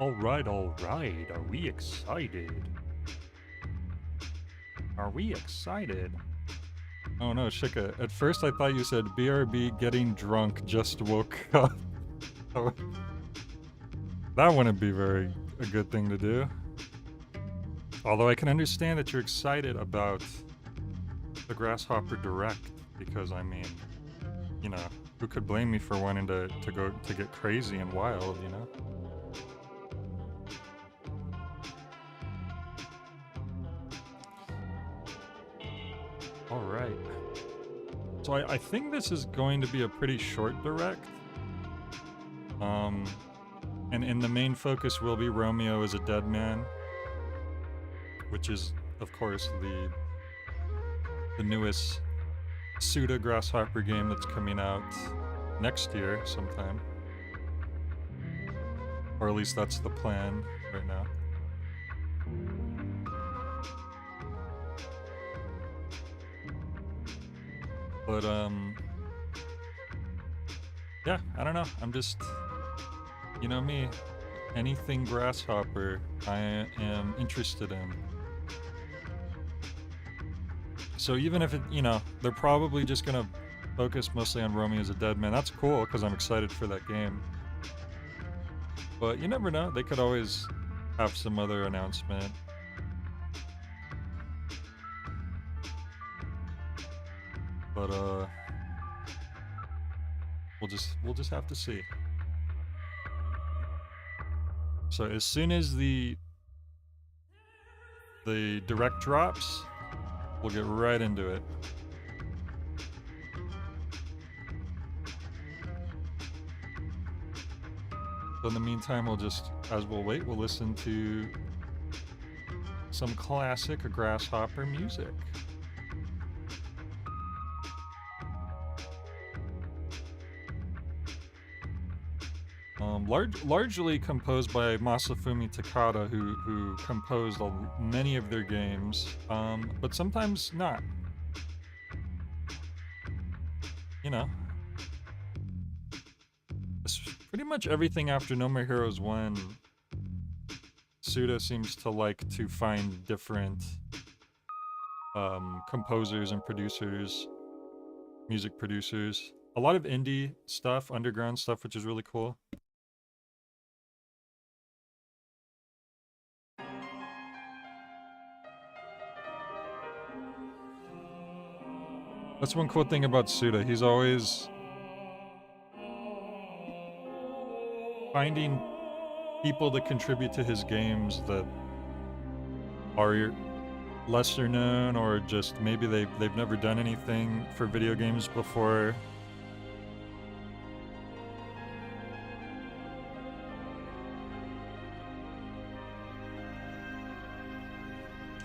Alright, alright. Are we excited? Are we excited? Oh no, Shika. At first I thought you said BRB getting drunk, just woke up. Oh, that wouldn't be a good thing to do. Although I can understand that you're excited about the Grasshopper Direct, because I mean, you know, who could blame me for wanting to get crazy and wild, you know? Alright. So I think this is going to be a pretty short direct. And the main focus will be Romeo is a Dead Man, which is, of course, the newest Suda Grasshopper game that's coming out next year sometime. Or at least that's the plan right now. But, yeah, I don't know. I'm just, you know me, anything Grasshopper I am interested in. So even if it, you know, they're probably just gonna focus mostly on Romeo as a Dead Man. That's cool, because I'm excited for that game. But you never know. They could always have some other announcement. But we'll just have to see. So as soon as the direct drops, we'll get right into it. So in the meantime, we'll just, as we'll wait, we'll listen to some classic Grasshopper music. Largely composed by Masafumi Takada, who composed many of their games, but sometimes not. You know, pretty much everything after No More Heroes 1, Suda seems to like to find different composers and producers, music producers. A lot of indie stuff, underground stuff, which is really cool. That's one cool thing about Suda. He's always finding people to contribute to his games that are lesser known, or just maybe they've never done anything for video games before.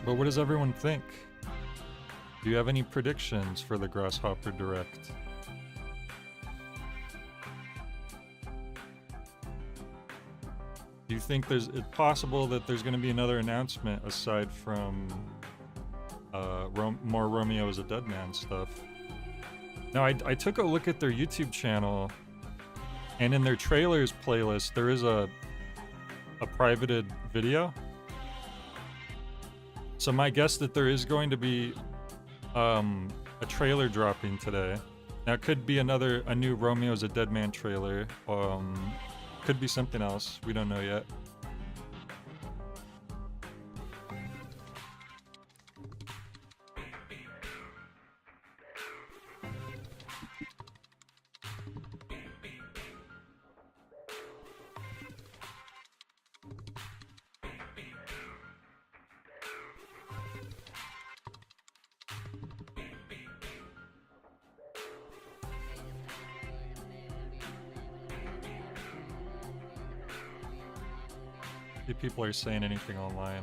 But what does everyone think? Do you have any predictions for the Grasshopper Direct? Do you think it's possible that there's going to be another announcement aside from more Romeo as a Dead Man stuff? Now, I took a look at their YouTube channel, and in their trailers playlist, there is a privated video. So my guess that there is going to be a trailer dropping today. Now it could be a new Romeo as a Dead Man trailer. Could be something else. We don't know yet. If people are saying anything online.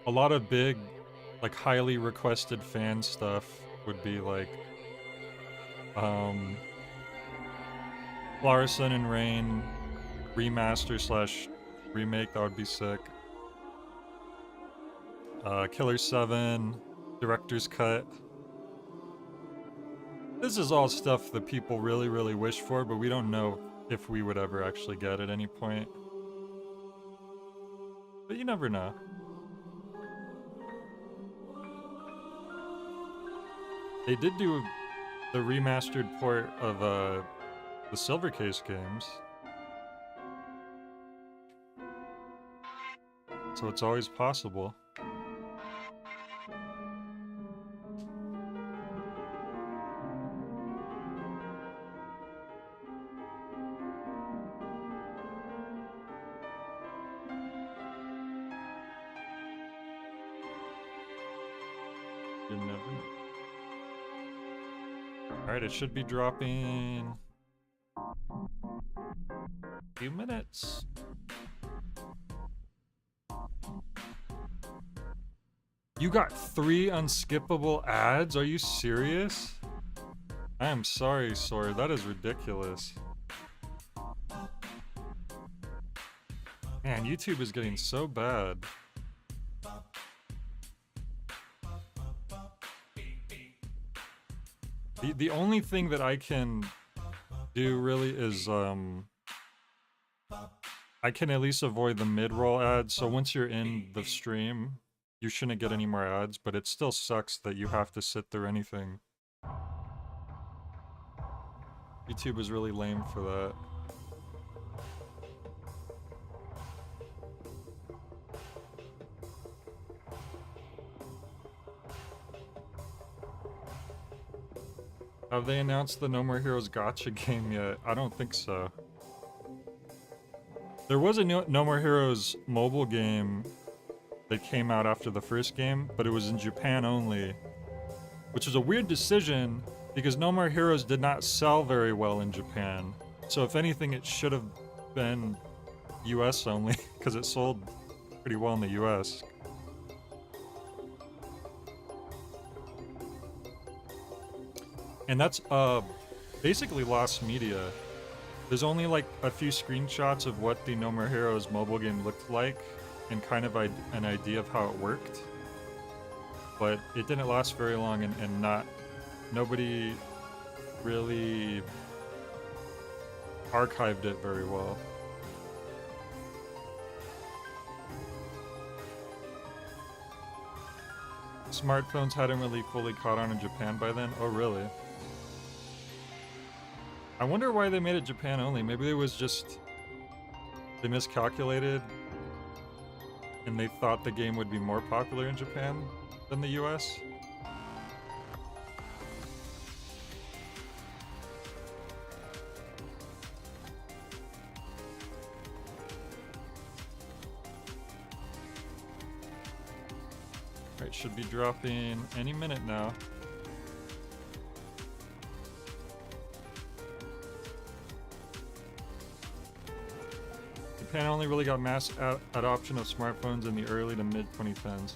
A lot of big, like, highly requested fan stuff would be like Flower, Sun, and Rain remaster / remake. That would be sick. Killer 7, Director's Cut. This is all stuff that people really, really wish for, but we don't know if we would ever actually get at any point. But you never know. They did do the remastered port of the Silver Case games. So it's always possible. You never know. Alright, it should be dropping a few minutes. You got 3 unskippable ads? Are you serious? I am sorry, Sword. That is ridiculous. Man, YouTube is getting so bad. The only thing that I can do really is I can at least avoid the mid-roll ads. So once you're in the stream, you shouldn't get any more ads, but it still sucks that you have to sit through anything. YouTube is really lame for that. Have they announced the No More Heroes gacha game yet? I don't think so. There was a No More Heroes mobile game that came out after the first game, but it was in Japan only, which was a weird decision because No More Heroes did not sell very well in Japan. So if anything, it should have been US only because it sold pretty well in the US. And that's basically lost media. There's only like a few screenshots of what the No More Heroes mobile game looked like and kind of an idea of how it worked. But it didn't last very long and nobody really archived it very well. Smartphones hadn't really fully caught on in Japan by then? Oh really? I wonder why they made it Japan only. Maybe it was just they miscalculated and they thought the game would be more popular in Japan than the US. Right, should be dropping any minute now. Japan only really got mass adoption of smartphones in the early to mid 2010s.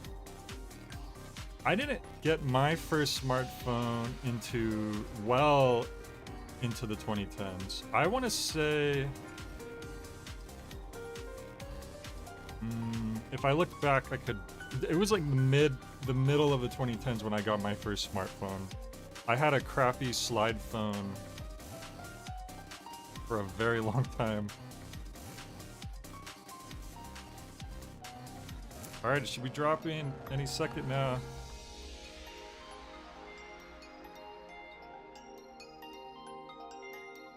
I didn't get my first smartphone well into the 2010s. I want to say, if I look back, it was like the middle of the 2010s when I got my first smartphone. I had a crappy slide phone for a very long time. Alright, it should be dropping any second now.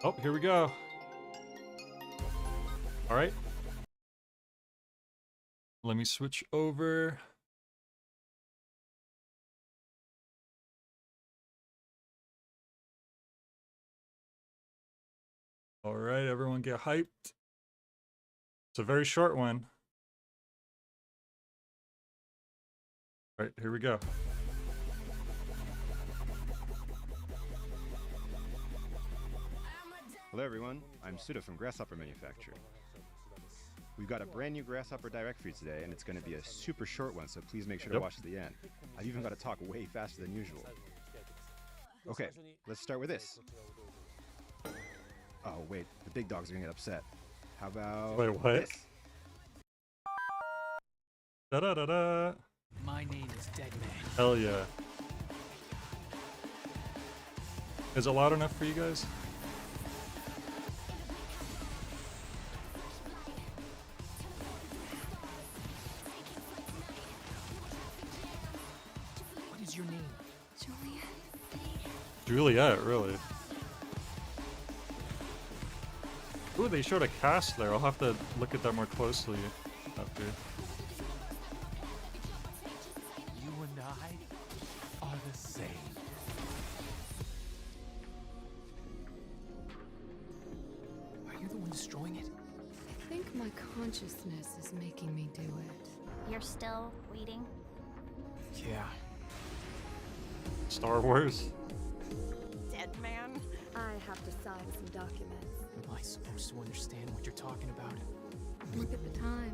Oh, here we go. Alright. Let me switch over. Alright, everyone get hyped. It's a very short one. Alright, here we go. Hello everyone, I'm Suda from Grasshopper Manufacturing. We've got a brand new Grasshopper Direct for you today, and it's going to be a super short one, so please make sure to watch to the end. I've even got to talk way faster than usual. Okay, let's start with this. Oh wait, the big dogs are going to get upset. How about wait, what? this? Da-da-da-da. My name is Deadman. Hell yeah. Is it loud enough for you guys? What is your name? Juliet, really. Ooh, they showed a cast there. I'll have to look at that more closely after. You and I are the same. Are you the one destroying it? I think my consciousness is making me do it. You're still waiting? Yeah. Star Wars. Dead man? I have to sign some documents. Am I supposed to understand what you're talking about? Look at the time.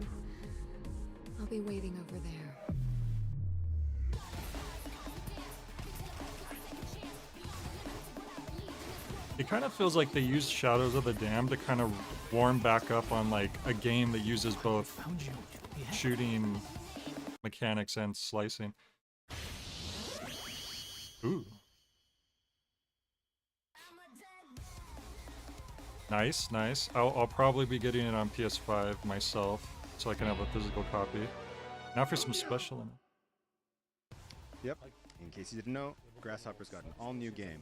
I'll be waiting over there. It kind of feels like they used Shadows of the Dam to kind of warm back up on like a game that uses both Found you. Yeah. shooting mechanics and slicing. Ooh. Nice, nice. I'll probably be getting it on PS5 myself, so I can have a physical copy. Now for some special. Yep. In case you didn't know, Grasshopper's got an all-new game.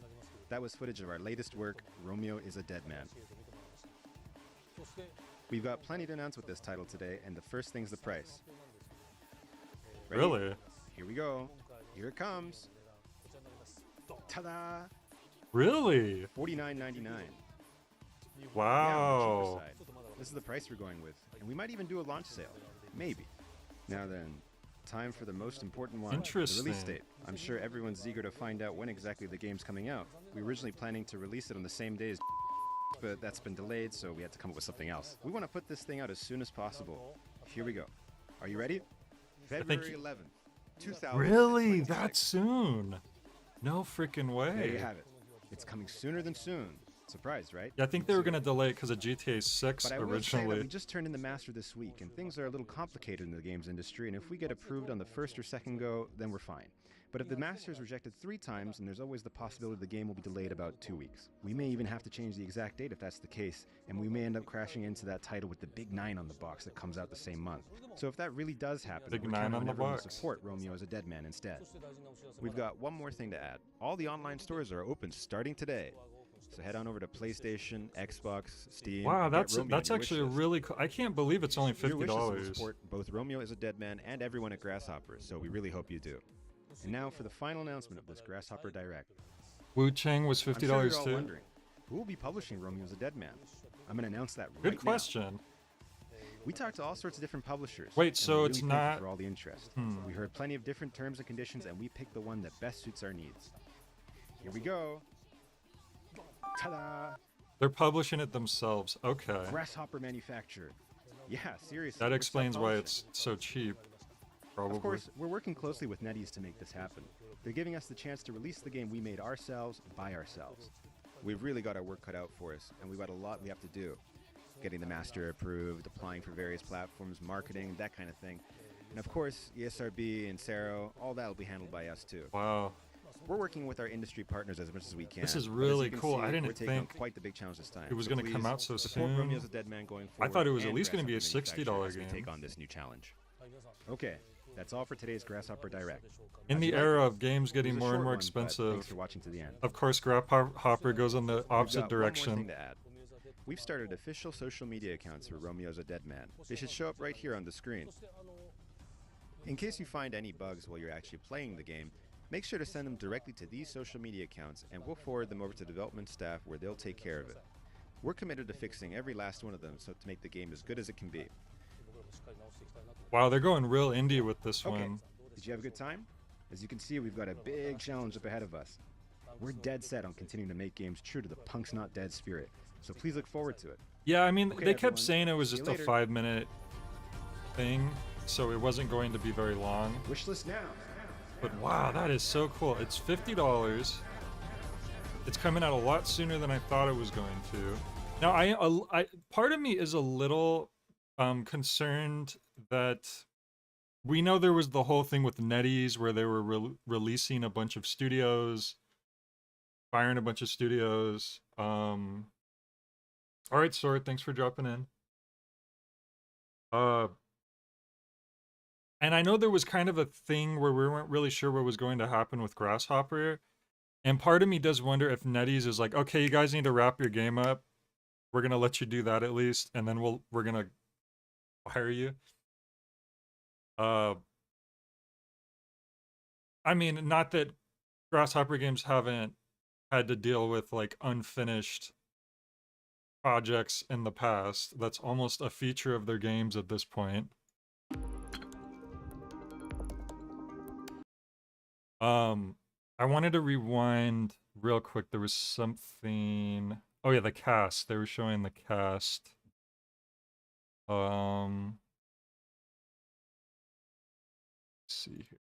That was footage of our latest work, Romeo is a Dead Man. We've got plenty to announce with this title today, and the first thing's the price. Ready? Really? Here we go. Here it comes. Ta-da! Really? $49.99. Wow. Yeah, this is the price we're going with, and we might even do a launch sale. Maybe. Now then, time for the most important one, the Interesting. release date. I'm sure everyone's eager to find out when exactly the game's coming out. We were originally planning to release it on the same day as but that's been delayed, so we had to come up with something else. We want to put this thing out as soon as possible. Here we go. Are you ready? February 11th, 2000. Really? That soon? No freaking way. There you have it. It's coming sooner than soon. Surprised, right? Yeah, I think they were gonna delay it because of GTA 6 But I will say that originally. we just turned in the master this week, and things are a little complicated in the games industry, and if we get approved on the first or second go, then we're fine. But if the master is rejected 3 times, then there's always the possibility the game will be delayed about 2 weeks. We may even have to change the exact date if that's the case, and we may end up crashing into that title with the big 9 on the box that comes out the same month. So if that really does happen, Big we're 9 counting on the everyone to box. support Romeo as a Dead Man instead. We've got one more thing to add. All the online stores are open starting today. So head on over to PlayStation, Xbox, Steam. Wow, and get that's Romeo on your actually a wish list. really cool. I can't believe it's only Your wish list will $50. support both Romeo is a Dead Man and everyone at Grasshopper, so we really hope you do. And now for the final announcement of this Grasshopper Direct. Wu Chang was I'm $50 sure you're all too. wondering, who will be publishing Romeo is a Dead Man? I'm going to announce that right Good now. question. We talked to all sorts of different publishers. Wait, and so we're really it's thankful not- for all the interest. We heard plenty of different terms and conditions, and we picked the one that best suits our needs. Here we go. Ta-da! They're publishing it themselves. Okay. Grasshopper manufacturer. Yeah, seriously. That we're explains why self-publishing. it's so cheap. Probably. Of course, we're working closely with NetEase to make this happen. They're giving us the chance to release the game we made ourselves by ourselves. We've really got our work cut out for us, and we've got a lot we have to do. Getting the master approved, applying for various platforms, marketing, that kind of thing. And of course, ESRB and Saro, all that will be handled by us too. Wow. We're working with our industry partners as much as we can. This is but as really you can cool. see, I didn't we're taking on think quite the big challenge this time. it was So gonna come please out so support soon. Romeo as a Dead Man going forward. thought it was at and least gonna be a Grasshopper $60 Manufacturer as we game. take on this new challenge. Okay, that's all for today's Grasshopper Direct. In How'd the you like era it? of games It getting was a more and short more one, but expensive, Thanks for watching to the end. of course, Grasshopper goes in the We've opposite got one more direction. thing to add. We've started official social media accounts for Romeo as a Dead Man. They should show up right here on the screen. In case you find any bugs while you're actually playing the game, make sure to send them directly to these social media accounts and we'll forward them over to development staff where they'll take care of it. We're committed to fixing every last one of them so to make the game as good as it can be. Wow, they're going real indie with this Okay, one. did you have a good time? As you can see, we've got a big challenge up ahead of us. We're dead set on continuing to make games true to the Punk's Not Dead spirit, so please look forward to it. Yeah, I mean, Okay, they kept everyone. saying it was See you just a later. 5-minute thing, so it wasn't going to be very long. Wishlist now! But wow, that is so cool. It's $50. It's coming out a lot sooner than I thought it was going to. Now, I part of me is a little concerned that we know there was the whole thing with NetEase where they were releasing a bunch of studios, firing a bunch of studios. All right, Sword, thanks for dropping in. And I know there was kind of a thing where we weren't really sure what was going to happen with Grasshopper. And part of me does wonder if NetEase is like, okay, you guys need to wrap your game up. We're gonna let you do that at least, and then we're gonna hire you. I mean, not that Grasshopper games haven't had to deal with like unfinished projects in the past. That's almost a feature of their games at this point. I wanted to rewind real quick. There was something. Oh yeah, the cast. They were showing the cast. Let's see here.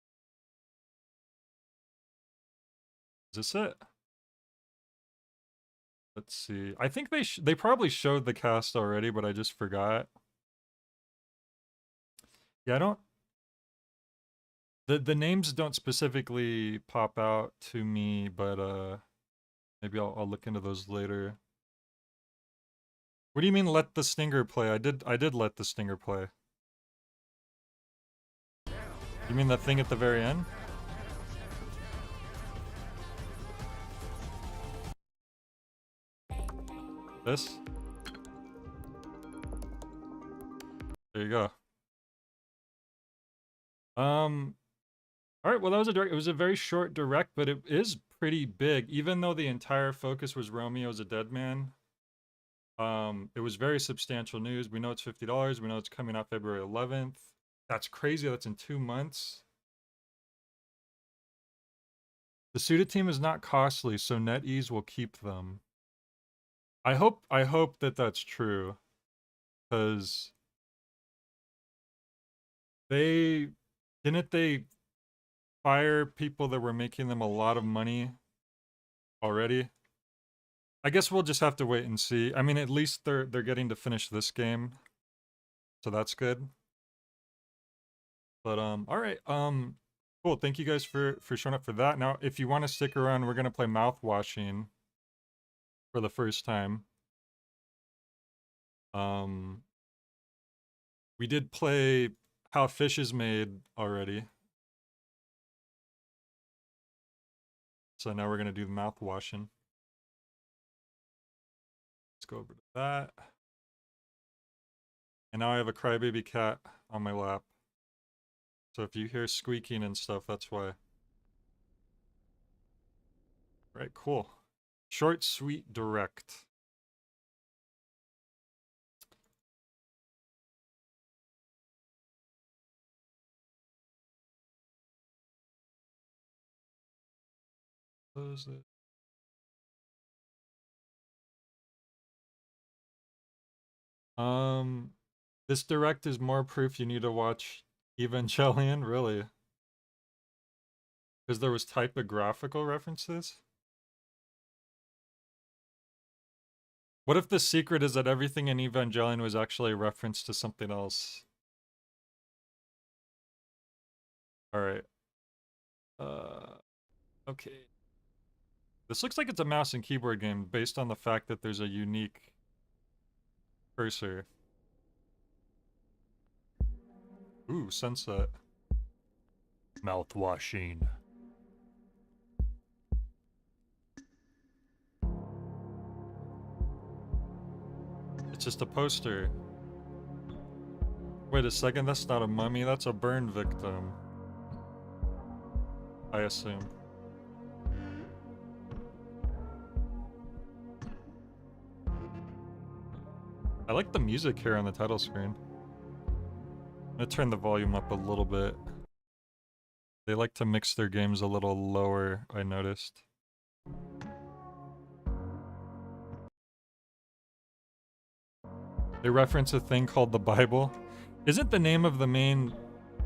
Is this it? Let's see. I think they probably showed the cast already, but I just forgot. Yeah, I don't. The names don't specifically pop out to me, but maybe I'll look into those later. What do you mean let the stinger play? I did let the stinger play. You mean that thing at the very end? This? There you go. All right, well that was a direct. It was a very short direct, but it is pretty big. Even though the entire focus was Romeo's a Dead Man, it was very substantial news. We know it's $50. We know it's coming out February 11th. That's crazy. That's in 2 months. The Suda team is not costly, so NetEase will keep them. I hope that that's true, because they fire people that were making them a lot of money already. I guess we'll just have to wait and see. I mean, at least they're getting to finish this game, so that's good. But all right, cool. Thank you guys for showing up for that. Now, if you want to stick around, we're gonna play Mouthwashing for the first time. We did play How Fish is Made already. So now we're gonna do the Mouthwashing. Let's go over to that. And now I have a crybaby cat on my lap. So if you hear squeaking and stuff, that's why. Right, cool. Short, sweet, direct. Close it. This direct is more proof you need to watch Evangelion, really? Because there was typographical references? What if the secret is that everything in Evangelion was actually a reference to something else? Alright. Okay. This looks like it's a mouse and keyboard game based on the fact that there's a unique cursor. Ooh, sunset. Mouthwashing. It's just a poster. Wait a second, that's not a mummy, that's a burn victim. I assume. I like the music here on the title screen. I'm gonna turn the volume up a little bit. They like to mix their games a little lower, I noticed. They reference a thing called the Bible. Isn't the name of the main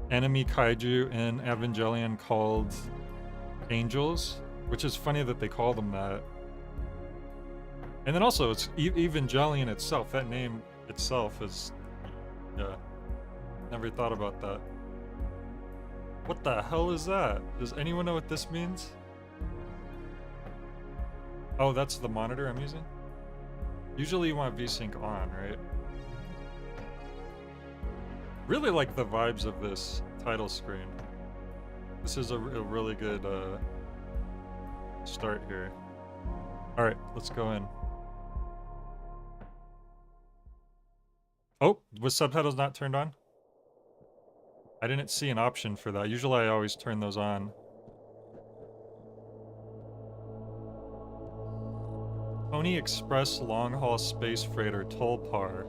enemy kaiju in Evangelion called angels? Which is funny that they call them that. And then also, it's Evangelion itself. That name itself is... yeah. Never thought about that. What the hell is that? Does anyone know what this means? Oh, that's the monitor I'm using? Usually you want VSync on, right? Really like the vibes of this title screen. This is a really good start here. Alright, let's go in. Oh, was subtitles not turned on? I didn't see an option for that. Usually I always turn those on. Pony Express long-haul space freighter Tulpar.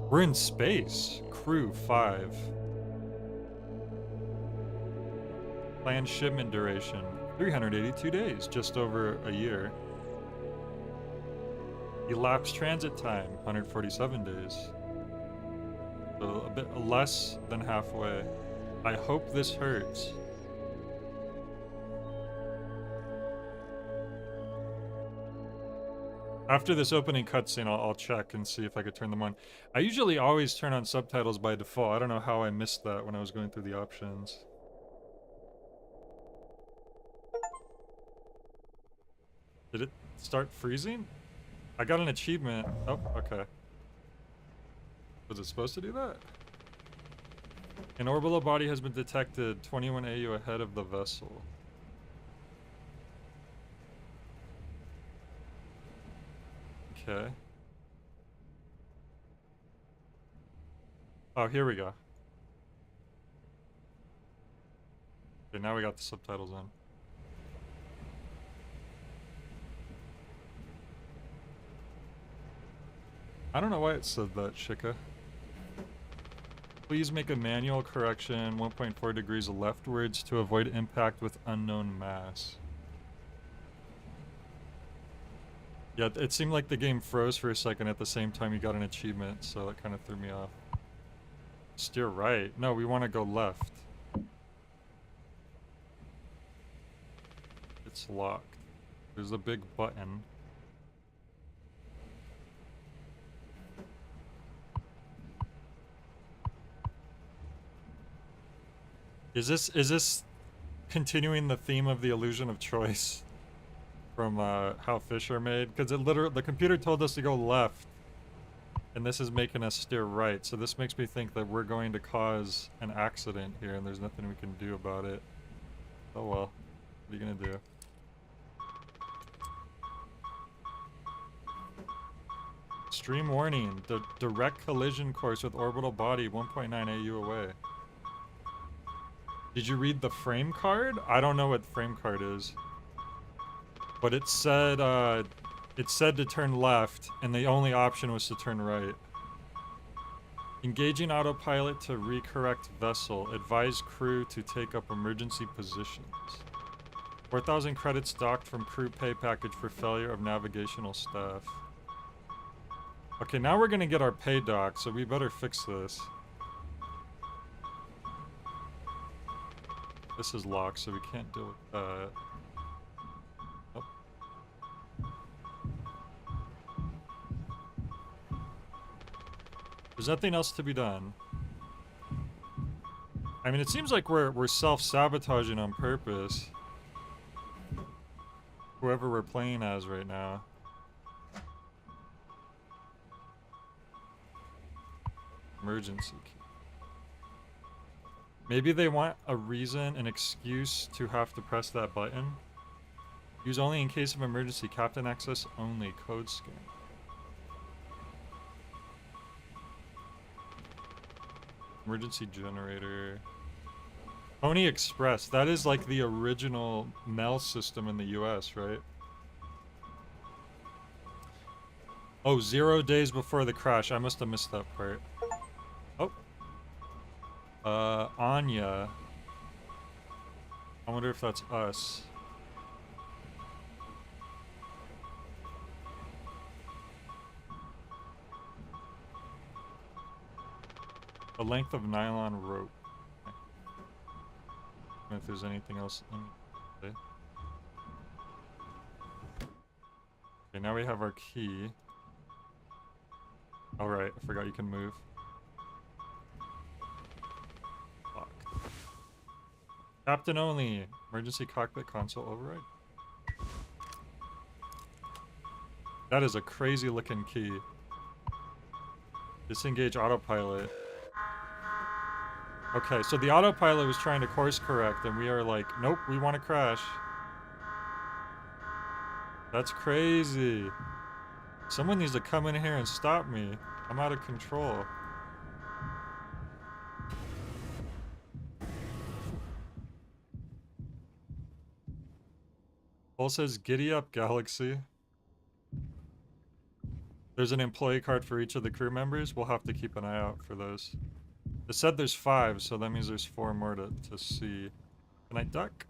We're in space. Crew 5. Planned shipment duration 382 days, just over a year. Elapsed transit time 147 days. So a bit less than halfway. I hope this hurts. After this opening cutscene, I'll check and see if I could turn them on. I usually always turn on subtitles by default. I don't know how I missed that when I was going through the options. Did it start freezing? I got an achievement. Oh, okay. Was it supposed to do that? An orbital body has been detected 21 AU ahead of the vessel. Okay. Oh, here we go. Okay, now we got the subtitles on. I don't know why it said that, Shika. Please make a manual correction 1.4 degrees leftwards to avoid impact with unknown mass. Yeah, it seemed like the game froze for a second at the same time you got an achievement, so that kind of threw me off. Steer right. No, we want to go left. It's locked. There's a big button. Is this continuing the theme of the illusion of choice from How Fish Are Made? Because the computer told us to go left, and this is making us steer right. So this makes me think that we're going to cause an accident here, and there's nothing we can do about it. Oh well, what are you gonna do? Stream warning: the direct collision course with orbital body 1.9 AU away. Did you read the frame card? I don't know what frame card is. But it said to turn left, and the only option was to turn right. Engaging autopilot to recorrect vessel. Advise crew to take up emergency positions. 4,000 credits docked from crew pay package for failure of navigational staff. Okay, now we're gonna get our pay dock, so we better fix this. This is locked, so we can't deal with that. Oh. There's nothing else to be done. I mean, it seems like we're self-sabotaging on purpose. Whoever we're playing as right now. Emergency key. Maybe they want a reason, an excuse to have to press that button. Use only in case of emergency. Captain access only. Code scan. Emergency generator. Pony Express. That is like the original mail system in the US, right? Oh, 0 days before the crash. I must have missed that part. Oh. Anya. I wonder if that's us. A length of nylon rope. Okay. I don't know if there's anything else. Okay, now we have our key. Alright, I forgot you can move. Captain only. Emergency cockpit console override. That is a crazy looking key. Disengage autopilot. Okay, so the autopilot was trying to course correct, and we are like, nope, we want to crash. That's crazy. Someone needs to come in here and stop me. I'm out of control. Paul says, giddy up, Galaxy. There's an employee card for each of the crew members. We'll have to keep an eye out for those. It said there's 5, so that means there's 4 more to see. Can I duck?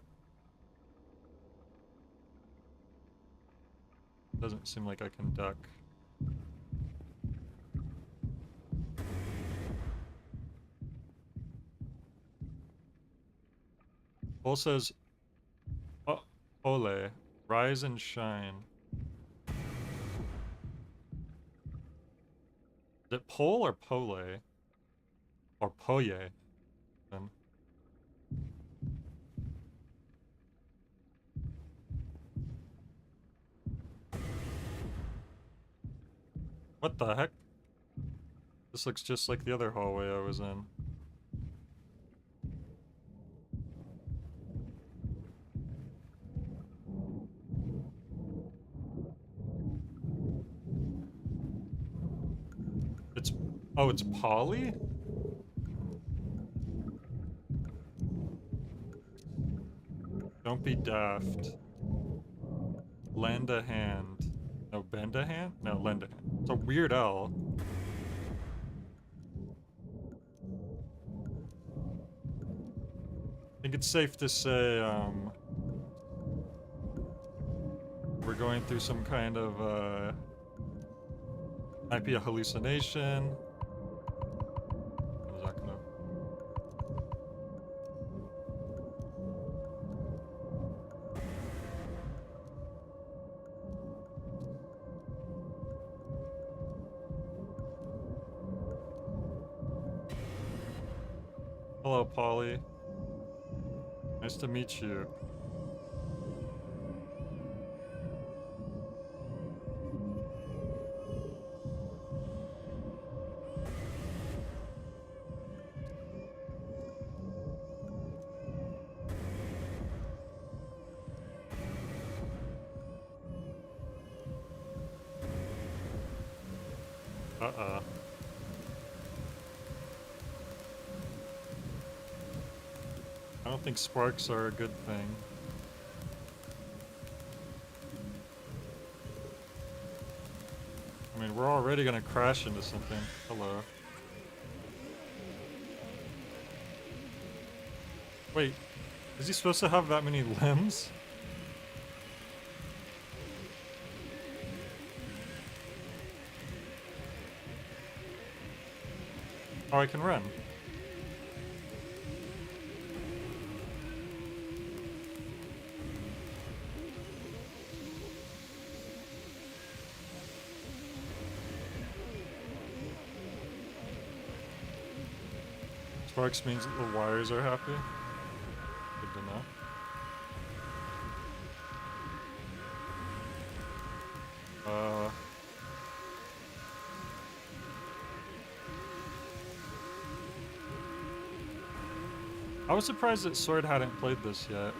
Doesn't seem like I can duck. Paul says, oh, Ole, rise and shine. Is it Pole or Pole? Or Poye? Then. What the heck? This looks just like the other hallway I was in. It's... oh, it's Polly? Don't be daft. Lend a hand. No, bend a hand? No, lend a hand. It's a weird L. I think it's safe to say, we're going through some kind of, might be a hallucination. What is that gonna... Hello, Polly. Nice to meet you. Uh-uh. I don't think sparks are a good thing. I mean, we're already gonna crash into something. Hello. Wait, is he supposed to have that many limbs? Oh, I can run. Sparks means that the wires are happy. Good to know. I was surprised that Sword hadn't played this yet.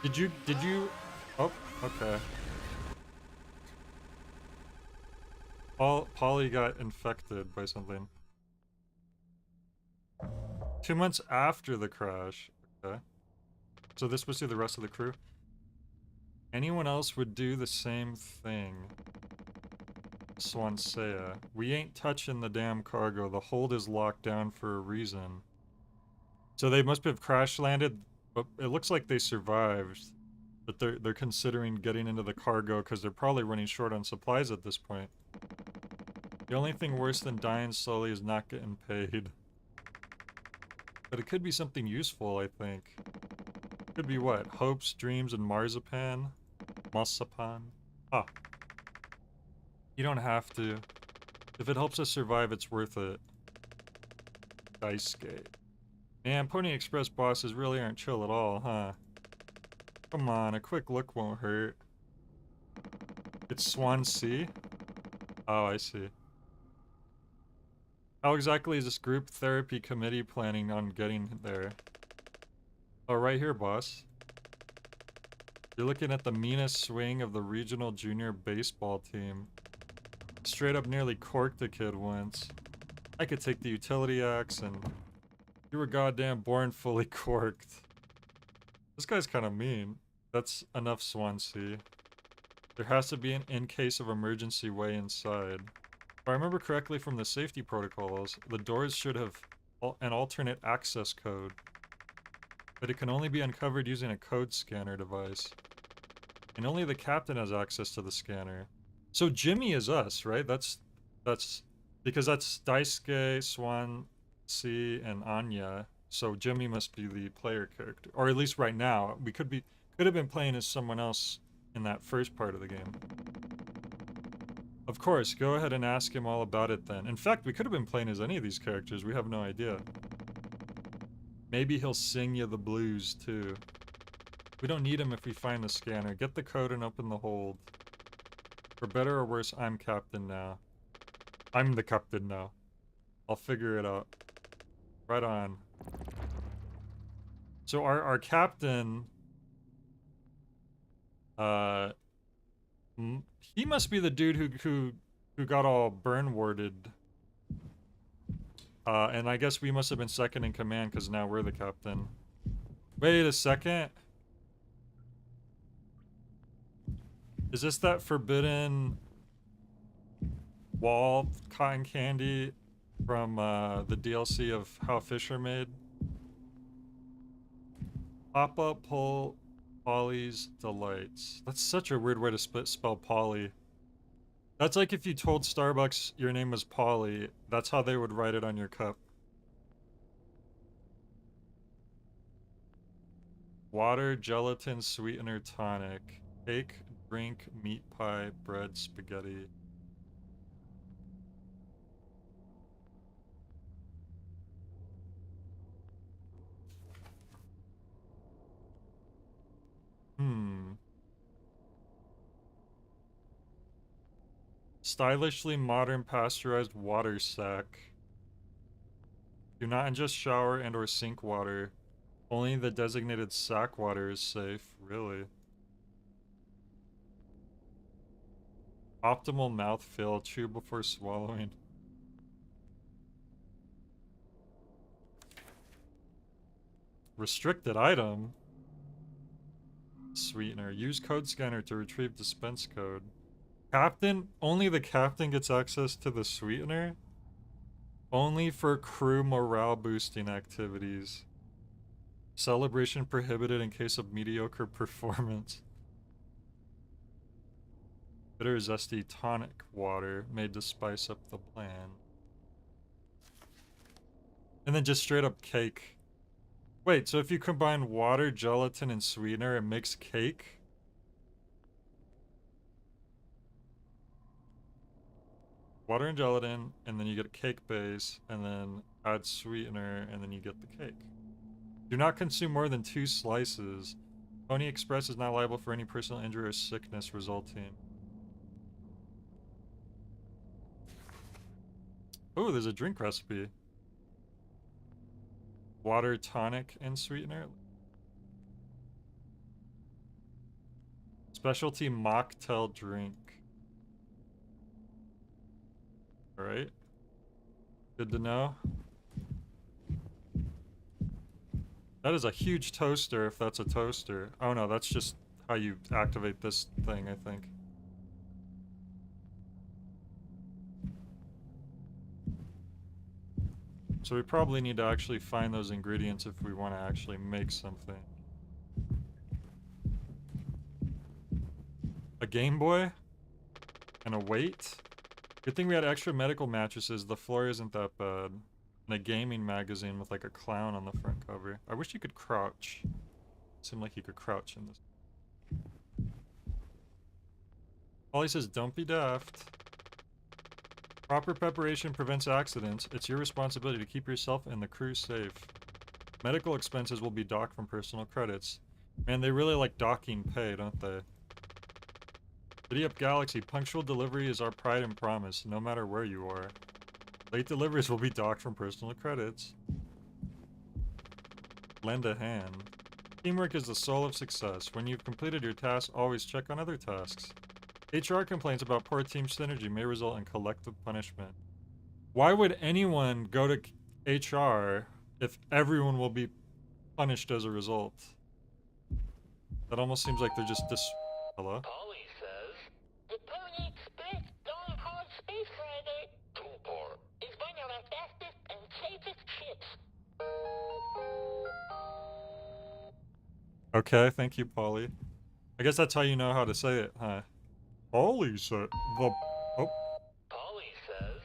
Did you? Oh, okay. Polly got infected by something. 2 months after the crash. Okay. So this was to the rest of the crew? Anyone else would do the same thing. Swansea. We ain't touching the damn cargo. The hold is locked down for a reason. So they must have crash landed, but it looks like they survived. But they're considering getting into the cargo because they're probably running short on supplies at this point. The only thing worse than dying slowly is not getting paid. But it could be something useful, I think. Could be what? Hopes, dreams, and marzipan? Marzipan? Ah. You don't have to. If it helps us survive, it's worth it. Dice skate. Man, Pony Express bosses really aren't chill at all, huh? Come on, a quick look won't hurt. It's Swansea? Oh, I see. How exactly is this group therapy committee planning on getting there? Oh, right here, boss. You're looking at the meanest swing of the regional junior baseball team. Straight up nearly corked a kid once. I could take the utility axe and... You were goddamn born fully corked. This guy's kind of mean. That's enough, Swansea. There has to be an in case of emergency way inside. If I remember correctly from the safety protocols, the doors should have an alternate access code. But it can only be uncovered using a code scanner device. And only the captain has access to the scanner. So Jimmy is us, right? That's because that's Daisuke, Swansea, and Anya. So Jimmy must be the player character, or at least right now. We could have been playing as someone else in that first part of the game. Of course, go ahead and ask him all about it then. In fact, we could have been playing as any of these characters. We have no idea. Maybe he'll sing you the blues too. We don't need him if we find the scanner. Get the code and open the hold. For better or worse, I'm captain now. I'm the captain now. I'll figure it out. Right on. So our captain... he must be the dude who got all burn warded. And I guess we must have been second in command because now we're the captain. Wait a second. Is this that forbidden wall cotton candy from the DLC of How Fish Are Made? Pop up pull Polly's Delights. That's such a weird way to spell Polly. That's like if you told Starbucks your name was Polly, that's how they would write it on your cup. Water, gelatin, sweetener, tonic. Cake, drink, meat pie, bread, spaghetti. Stylishly modern pasteurized water sack. Do not ingest shower and or sink water. Only the designated sack water is safe. Really? Optimal mouthfeel. Chew before swallowing. Restricted item. Sweetener. Use code scanner to retrieve dispense code. Captain? Only the captain gets access to the sweetener? Only for crew morale boosting activities. Celebration prohibited in case of mediocre performance. Bitter zesty tonic water made to spice up the plan. And then just straight up cake. Wait, so if you combine water, gelatin, and sweetener, it makes cake? Water and gelatin, and then you get a cake base, and then add sweetener, and then you get the cake. Do not consume more than 2 slices. Pony Express is not liable for any personal injury or sickness resulting. Oh, there's a drink recipe. Water, tonic, and sweetener. Specialty mocktail drink. Alright. Good to know. That is a huge toaster, if that's a toaster. Oh no, that's just how you activate this thing, I think. So we probably need to actually find those ingredients if we want to actually make something. A Game Boy? And a weight? Good thing we had extra medical mattresses. The floor isn't that bad. And a gaming magazine with like a clown on the front cover. I wish you could crouch. Seemed like you could crouch in this. Polly says, don't be daft. Proper preparation prevents accidents. It's your responsibility to keep yourself and the crew safe. Medical expenses will be docked from personal credits. Man, they really like docking pay, don't they? City Up Galaxy, punctual delivery is our pride and promise, no matter where you are. Late deliveries will be docked from personal credits. Lend a hand. Teamwork is the soul of success. When you've completed your task, always check on other tasks. HR complaints about poor team synergy may result in collective punishment. Why would anyone go to HR if everyone will be punished as a result? That almost seems like they're just Hello? Polly says, the Pony Express Dawn Hard Space Rider toolbar is one of our fastest and safest ships. Okay, thank you, Polly. I guess that's how you know how to say it, huh? Polly said the... Oh. Polly says,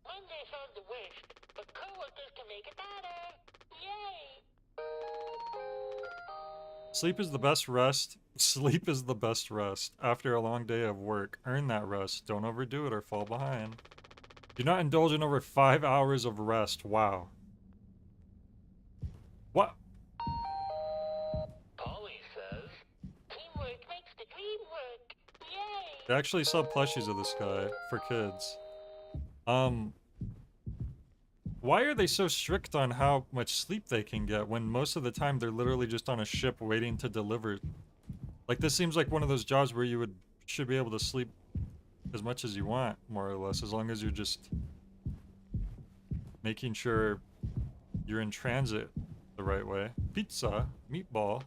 Mondays are the worst, but coworkers can make it better. Yay! Sleep is the best rest. Sleep is the best rest. After a long day of work, earn that rest. Don't overdo it or fall behind. Do not indulge in over 5 hours of rest. Wow. What? Polly says, teamwork makes the dream work. Yay! They actually sell plushies of this guy for kids. Why are they so strict on how much sleep they can get when most of the time they're literally just on a ship waiting to deliver? Like, this seems like one of those jobs where you should be able to sleep as much as you want, more or less, as long as you're just making sure you're in transit the right way. Pizza, meatball.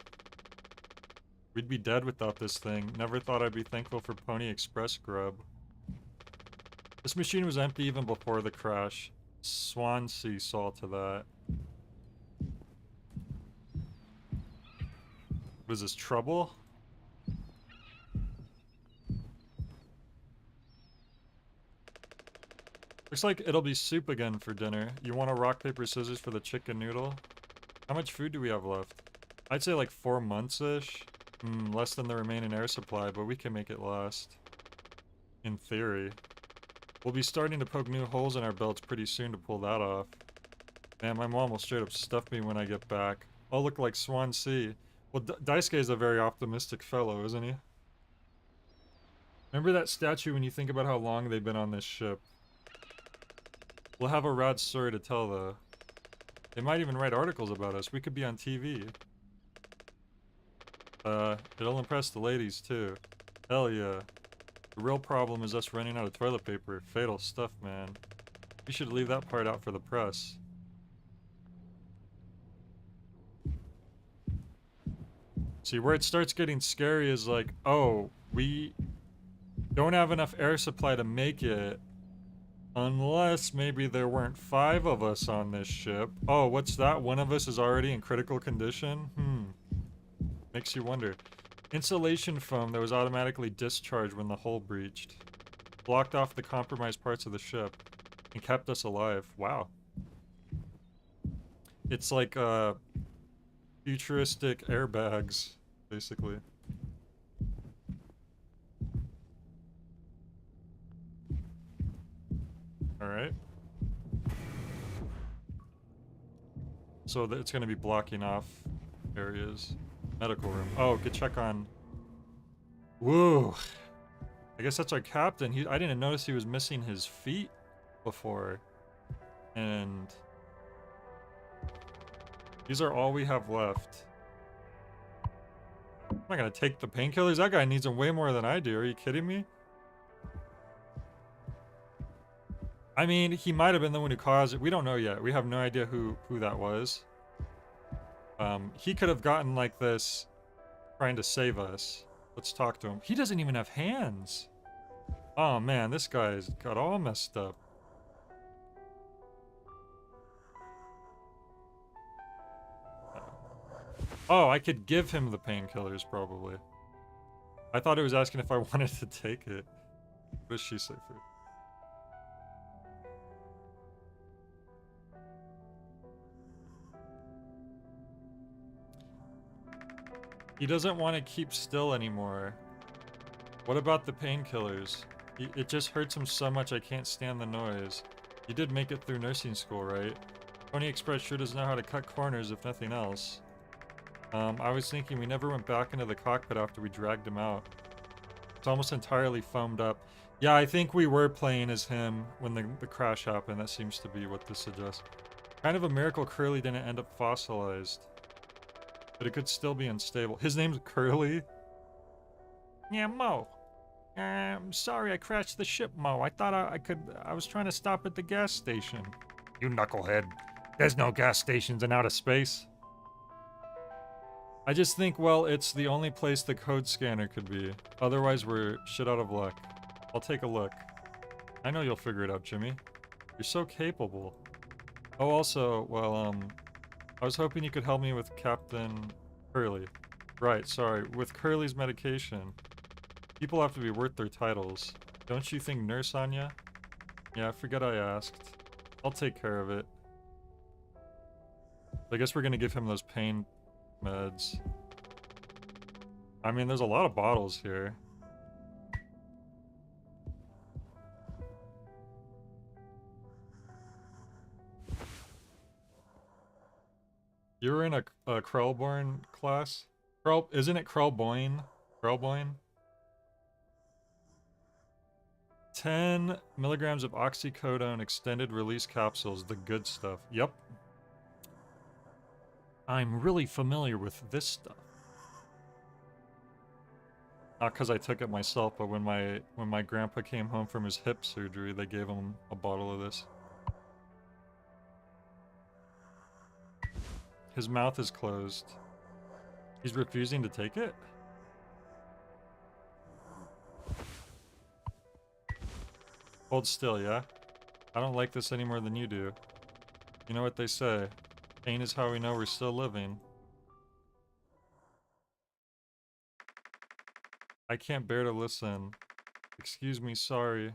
We'd be dead without this thing. Never thought I'd be thankful for Pony Express grub. This machine was empty even before the crash. Swansea saw to that. What is this, trouble? Looks like it'll be soup again for dinner. You want a rock, paper, scissors for the chicken noodle? How much food do we have left? I'd say like 4 months-ish. Less than the remaining air supply, but we can make it last. In theory. We'll be starting to poke new holes in our belts pretty soon to pull that off. Man, my mom will straight up stuff me when I get back. I'll look like Swansea. Well, Daisuke is a very optimistic fellow, isn't he? Remember that statue when you think about how long they've been on this ship? We'll have a rad story to tell, though. They might even write articles about us. We could be on TV. It'll impress the ladies, too. Hell yeah. The real problem is us running out of toilet paper. Fatal stuff, man. You should leave that part out for the press. See, where it starts getting scary is like, oh, we don't have enough air supply to make it. Unless maybe there weren't 5 of us on this ship. Oh, what's that? One of us is already in critical condition? Makes you wonder. Insulation foam that was automatically discharged when the hull breached. Blocked off the compromised parts of the ship. And kept us alive. Wow. It's like, futuristic airbags, basically. Alright. So it's gonna be blocking off areas. Medical room. Oh, good check on... Woo! I guess that's our captain. I didn't notice he was missing his feet before. And... these are all we have left. I'm not gonna take the painkillers. That guy needs them way more than I do. Are you kidding me? I mean, he might have been the one who caused it. We don't know yet. We have no idea who that was. He could have gotten like this trying to save us. Let's talk to him. He doesn't even have hands. Oh man, this guy's got all messed up. Oh, I could give him the painkillers probably. I thought it was asking if I wanted to take it. What does she say for it? He doesn't want to keep still anymore. What about the painkillers? It just hurts him so much I can't stand the noise. You did make it through nursing school, right? Pony Express sure does know how to cut corners, if nothing else. I was thinking we never went back into the cockpit after we dragged him out. It's almost entirely foamed up. Yeah, I think we were playing as him when the crash happened. That seems to be what this suggests. Kind of a miracle Curly didn't end up fossilized. But it could still be unstable. His name's Curly? Yeah, Mo. I'm sorry I crashed the ship, Mo. I thought I was trying to stop at the gas station. You knucklehead. There's no gas stations in outer space. I just think, well, it's the only place the code scanner could be. Otherwise, we're shit out of luck. I'll take a look. I know you'll figure it out, Jimmy. You're so capable. Oh, also, well, I was hoping you could help me with Captain Curly. Right, sorry, with Curly's medication. People have to be worth their titles. Don't you think, Nurse Anya? Yeah, I forget I asked. I'll take care of it. I guess we're gonna give him those pain meds. I mean, there's a lot of bottles here. You were in a Krellborn class? Isn't it Krellboyne? Krellboyne? 10 milligrams of oxycodone extended release capsules, the good stuff. Yep. I'm really familiar with this stuff. Not because I took it myself, but when my grandpa came home from his hip surgery, they gave him a bottle of this. His mouth is closed. He's refusing to take it? Hold still, yeah? I don't like this any more than you do. You know what they say. Pain is how we know we're still living. I can't bear to listen. Excuse me, sorry.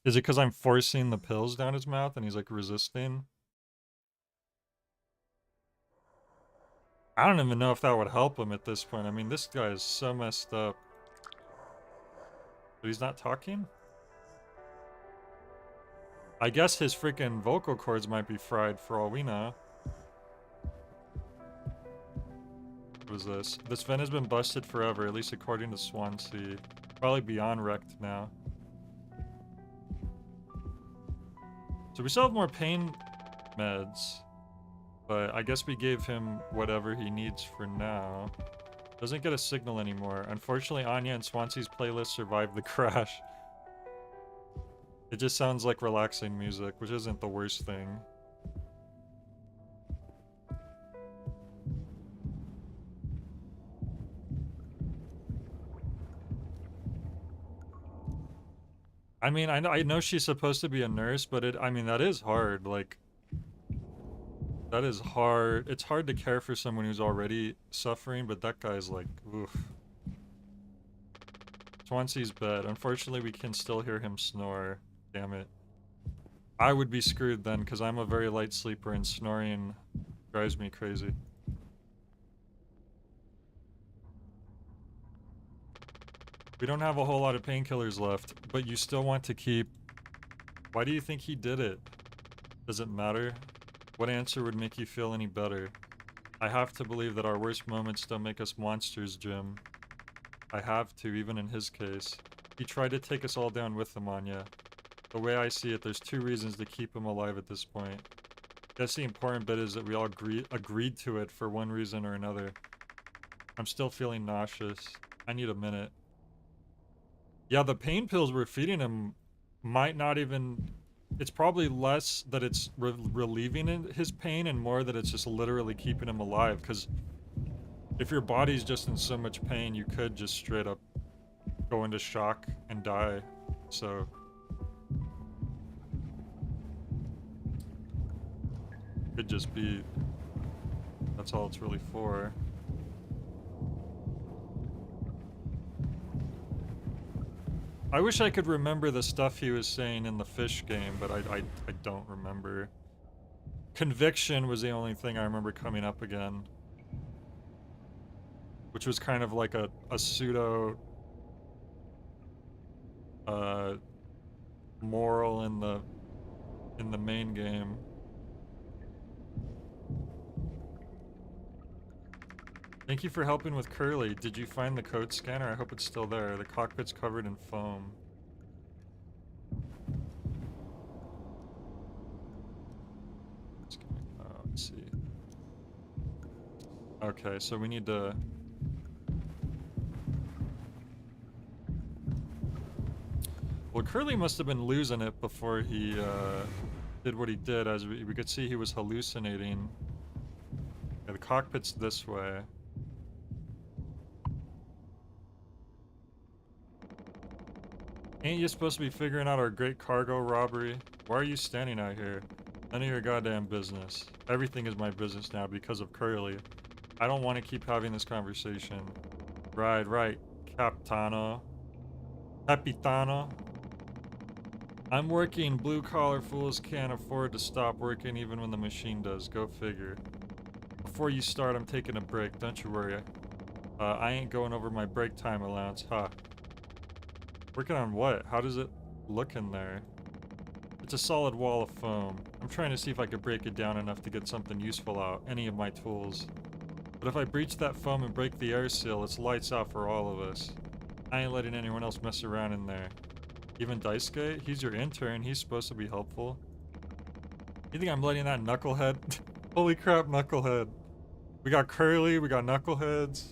Is it because I'm forcing the pills down his mouth and he's like resisting? I don't even know if that would help him at this point. I mean, this guy is so messed up. But he's not talking? I guess his freaking vocal cords might be fried for all we know. What was this? This vent has been busted forever, at least according to Swansea. Probably beyond wrecked now. So we still have more pain meds. But I guess we gave him whatever he needs for now. Doesn't get a signal anymore. Unfortunately, Anya and Swansea's playlist survived the crash. It just sounds like relaxing music, which isn't the worst thing. I mean, I know she's supposed to be a nurse, but I mean, that is hard, like... That is hard. It's hard to care for someone who's already suffering, but that guy's like, oof. Swansea's bed. Unfortunately, we can still hear him snore. Damn it. I would be screwed then, because I'm a very light sleeper and snoring drives me crazy. We don't have a whole lot of painkillers left, but you still want to keep... Why do you think he did it? Does it matter? What answer would make you feel any better? I have to believe that our worst moments don't make us monsters, Jim. I have to, even in his case. He tried to take us all down with him, Anya. The way I see it, there's two reasons to keep him alive at this point. Guess the important bit is that we all agreed to it for one reason or another. I'm still feeling nauseous. I need a minute. Yeah, the pain pills we're feeding him might not even... It's probably less that it's relieving his pain and more that it's just literally keeping him alive, because if your body's just in so much pain, you could just straight up go into shock and die, so... Could just be... That's all it's really for. I wish I could remember the stuff he was saying in the fish game, but I don't remember. Conviction was the only thing I remember coming up again. Which was kind of like a pseudo moral in the main game. Thank you for helping with Curly. Did you find the code scanner? I hope it's still there. The cockpit's covered in foam. Let's see. Okay, so we need to... Well, Curly must have been losing it before he did what he did. As we could see, he was hallucinating. Yeah, the cockpit's this way. Ain't you supposed to be figuring out our great cargo robbery? Why are you standing out here? None of your goddamn business. Everything is my business now because of Curly. I don't want to keep having this conversation. Right, Capitano. Capitano. I'm working. Blue-collar fools can't afford to stop working even when the machine does. Go figure. Before you start, I'm taking a break. Don't you worry. I ain't going over my break time allowance, huh? Working on what? How does it look in there? It's a solid wall of foam. I'm trying to see if I could break it down enough to get something useful out. Any of my tools. But if I breach that foam and break the air seal, it's lights out for all of us. I ain't letting anyone else mess around in there. Even Daisuke? He's your intern. He's supposed to be helpful. You think I'm letting that knucklehead? Holy crap, knucklehead. We got Curly, we got knuckleheads.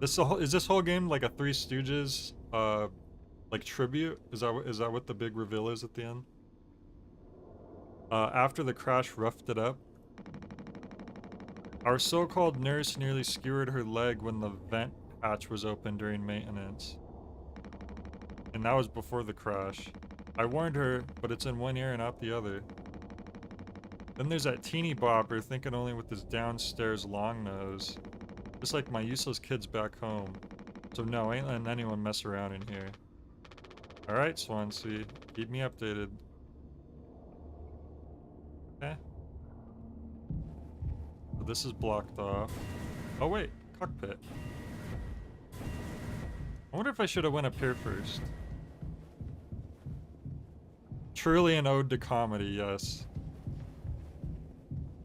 Is this whole game like a Three Stooges, like tribute? Is that what the big reveal is at the end? After the crash roughed it up. Our so-called nurse nearly skewered her leg when the vent hatch was open during maintenance. And that was before the crash. I warned her, but it's in one ear and out the other. Then there's that teeny bopper thinking only with his downstairs long nose. Just like my useless kids back home. So no, ain't letting anyone mess around in here. Alright, Swansea. Keep me updated. Okay. So this is blocked off. Oh wait, cockpit. I wonder if I should have went up here first. Truly an ode to comedy, yes.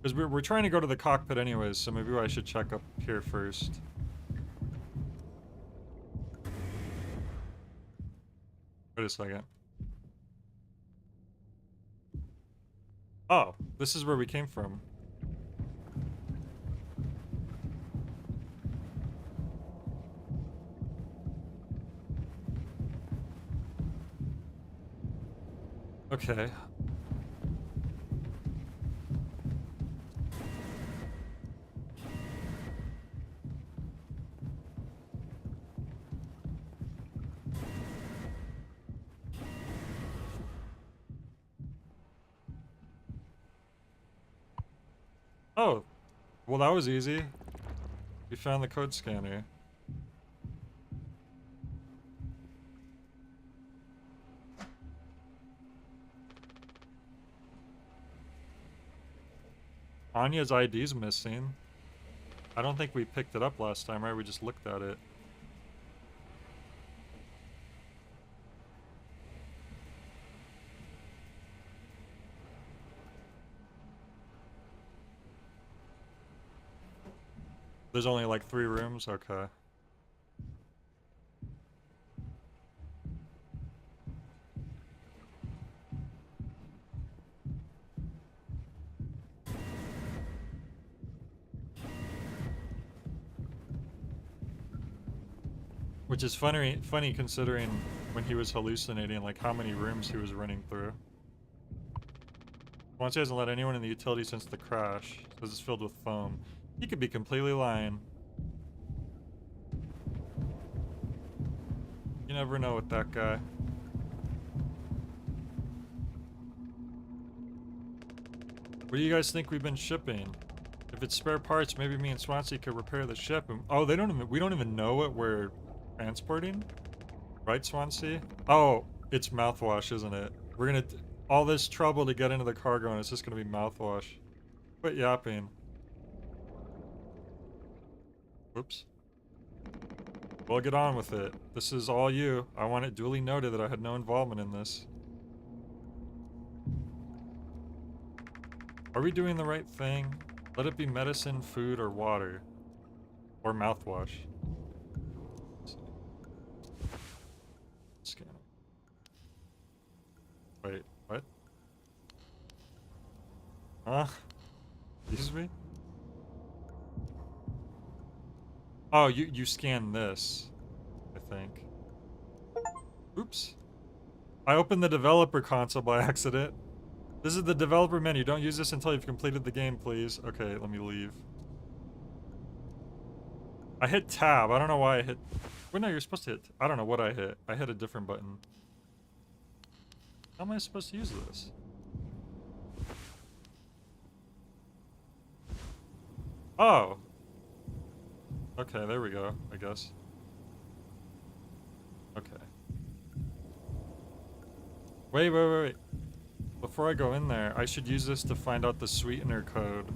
Because we're trying to go to the cockpit anyways, so maybe I should check up here first. Wait a second. Oh, this is where we came from. Okay. Oh, well that was easy. We found the code scanner. Anya's ID's missing. I don't think we picked it up last time, right? We just looked at it. There's only like 3 rooms? Okay. Which is funny considering when he was hallucinating, like how many rooms he was running through. Once he hasn't let anyone in the utility since the crash. Says it's filled with foam. He could be completely lying. You never know with that guy. What do you guys think we've been shipping? If it's spare parts, maybe me and Swansea could repair the ship. And, oh, we don't even know what we're transporting? Right, Swansea? Oh, it's mouthwash, isn't it? We're gonna... all this trouble to get into the cargo and it's just gonna be mouthwash. Quit yapping. Whoops. Well, get on with it. This is all you. I want it duly noted that I had no involvement in this. Are we doing the right thing? Let it be medicine, food, or water. Or mouthwash. Scanner. Wait, what? Huh? Excuse me? Oh, you scan this, I think. Oops. I opened the developer console by accident. This is the developer menu. Don't use this until you've completed the game, please. Okay, let me leave. I hit tab. I don't know why I hit... Wait, no, you're supposed to hit... I don't know what I hit. I hit a different button. How am I supposed to use this? Oh! Okay, there we go, I guess. Okay. Wait. Before I go in there, I should use this to find out the sweetener code.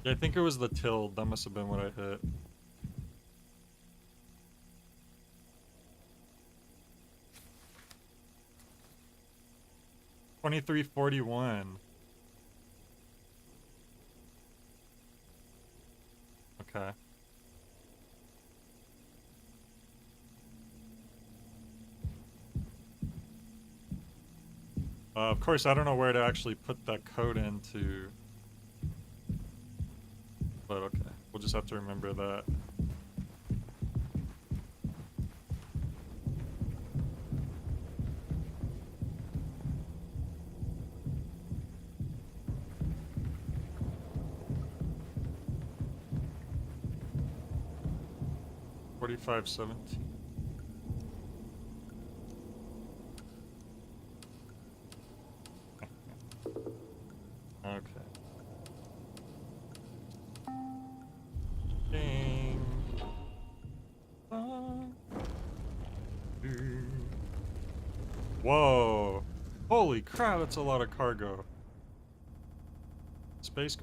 Yeah, I think it was the tilde. That must have been what I hit. $23.41. Okay. Of course, I don't know where to actually put that code into. But okay, we'll just have to remember that. $45.17. Okay. Ding. Whoa. Holy crap, that's a lot of cargo. Space...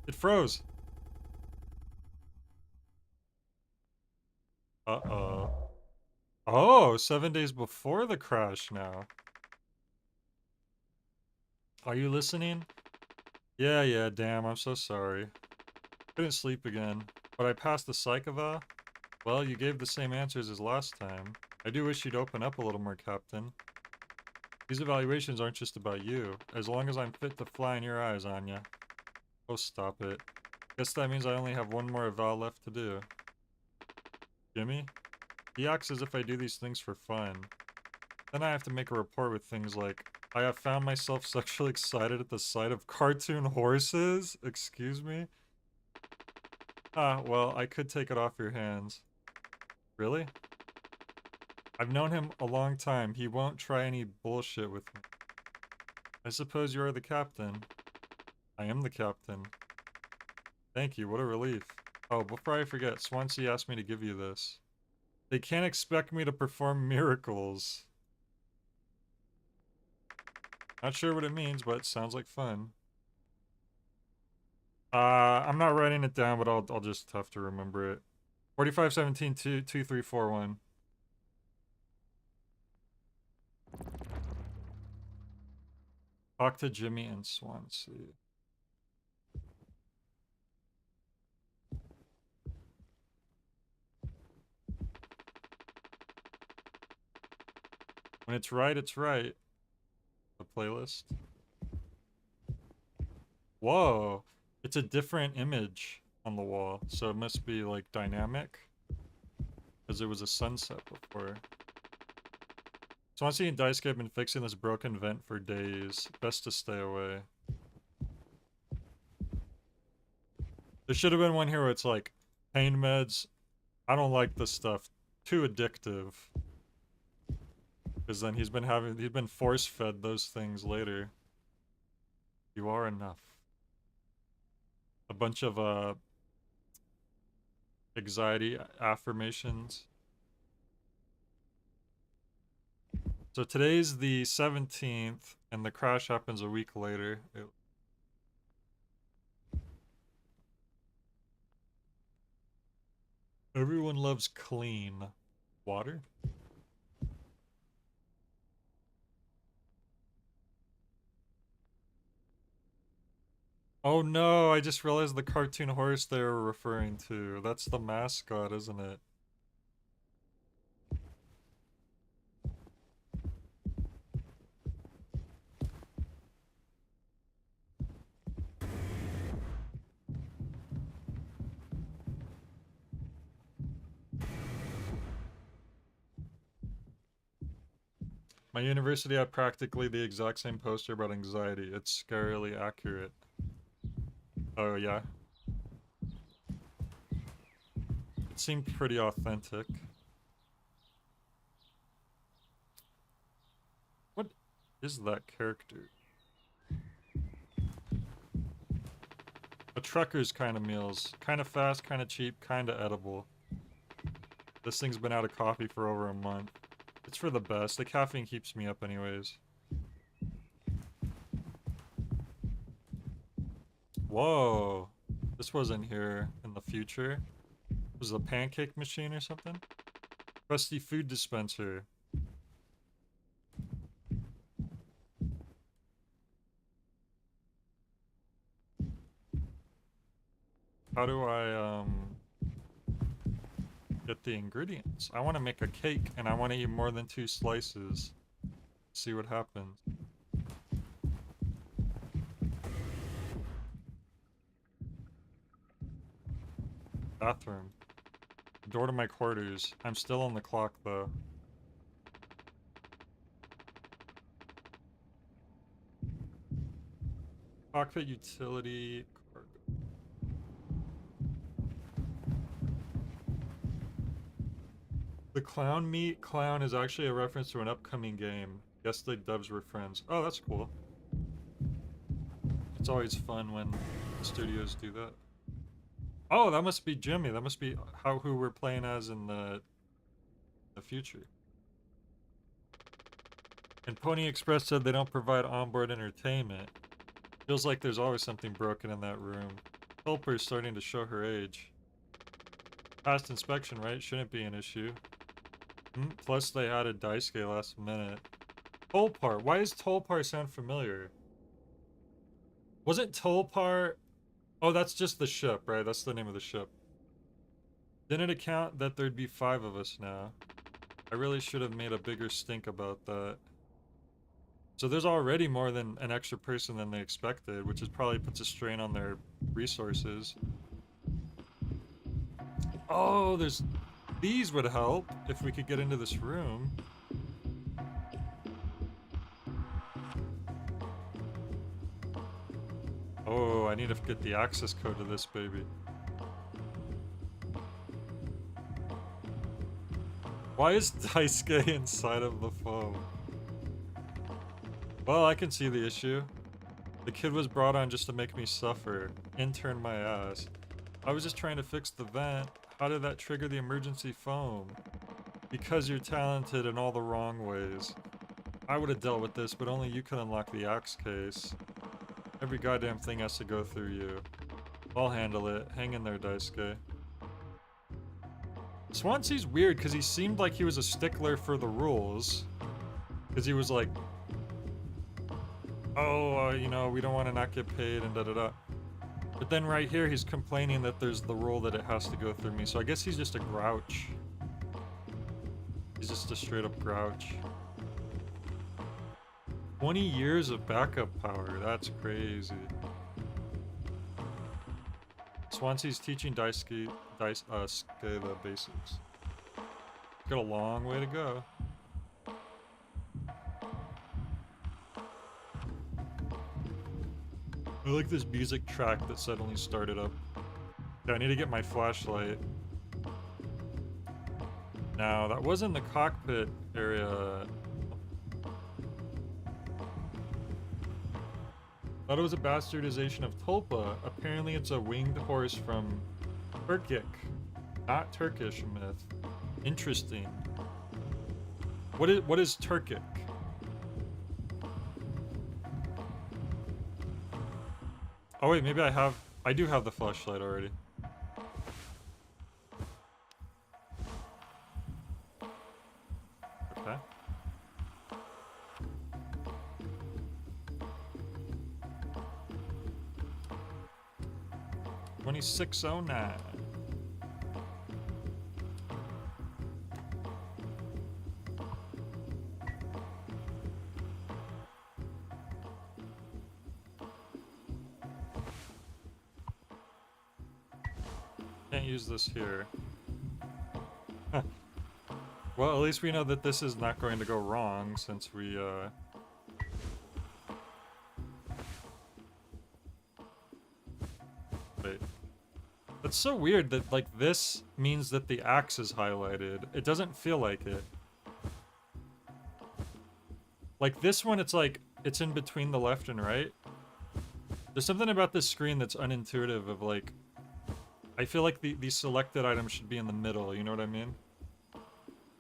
It froze. Uh-oh. Oh, 7 days before the crash now. Are you listening? Yeah, damn, I'm so sorry. Couldn't sleep again. But I passed the psych eval? Well, you gave the same answers as last time. I do wish you'd open up a little more, Captain. These evaluations aren't just about you. As long as I'm fit to fly in your eyes, Anya. Oh, stop it. Guess that means I only have one more eval left to do. Jimmy? He acts as if I do these things for fun. Then I have to make a report with things like, I have found myself sexually excited at the sight of cartoon horses? Excuse me? Ah, well, I could take it off your hands. Really? I've known him a long time. He won't try any bullshit with me. I suppose you are the captain. I am the captain. Thank you, what a relief. Oh, before I forget, Swansea asked me to give you this. They can't expect me to perform miracles. Not sure what it means, but it sounds like fun. I'm not writing it down, but I'll just have to remember it. 4517 2341. Talk to Jimmy and Swansea. When it's right, it's right. The playlist. Whoa. It's a different image on the wall, so it must be like dynamic. Because it was a sunset before. Swansea and Daisuke have been fixing this broken vent for days. Best to stay away. There should have been one here where it's like, pain meds. I don't like this stuff. Too addictive. Because then he's been force fed those things later. You are enough. A bunch of anxiety affirmations. So today's the 17th, and the crash happens a week later. Everyone loves clean water. Oh no, I just realized the cartoon horse they were referring to. That's the mascot, isn't it? My university had practically the exact same poster about anxiety. It's scarily accurate. Oh yeah? It seemed pretty authentic. What is that character? A trucker's kind of meals. Kind of fast, kind of cheap, kind of edible. This thing's been out of coffee for over a month. It's for the best. The caffeine keeps me up anyways. Whoa. This wasn't here in the future. Was it a pancake machine or something? Crusty food dispenser. How do I, get the ingredients? I want to make a cake, and I want to eat more than 2 slices. See what happens. Bathroom. Door to my quarters. I'm still on the clock, though. Cockpit utility. Cargo. The clown meat clown is actually a reference to an upcoming game. Guess the dubs were friends. Oh, that's cool. It's always fun when studios do that. Oh, that must be Jimmy. That must be who we're playing as in the future. And Pony Express said they don't provide onboard entertainment. Feels like there's always something broken in that room. Helper's starting to show her age. Past inspection, right? Shouldn't be an issue. Plus they added Daisuke last minute. Tolpar. Why does Tolpar sound familiar? Wasn't Tolpar... Oh, that's just the ship, right? That's the name of the ship. Didn't it count that there'd be 5 of us now? I really should have made a bigger stink about that. So there's already more than an extra person than they expected, which is probably puts a strain on their resources. Oh, there's... These would help if we could get into this room. Oh, I need to get the access code to this baby. Why is Daisuke inside of the phone? Well, I can see the issue. The kid was brought on just to make me suffer. Intern my ass. I was just trying to fix the vent. How did that trigger the emergency foam? Because you're talented in all the wrong ways. I would have dealt with this, but only you can unlock the axe case. Every goddamn thing has to go through you. I'll handle it. Hang in there, Daisuke. Swansea's weird because he seemed like he was a stickler for the rules. Because he was like, oh, you know, we don't want to not get paid and da-da-da. But then right here, he's complaining that there's the rule that it has to go through me. So I guess he's just a grouch. He's just a straight up grouch. 20 years of backup power. That's crazy. Swansea's teaching Daisuke the basics. Got a long way to go. I like this music track that suddenly started up. Yeah, I need to get my flashlight. Now, that wasn't the cockpit area. Thought it was a bastardization of Tulpa. Apparently it's a winged horse from Turkic, not Turkish myth. Interesting. What is Turkic? Oh wait, maybe I do have the flashlight already. Okay. 2609. Can't use this here. Well, at least we know that this is not going to go wrong since we, Wait. That's so weird that, like, this means that the axe is highlighted. It doesn't feel like it. Like, this one, it's like, it's in between the left and right. There's something about this screen that's unintuitive of, like... I feel like the selected items should be in the middle, you know what I mean?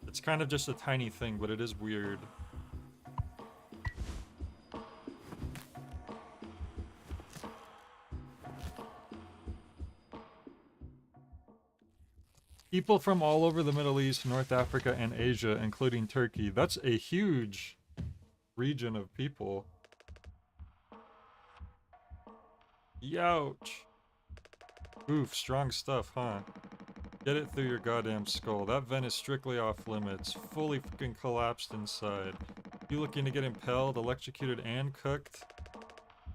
It's kind of just a tiny thing, but it is weird. People from all over the Middle East, North Africa, and Asia, including Turkey. That's a huge region of people. Youch. Oof, strong stuff, huh? Get it through your goddamn skull. That vent is strictly off limits. Fully fucking collapsed inside. You looking to get impaled, electrocuted, and cooked?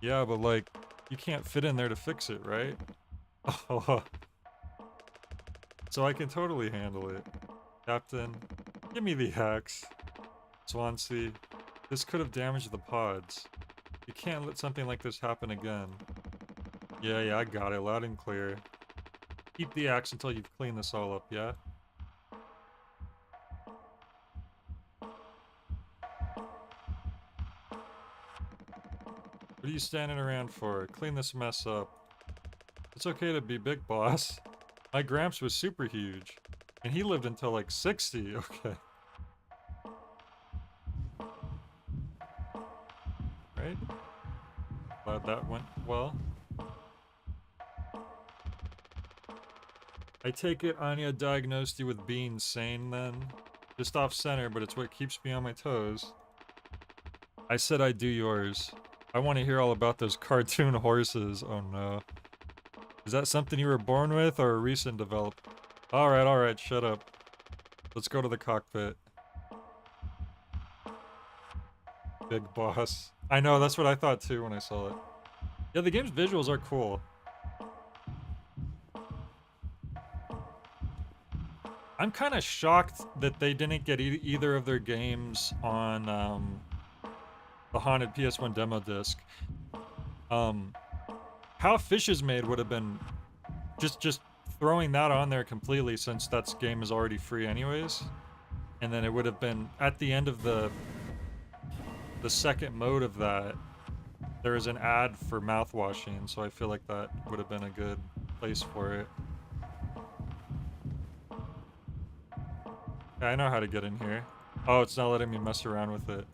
Yeah, but like, you can't fit in there to fix it, right? Oh. So I can totally handle it. Captain, give me the axe. Swansea, this could have damaged the pods. You can't let something like this happen again. Yeah, I got it, loud and clear. Keep the axe until you've cleaned this all up, yeah? What are you standing around for? Clean this mess up. It's okay to be big, boss. My Gramps was super huge. And he lived until like 60, okay. Right? Glad that went well. I take it Anya diagnosed you with being sane then? Just off center, but it's what keeps me on my toes. I said I'd do yours. I want to hear all about those cartoon horses. Oh no. Is that something you were born with or a recent develop? Alright, shut up. Let's go to the cockpit. Big boss. I know, that's what I thought too when I saw it. Yeah, the game's visuals are cool. I'm kind of shocked that they didn't get either of their games on the Haunted PS1 demo disc. How Fish is Made would have been just throwing that on there completely, since that game is already free anyways. And then it would have been at the end of the second mode of that, there is an ad for mouthwashing, so I feel like that would have been a good place for it. Yeah, I know how to get in here. Oh, it's not letting me mess around with it.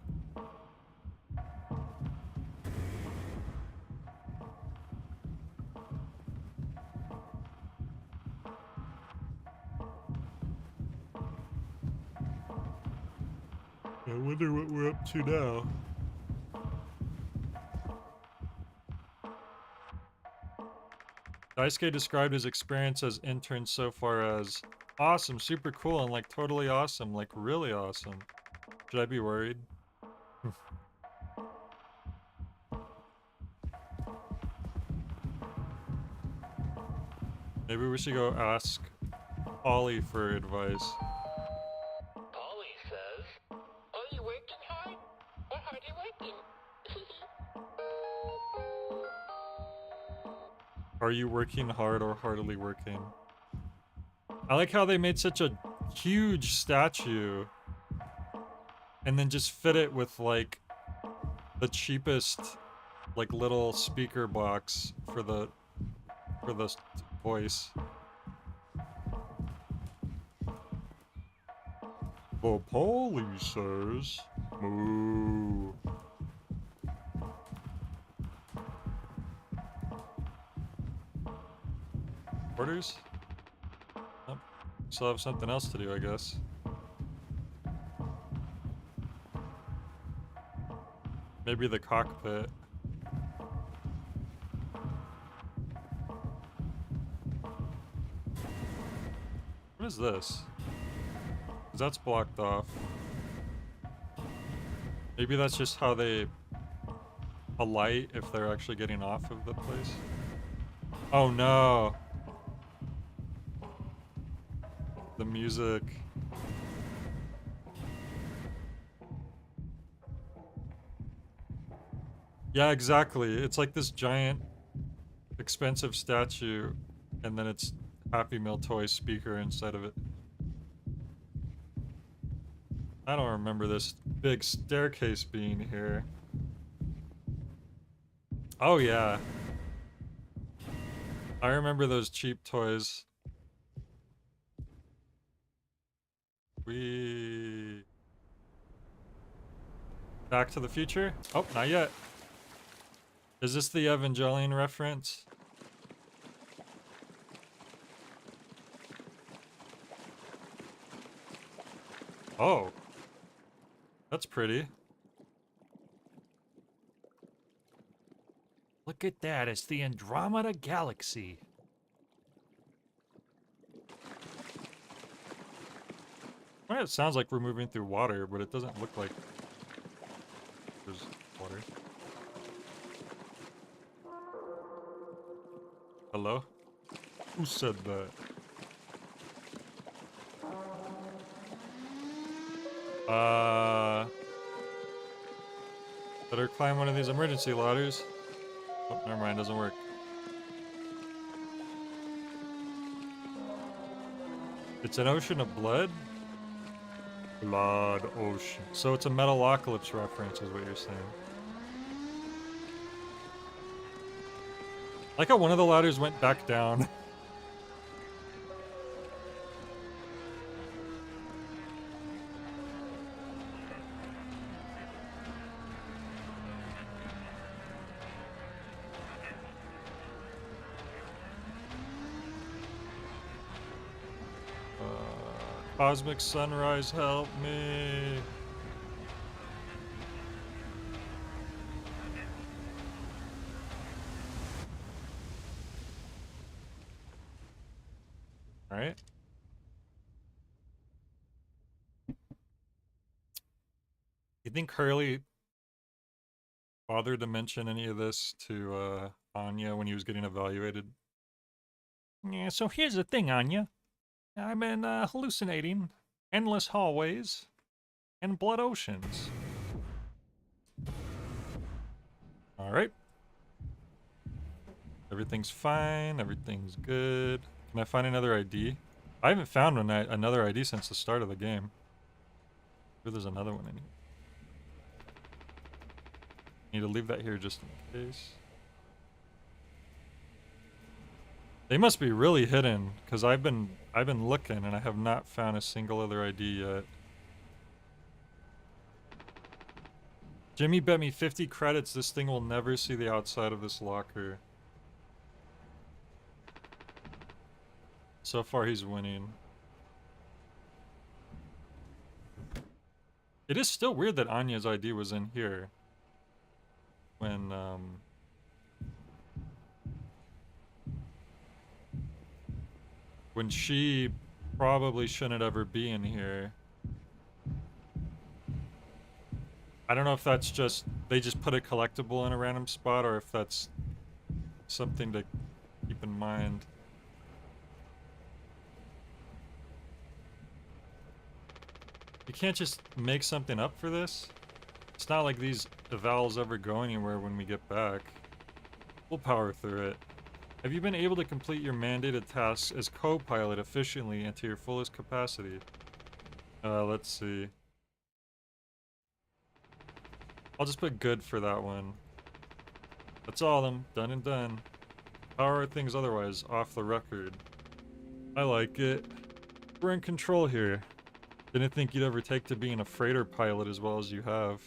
I wonder what we're up to now. Daisuke described his experience as intern so far as awesome, super cool, and like totally awesome, like really awesome. Should I be worried? Maybe we should go ask Ollie for advice. Polly says, are you working hard? Or hard are you working? Are you working hard or hardly working? I like how they made such a huge statue and then just fit it with like the cheapest like little speaker box for the voice. The police says, moo. Orders? Oh, still have something else to do, I guess. Maybe the cockpit. What is this? 'Cause that's blocked off. Maybe that's just how they alight if they're actually getting off of the place. Oh no! The music. Yeah, exactly. It's like this giant, expensive statue, and then it's Happy Meal toy speaker inside of it. I don't remember this big staircase being here. Oh yeah. I remember those cheap toys. Back to the Future? Oh, not yet. Is this the Evangelion reference? Oh. That's pretty. Look at that, it's the Andromeda Galaxy. Well, it sounds like we're moving through water, but it doesn't look like there's water. Hello? Who said that? Better climb one of these emergency ladders. Oh, never mind, doesn't work. It's an ocean of blood? Blood ocean. So it's a Metalocalypse reference is what you're saying. Like how one of the ladders went back down. Cosmic sunrise, help me. All right. You think Hurley bothered to mention any of this to Anya when he was getting evaluated? Yeah, so here's the thing, Anya. I've been hallucinating endless hallways and blood oceans. All right. Everything's fine. Everything's good. Can I find another ID? I haven't found another ID since the start of the game. Maybe there's another one in here. Need to leave that here just in case. They must be really hidden, because I've been looking and I have not found a single other ID yet. Jimmy bet me 50 credits this thing will never see the outside of this locker. So far he's winning. It is still weird that Anya's ID was in here. When she probably shouldn't ever be in here. I don't know if that's just, they just put a collectible in a random spot or if that's something to keep in mind. You can't just make something up for this. It's not like these evals ever go anywhere when we get back. We'll power through it. Have you been able to complete your mandated tasks as co-pilot efficiently and to your fullest capacity? Let's see. I'll just put good for that one. That's all of them. Done and done. How are things otherwise? Off the record. I like it. We're in control here. Didn't think you'd ever take to being a freighter pilot as well as you have.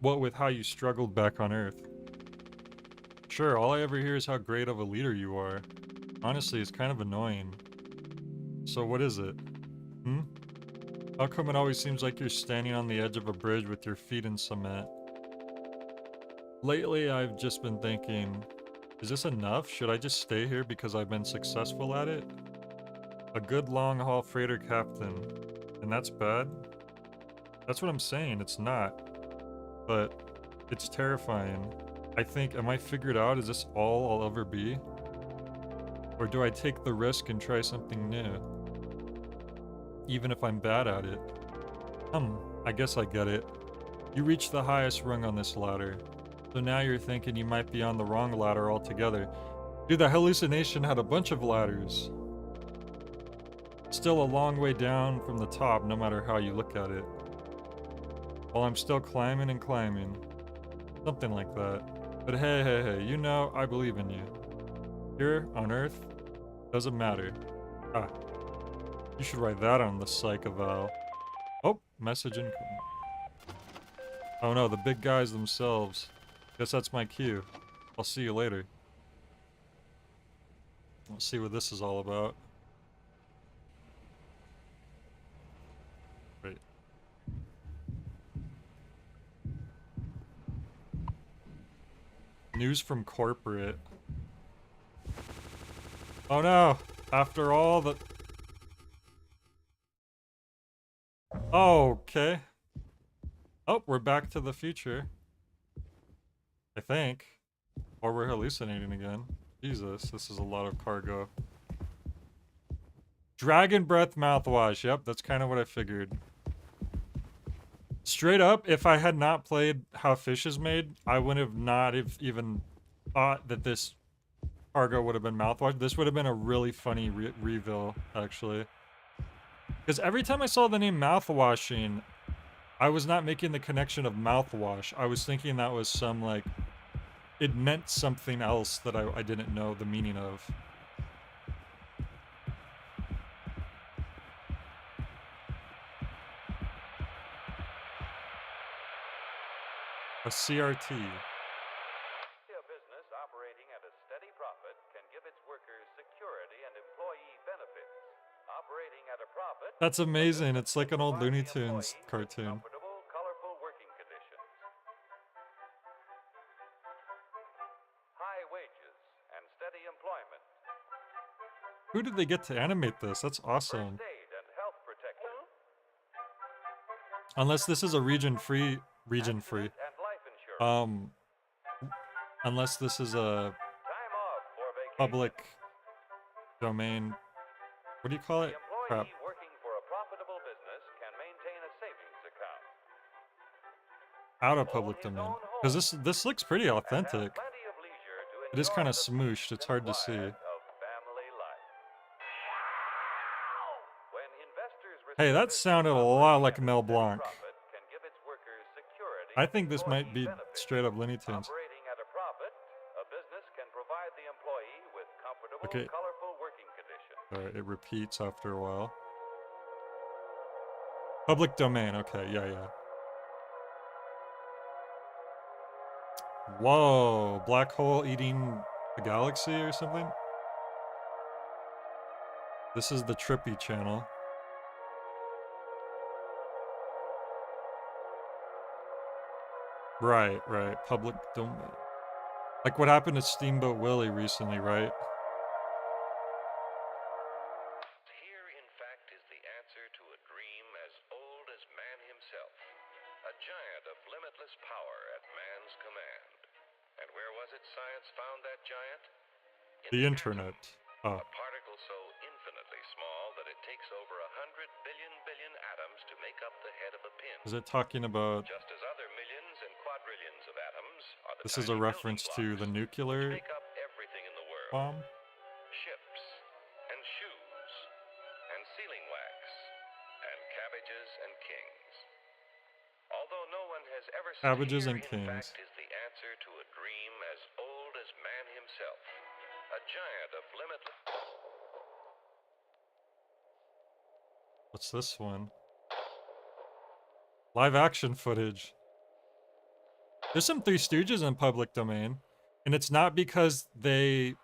What with how you struggled back on Earth. Sure, all I ever hear is how great of a leader you are. Honestly, it's kind of annoying. So what is it? Hmm? How come it always seems like you're standing on the edge of a bridge with your feet in cement? Lately, I've just been thinking, is this enough? Should I just stay here because I've been successful at it? A good long-haul freighter captain. And that's bad? That's what I'm saying, it's not. But it's terrifying. I think, am I figured out? Is this all I'll ever be? Or do I take the risk and try something new? Even if I'm bad at it. I guess I get it. You reached the highest rung on this ladder. So now you're thinking you might be on the wrong ladder altogether. Dude, the hallucination had a bunch of ladders. Still a long way down from the top, no matter how you look at it. While I'm still climbing and climbing. Something like that. But hey, you know, I believe in you. Here, on Earth, doesn't matter. Ah. You should write that on the psych eval. Oh, message incoming. Oh no, the big guys themselves. Guess that's my cue. I'll see you later. Let's see what this is all about. Wait. News from corporate. Oh no! After all the... Oh, okay. Oh, we're back to the future. I think. Or we're hallucinating again. Jesus, this is a lot of cargo. Dragon breath mouthwash. Yep, that's kind of what I figured. Straight up, if I had not played How Fish is Made, I would have not have even thought that this cargo would have been mouthwash. This would have been a really funny reveal, actually. Because every time I saw the name Mouthwashing, I was not making the connection of mouthwash. I was thinking that was some, like, it meant something else that I didn't know the meaning of. A CRT. A business operating at a steady profit can give its workers security and employee benefits. Operating at a profit. That's amazing. It's like an old Looney Tunes cartoon. Comfortable, colorful working conditions. High wages and steady employment. Who did they get to animate this? That's awesome. First aid and health protection. Unless this is a region-free. And life insurance. Unless this is a Time off for vacation. public domain. What do you call The it? employee Crap. working for a profitable business can maintain a savings account. Out of public domain. Because this looks pretty And has authentic. plenty of leisure to It is enjoy kind of the smooshed. peace It's hard to and see. quiet of family life. When investors Hey, receive that business sounded a lot operating like at a Mel steady Blanc. profit can give its workers security I and think this might employee be benefits. straight up Looney Tunes. Operating at a profit, a business can provide the employee with comfortable, Okay. colorful working conditions. Alright, it repeats after a while. Public domain. Okay, yeah. Whoa, black hole eating a galaxy or something? This is the trippy channel. Right. Public domain. Like what happened to Steamboat Willie recently, right? Here, in fact, is the answer to a dream as old as man himself. A giant of limitless power at man's command. And where was it science found that giant? In The atom. internet. Oh, A particle so infinitely small that it takes over 100 billion atoms to make up the head of a pin. is it talking about... Just as other millions and quadrillions of atoms are the This is a tiny reference building to the blocks nuclear which make up everything in the world. bomb? Ships and shoes and sealing wax and cabbages and kings. Although no one has ever said Cabbages here, and in kings. fact, is the answer answer to a dream as old as man himself. A giant of limitless... What's this one? Live action footage. There's some Three Stooges in public domain, and it's not because they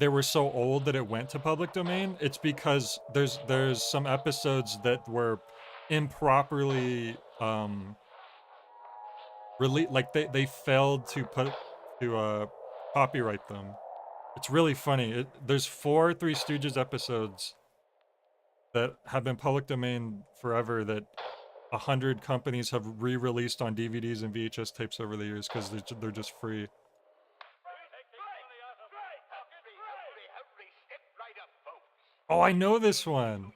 were so old that it went to public domain. It's because there's some episodes that were improperly like they failed to copyright them. It's really funny. There's 4 Three Stooges episodes that have been public domain forever that 100 companies have re-released on DVDs and VHS tapes over the years because they're just free. Oh, I know this one.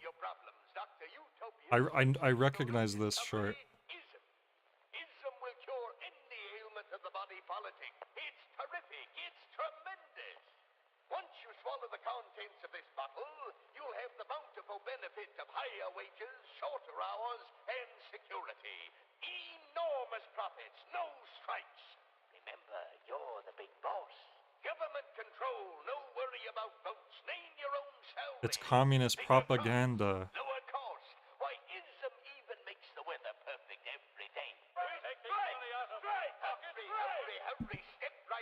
I recognize this short. Ism will cure any ailment of the body politic. It's terrific. It's tremendous. Once you swallow the contents of this bottle, you'll have the bountiful benefit of higher wages, shorter hours, and security. Enormous profits, no strikes. Remember, you're the big boss. Government control, no worry about votes. Name your own salary. It's communist Bigger propaganda. profits, lower cost. Why, ism even makes the weather perfect every day.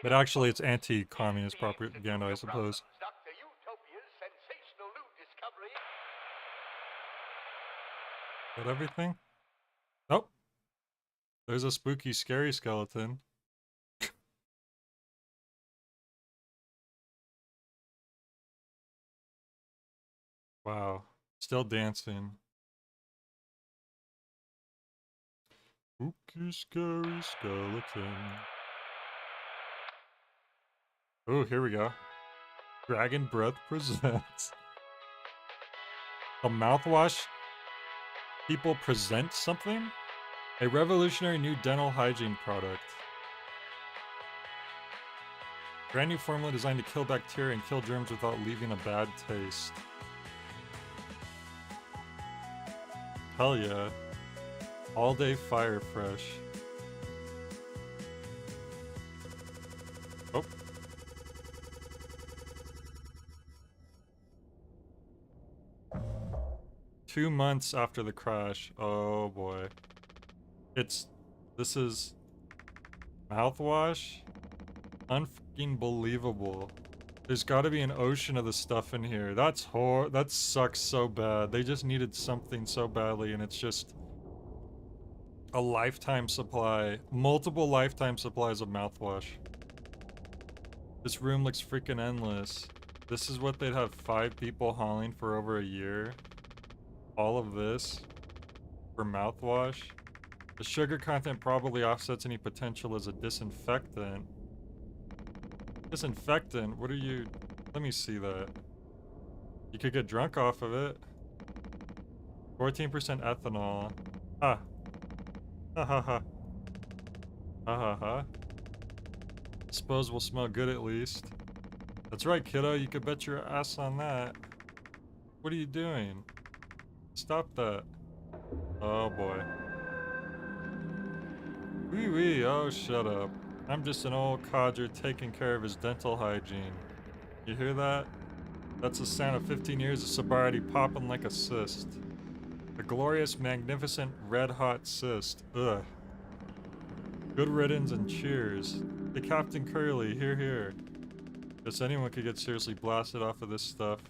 But actually, it's anti-communist propaganda, I suppose. Dr. Utopia's sensational new discovery. Is that everything? Nope. There's a spooky, scary skeleton. Wow. Still dancing. Spooky, scary skeleton. Oh, here we go. Dragon Breath presents. The Mouthwash people present something? A revolutionary new dental hygiene product. Brand new formula designed to kill bacteria and kill germs without leaving a bad taste. Hell yeah. All day fire fresh. Oh. Two months after the crash. Oh boy. This is mouthwash? Unfucking believable. There's gotta be an ocean of the stuff in here. That sucks so bad. They just needed something so badly and it's just a lifetime supply. Multiple lifetime supplies of mouthwash. This room looks freaking endless. This is what they'd have 5 people hauling for over a year. All of this for mouthwash. The sugar content probably offsets any potential as a disinfectant. Disinfectant? What are you... Let me see that. You could get drunk off of it. 14% ethanol. Ah. Ha ha ha. Ha ha ha. Suppose we'll smell good at least. That's right, kiddo. You could bet your ass on that. What are you doing? Stop that. Oh boy. Wee wee. Oh, shut up. I'm just an old codger taking care of his dental hygiene. You hear that? That's the sound of 15 years of sobriety popping like a cyst. A glorious, magnificent, red-hot cyst. Ugh. Good riddance and cheers. Hey, Captain Curly, here. Guess anyone could get seriously blasted off of this stuff.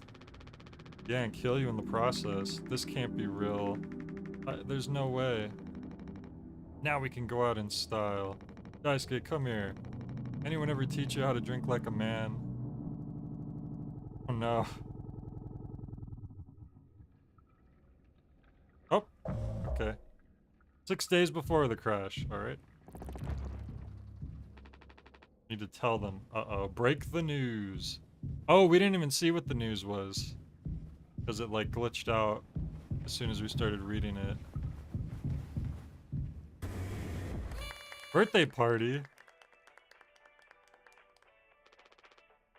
Yeah, and kill you in the process. This can't be real. There's no way. Now we can go out in style. Daisuke, come here. Anyone ever teach you how to drink like a man? Oh no. Oh, okay. 6 days before the crash, alright. Need to tell them. Uh-oh, break the news. Oh, we didn't even see what the news was. Because it like glitched out as soon as we started reading it. Birthday party?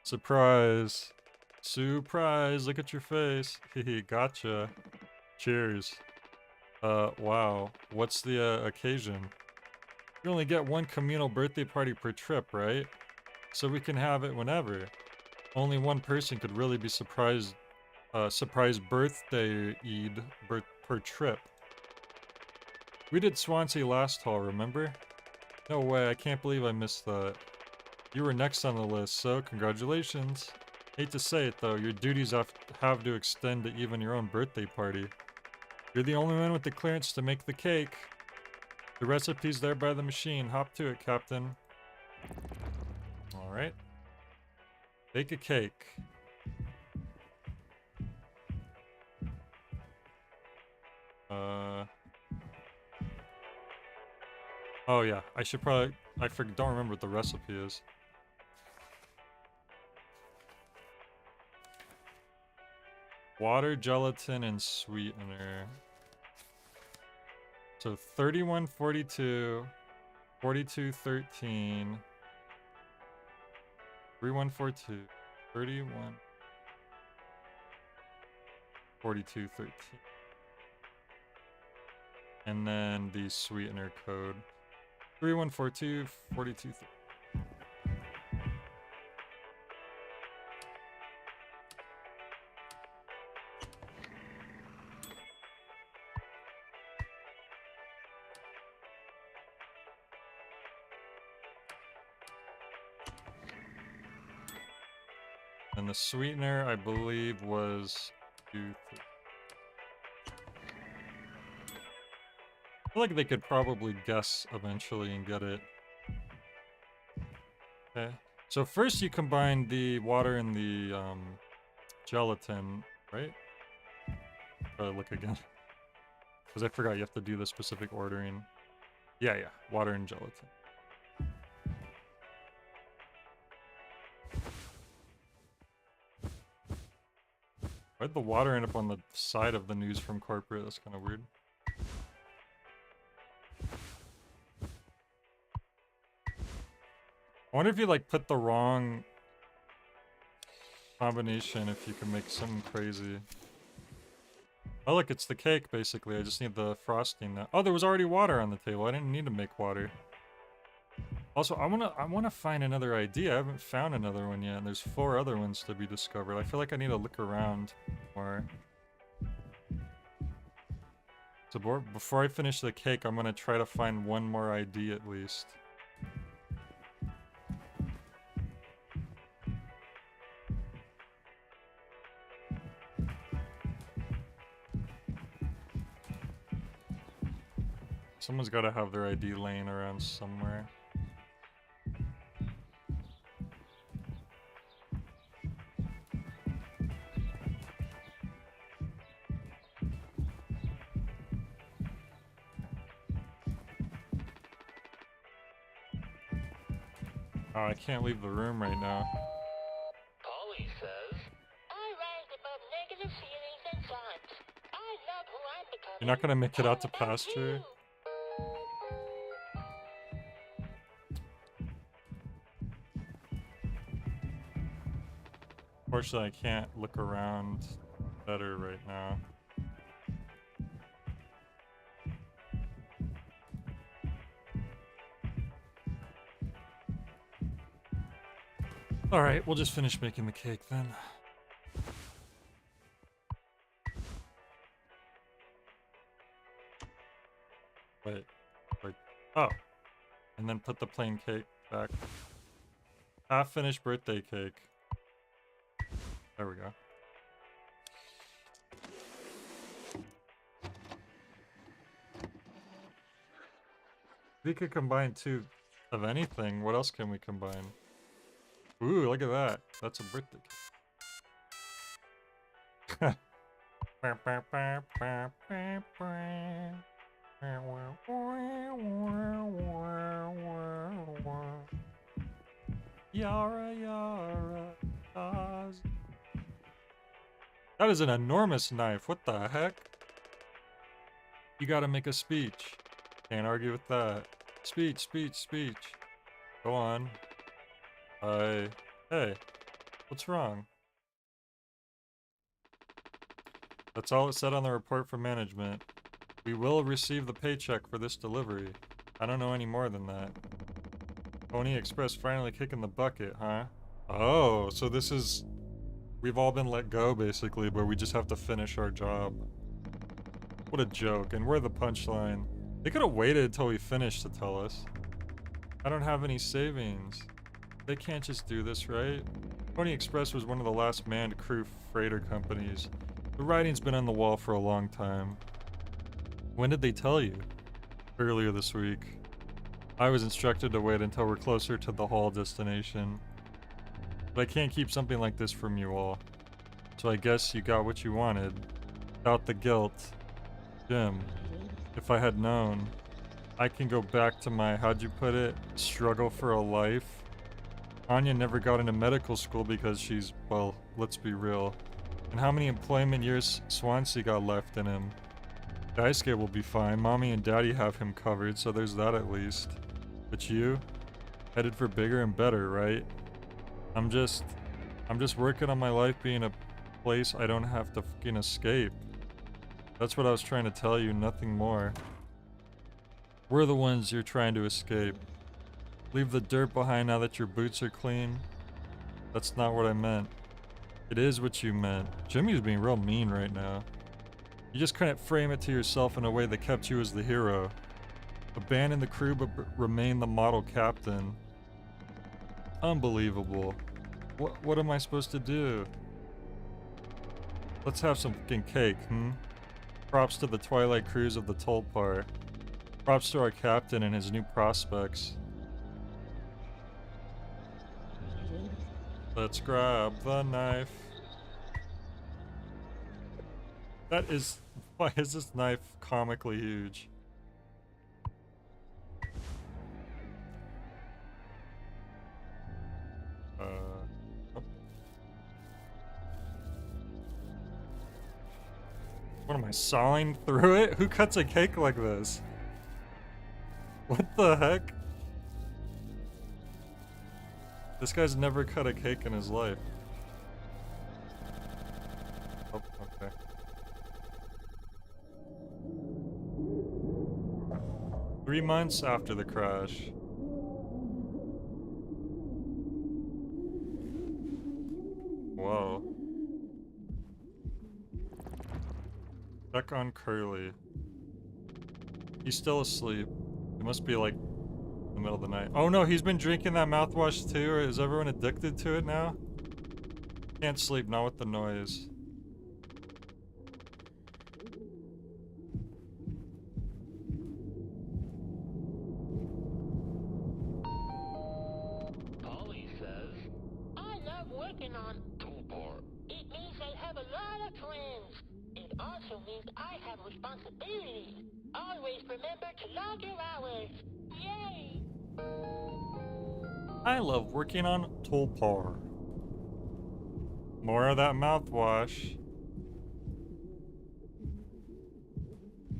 Surprise. Surprise, look at your face. Hehe, gotcha. Cheers. Wow. What's the occasion? You only get one communal birthday party per trip, right? So we can have it whenever. Only one person could really be surprise birthday-ed per trip. We did Swansea last haul, remember? No way, I can't believe I missed that. You were next on the list, so congratulations. Hate to say it though, your duties have to extend to even your own birthday party. You're the only one with the clearance to make the cake. The recipe's there by the machine. Hop to it, Captain. Alright. Bake a cake. Oh yeah, I should probably... don't remember what the recipe is. Water, gelatin, and sweetener. So 3142, 4213, 3142, 31, 4213. And then the sweetener code. 3142, 4213. And the sweetener, I believe, was 2, 3. I feel like they could probably guess eventually and get it. Okay. So first you combine the water and the gelatin, right? Look again. Because I forgot you have to do the specific ordering. Yeah, water and gelatin. Why'd the water end up on the side of the news from corporate? That's kind of weird. I wonder if you like put the wrong combination, if you can make something crazy. Oh look, it's the cake basically. I just need the frosting now. Oh, there was already water on the table. I didn't need to make water. Also, I wanna find another idea. I haven't found another one yet, and there's 4 other ones to be discovered. I feel like I need to look around more. So before I finish the cake, I'm gonna try to find one more idea at least. Someone's gotta have their ID laying around somewhere. Oh, I can't leave the room right now. Polly says, I rise above negative feelings and thoughts. I love who I'm becoming. You're not gonna make it out to How about pasture? you? Unfortunately, I can't look around better right now. Alright, we'll just finish making the cake then. Wait. Oh. And then put the plain cake back. Half-finished birthday cake. There we go. We could combine 2 of anything. What else can we combine? Ooh, look at that. That's a birthday cake. Yara, yara, Oz. That is an enormous knife. What the heck? You gotta make a speech. Can't argue with that. Speech, speech, speech. Go on. Hey, what's wrong? That's all it said on the report from management. We will receive the paycheck for this delivery. I don't know any more than that. Pony Express finally kicking the bucket, huh? Oh, so this is... We've all been let go, basically, but we just have to finish our job. What a joke, and we're the punchline. They could have waited until we finished to tell us. I don't have any savings. They can't just do this, right? Pony Express was one of the last manned crew freighter companies. The writing's been on the wall for a long time. When did they tell you? Earlier this week. I was instructed to wait until we're closer to the haul destination. But I can't keep something like this from you all. So I guess you got what you wanted. Without the guilt. Jim, if I had known, I can go back to my, how'd you put it, struggle for a life. Anya never got into medical school because she's, well, let's be real. And how many employment years Swansea got left in him? Daisuke will be fine. Mommy and Daddy have him covered, so there's that at least. But you? Headed for bigger and better, right? I'm just working on my life being a place I don't have to fucking escape. That's what I was trying to tell you, nothing more. We're the ones you're trying to escape. Leave the dirt behind now that your boots are clean. That's not what I meant. It is what you meant. Jimmy's being real mean right now. You just couldn't frame it to yourself in a way that kept you as the hero. Abandon the crew but remain the model captain. Unbelievable. What am I supposed to do? Let's have some fucking cake, Props to the Twilight Cruise of the Tulpar. Props to our captain and his new prospects. Let's grab the knife. That is... Why is this knife comically huge? Oh. What am I, sawing through it? Who cuts a cake like this? What the heck? This guy's never cut a cake in his life. Oh, okay. Three months after the crash. Whoa. Check on Curly. He's still asleep. It must be like the middle of the night. Oh no, he's been drinking that mouthwash too, or is everyone addicted to it now? Can't sleep, not with the noise. Polly says, I love working on Toolbar. It means I have a lot of friends. It also means I have responsibilities. Always remember to log your hours. Yay! I love working on Tulpar. More of that mouthwash.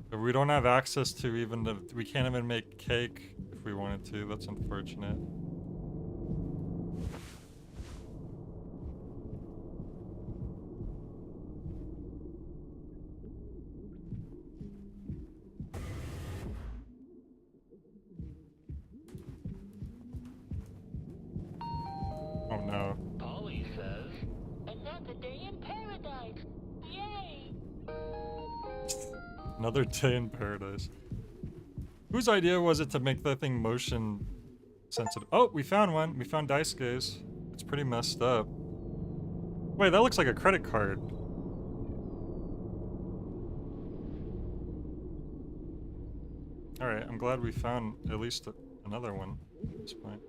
But we don't have access to even the... We can't even make cake if we wanted to. That's unfortunate. Oh no. Polly says, another day in paradise. Yay! Another day in paradise. Whose idea was it to make that thing motion sensitive? Oh, we found one. We found Daisuke's. It's pretty messed up. Wait, that looks like a credit card. Alright, I'm glad we found at least another one at this point.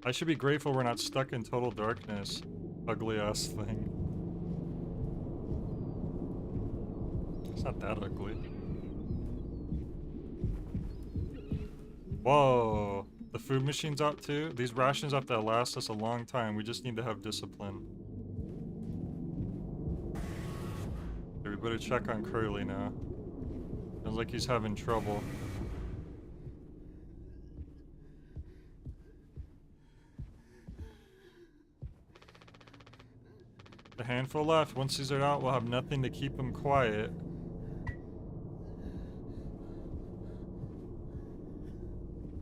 I should be grateful we're not stuck in total darkness. Ugly ass thing. It's not that ugly. Whoa! The food machine's out too? These rations have to last us a long time. We just need to have discipline. Okay, we better check on Curly now. Sounds like he's having trouble. A handful left. Once these are out, we'll have nothing to keep him quiet.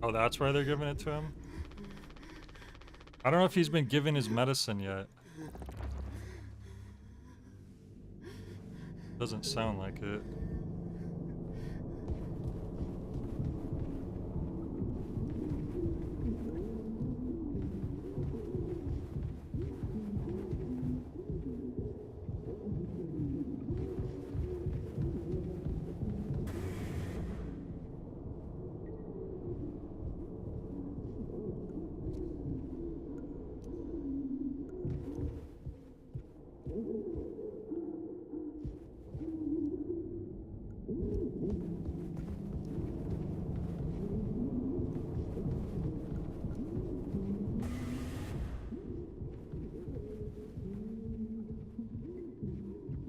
Oh, that's why they're giving it to him? I don't know if he's been given his medicine yet. Doesn't sound like it.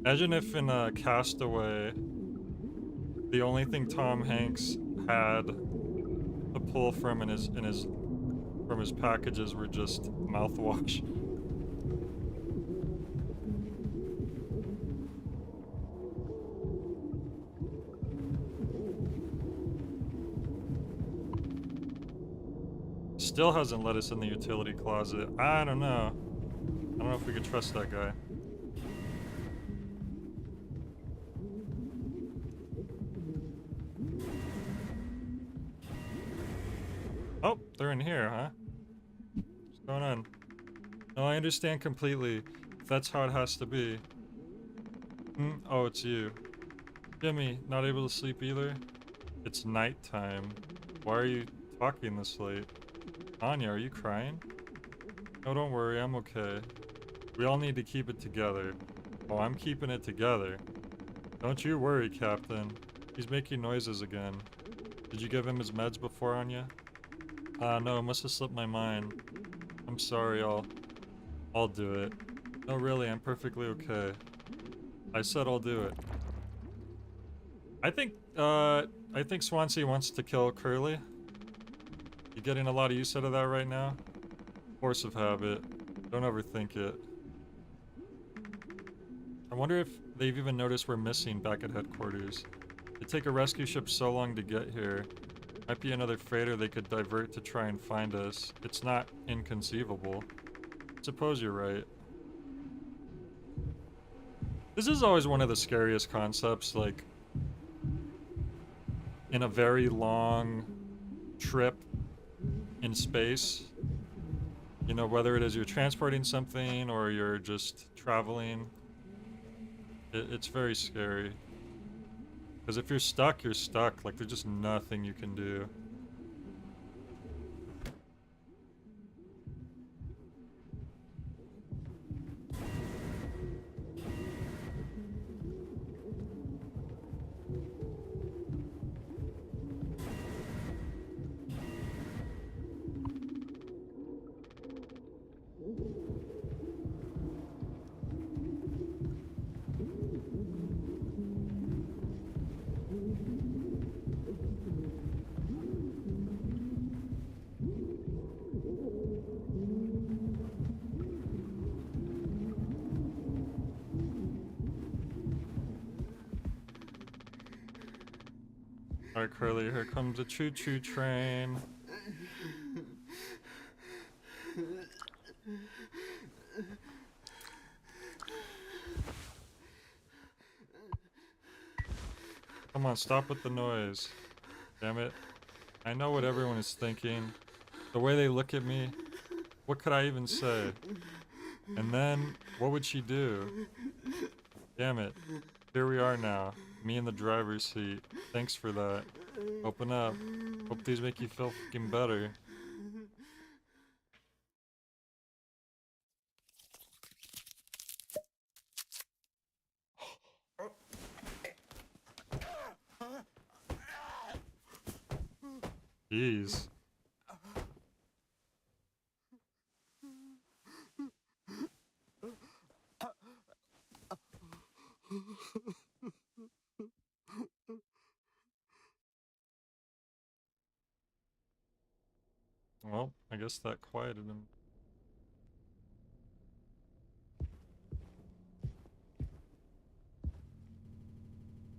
Imagine if in Castaway, the only thing Tom Hanks had to pull from from his packages were just mouthwash. Still hasn't let us in the utility closet. I don't know. I don't know if we could trust that guy. Oh, they're in here, huh? What's going on? No, I understand completely. If that's how it has to be. Oh, it's you. Jimmy, not able to sleep either? It's nighttime. Why are you talking this late? Anya, are you crying? No, don't worry, I'm okay. We all need to keep it together. Oh, I'm keeping it together. Don't you worry, Captain. He's making noises again. Did you give him his meds before, Anya? No, it must have slipped my mind. I'm sorry, I'll do it. No, really, I'm perfectly okay. I said I'll do it. I think Swansea wants to kill Curly. You getting a lot of use out of that right now? Force of habit. Don't overthink it. I wonder if they've even noticed we're missing back at headquarters. It'd take a rescue ship so long to get here. Might be another freighter they could divert to try and find us. It's not inconceivable. Suppose you're right. This is always one of the scariest concepts, like, in a very long trip in space. You know, whether it is you're transporting something or you're just traveling. It's very scary. Because if you're stuck, you're stuck. Like, there's just nothing you can do. Alright, Curly, here comes a choo-choo train. Come on, stop with the noise. Damn it. I know what everyone is thinking. The way they look at me. What could I even say? And then, what would she do? Damn it. Here we are now. Me in the driver's seat. Thanks for that. Open up. Hope these make you feel fucking better. Jeez. Well, I guess that quieted him.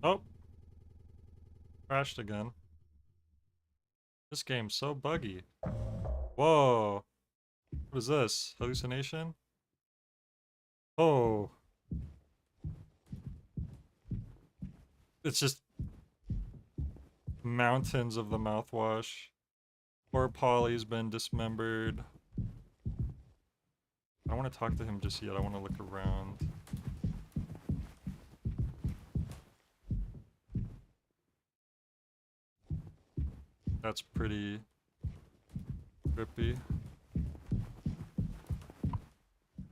Oh! Crashed again. This game's so buggy. Whoa. What is this? Hallucination? Oh. It's just mountains of the mouthwash. Poor Polly's been dismembered. I don't want to talk to him just yet. I want to look around. That's pretty trippy.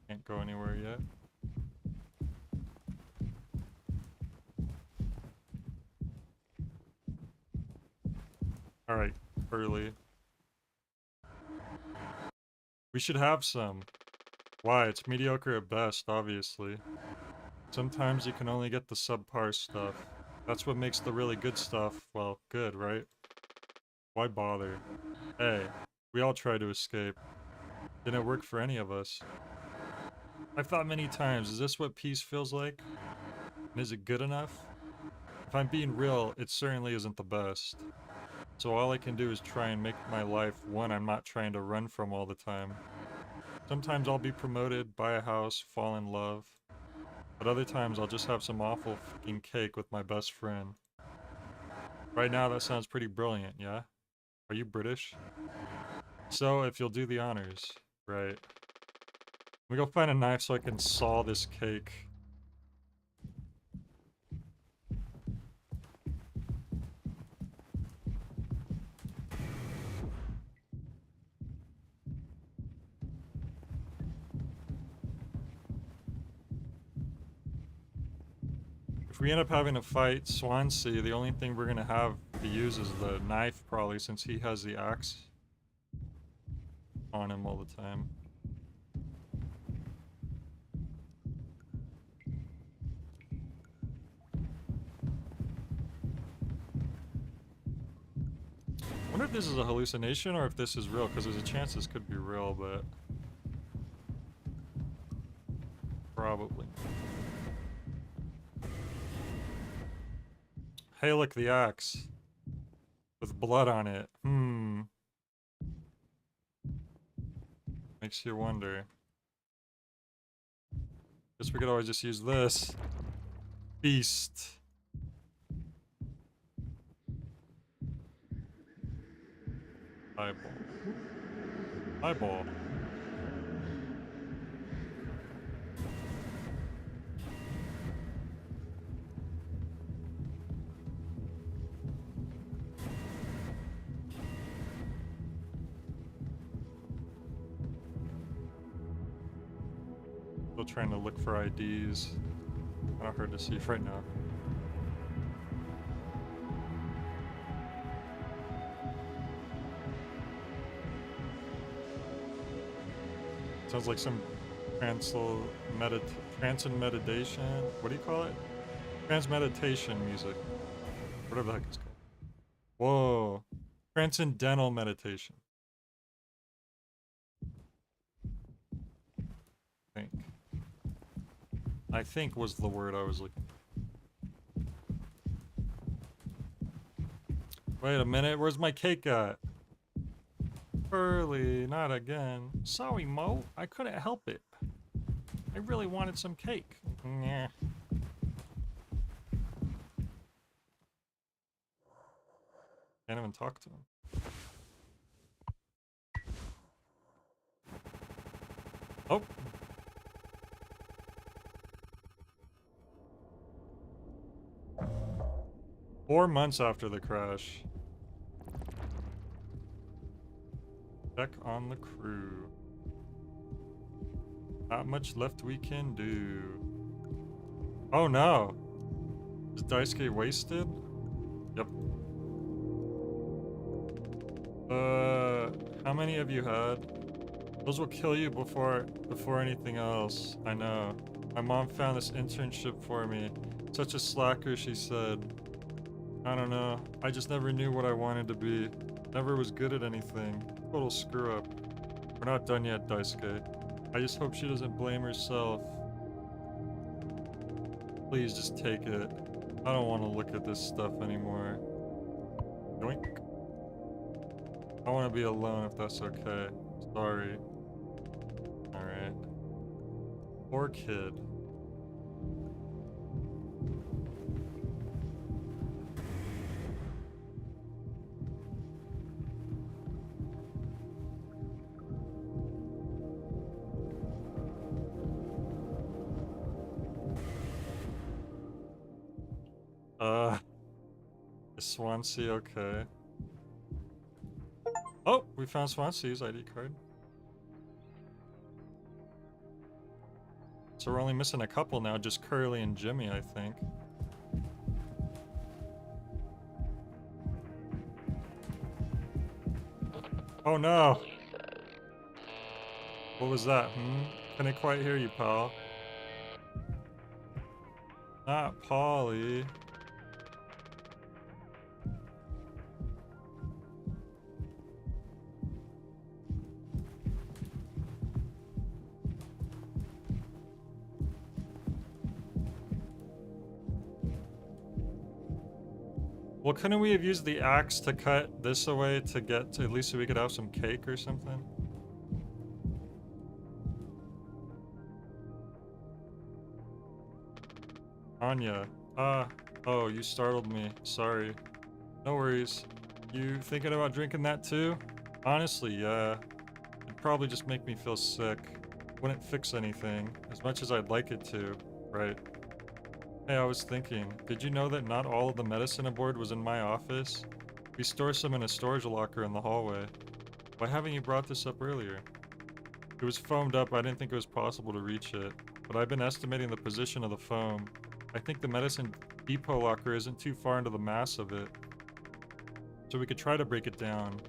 Can't go anywhere yet. Alright, early. We should have some. Why? It's mediocre at best, obviously. Sometimes you can only get the subpar stuff. That's what makes the really good stuff, well, good, right? Why bother? Hey, we all try to escape. Didn't work for any of us. I've thought many times, is this what peace feels like? And is it good enough? If I'm being real, it certainly isn't the best. So all I can do is try and make my life one I'm not trying to run from all the time. Sometimes I'll be promoted, buy a house, fall in love. But other times I'll just have some awful fucking cake with my best friend. Right now that sounds pretty brilliant, yeah? Are you British? So, if you'll do the honors. Right. Let me go find a knife so I can saw this cake. If we end up having a fight, Swansea, the only thing we're gonna have to use is the knife, probably, since he has the axe on him all the time. I wonder if this is a hallucination or if this is real, because there's a chance this could be real, but probably. Hey, look, the axe. With blood on it. Makes you wonder. Guess we could always just use this. Beast. Eyeball. Eyeball. Still trying to look for IDs. Kind of hard to see right now. Sounds like some transmeditation. What do you call it? Transmeditation music. Whatever the heck it's called. Whoa. Transcendental meditation. I think was the word I was looking for. Wait a minute, where's my cake at? Early, not again. Sorry, Mo, I couldn't help it. I really wanted some cake. Nah. Can't even talk to him. Oh. Four months after the crash. Check on the crew. Not much left we can do. Oh no! Is Daisuke wasted? Yep. How many have you had? Those will kill you before anything else. I know. My mom found this internship for me. Such a slacker, she said. I don't know. I just never knew what I wanted to be. Never was good at anything. Total screw up. We're not done yet, Daisuke. I just hope she doesn't blame herself. Please just take it. I don't want to look at this stuff anymore. Yoink. I want to be alone if that's okay. Sorry. Alright. Poor kid. Is Swansea okay? Oh, we found Swansea's ID card. So we're only missing a couple now, just Curly and Jimmy, I think. Oh no! What was that, Couldn't quite hear you, pal. Not Polly. Well, couldn't we have used the axe to cut this away to get to, at least so we could have some cake or something? Anya. Oh, you startled me. Sorry. No worries. You thinking about drinking that too? Honestly, yeah. It'd probably just make me feel sick. Wouldn't fix anything, as much as I'd like it to, right? Hey, I was thinking, did you know that not all of the medicine aboard was in my office? We store some in a storage locker in the hallway. Why haven't you brought this up earlier? It was foamed up, I didn't think it was possible to reach it, but I've been estimating the position of the foam. I think the medicine depot locker isn't too far into the mass of it, so we could try to break it down.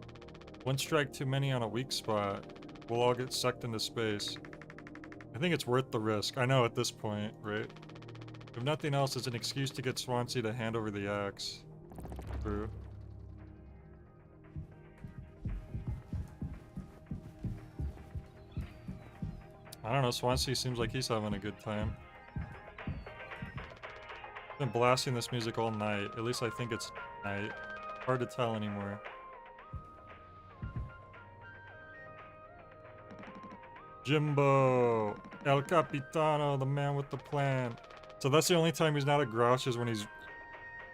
One strike too many on a weak spot, we'll all get sucked into space. I think it's worth the risk, I know at this point, right? If nothing else, it's an excuse to get Swansea to hand over the axe. True. I don't know, Swansea seems like he's having a good time. Been blasting this music all night. At least I think it's night. Hard to tell anymore. Jimbo! El Capitano, the man with the plan. So that's the only time he's not a grouch is when he's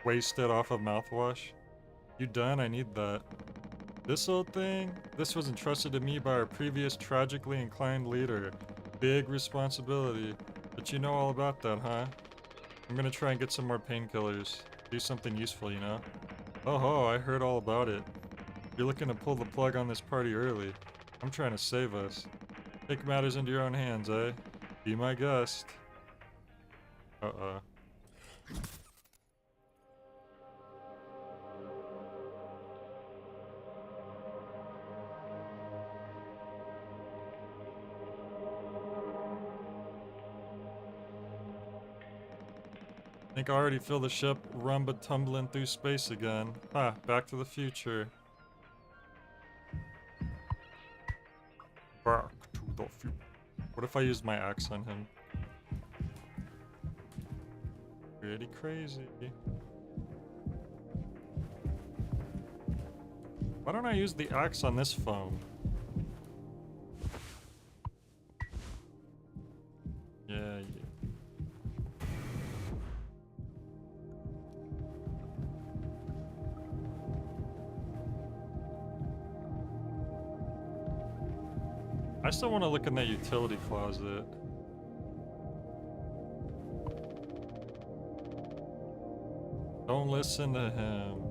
wasted off of mouthwash. You done? I need that. This old thing? This was entrusted to me by our previous tragically inclined leader. Big responsibility. But you know all about that, huh? I'm gonna try and get some more painkillers. Do something useful, you know? Oh ho, I heard all about it. You're looking to pull the plug on this party early. I'm trying to save us. Take matters into your own hands, eh? Be my guest. Uh-oh. I think I already feel the ship rumba tumbling through space again. Ha, Back to the Future. Back to the future. What if I used my axe on him? Pretty crazy. Why don't I use the axe on this foam? Yeah. I still want to look in that utility closet. Don't listen to him.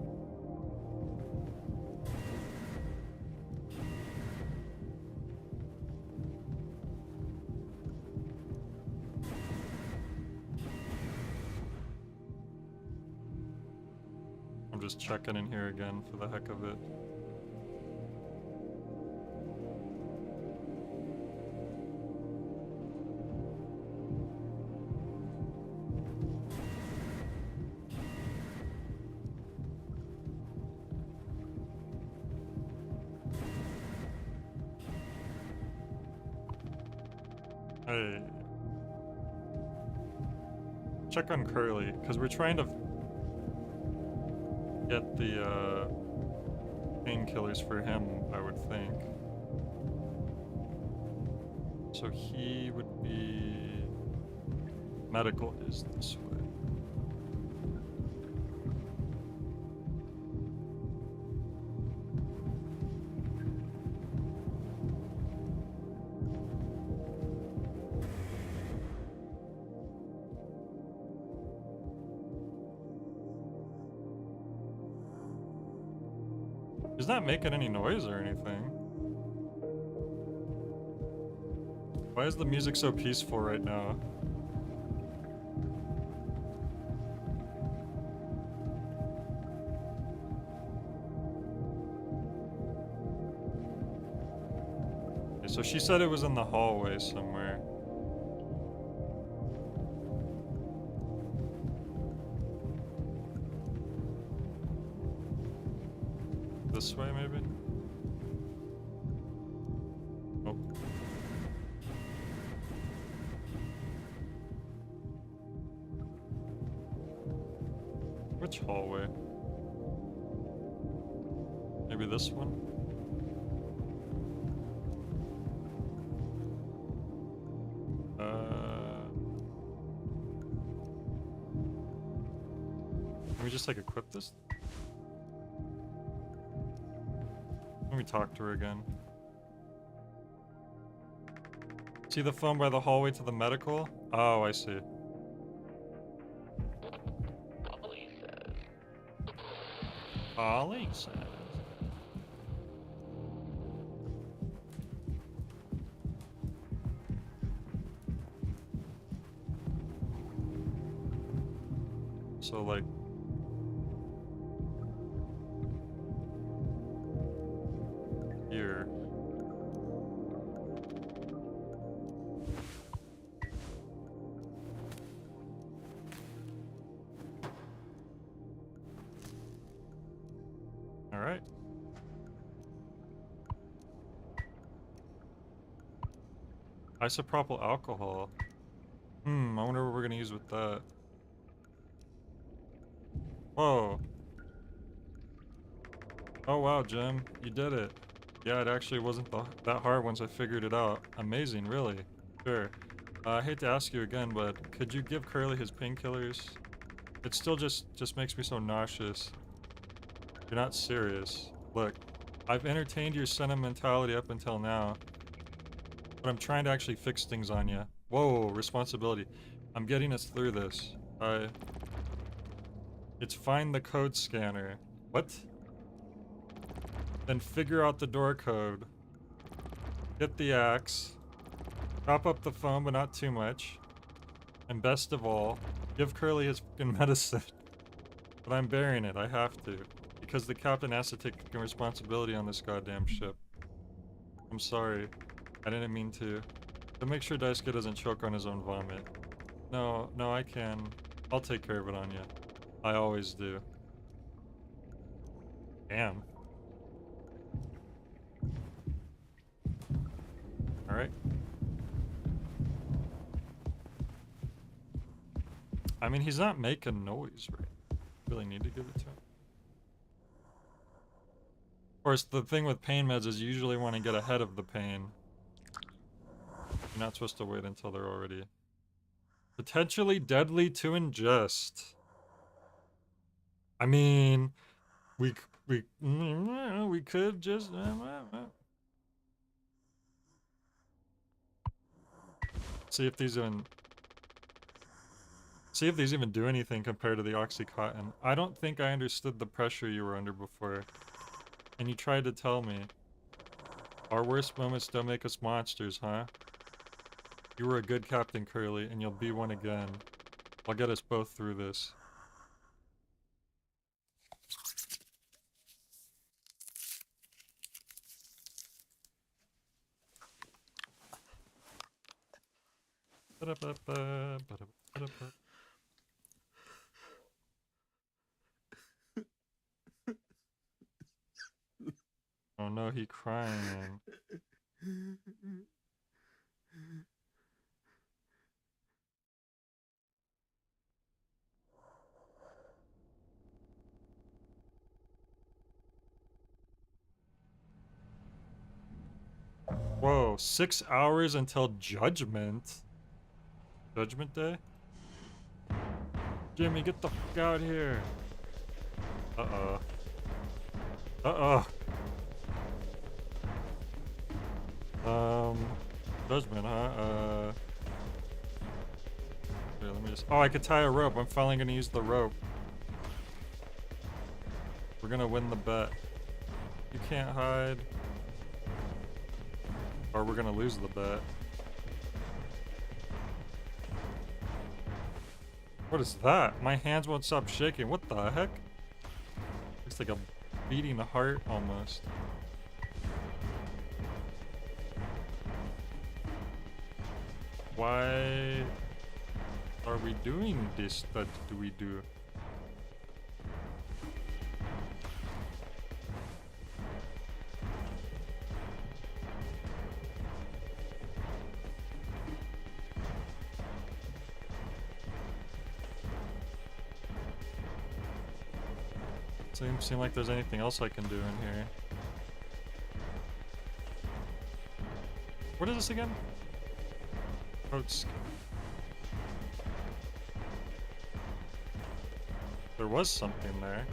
I'm just checking in here again for the heck of it. Hey. Check on Curly, because we're trying to get the, painkillers for him, I would think. So he would be... Medical is this way. He's not making any noise or anything. Why is the music so peaceful right now? Okay, so she said it was in the hallway somewhere. This way, maybe? Oh. Which hallway? Maybe this one? Can we just like equip this? Let me talk to her again. See the phone by the hallway to the medical? Oh, I see. Polly says. Polly says. So like... here. All right. Isopropyl alcohol. I wonder what we're gonna use with that. Whoa. Oh wow, Jim, you did it. Yeah, it actually wasn't that hard once I figured it out. Amazing, really. Sure. I hate to ask you again, but could you give Curly his painkillers? It still just makes me so nauseous. You're not serious. Look, I've entertained your sentimentality up until now, but I'm trying to actually fix things on you. Whoa, responsibility. I'm getting us through this. It's find the code scanner. What? Then figure out the door code. Get the axe. Chop up the phone, but not too much. And best of all, give Curly his fucking medicine. But I'm bearing it, I have to. Because the captain has to take fucking responsibility on this goddamn ship. I'm sorry. I didn't mean to. But make sure Daisuke doesn't choke on his own vomit. No, I can. I'll take care of it on you. I always do. Damn. Alright. I mean, he's not making noise, right? Really need to give it to him. Of course, the thing with pain meds is you usually want to get ahead of the pain. You're not supposed to wait until they're already potentially deadly to ingest. I mean, we could just see if these even do anything compared to the Oxycontin. I don't think I understood the pressure you were under before. And you tried to tell me. Our worst moments don't make us monsters, huh? You were a good Captain Curly, and you'll be one again. I'll get us both through this. Oh no, he crying. Whoa, 6 hours until Judgment. Judgment Day? Jimmy, get the fuck out here. Uh-oh. Uh-oh. Judgment, huh? Here, let me just... Oh, I could tie a rope. I'm finally gonna use the rope. We're gonna win the bet. You can't hide. Or we're gonna lose the bet. What is that? My hands won't stop shaking. What the heck? Looks like a beating heart almost. Why are we doing this? That do we do? Doesn't seem like there's anything else I can do in here. What is this again? Coats. There was something there.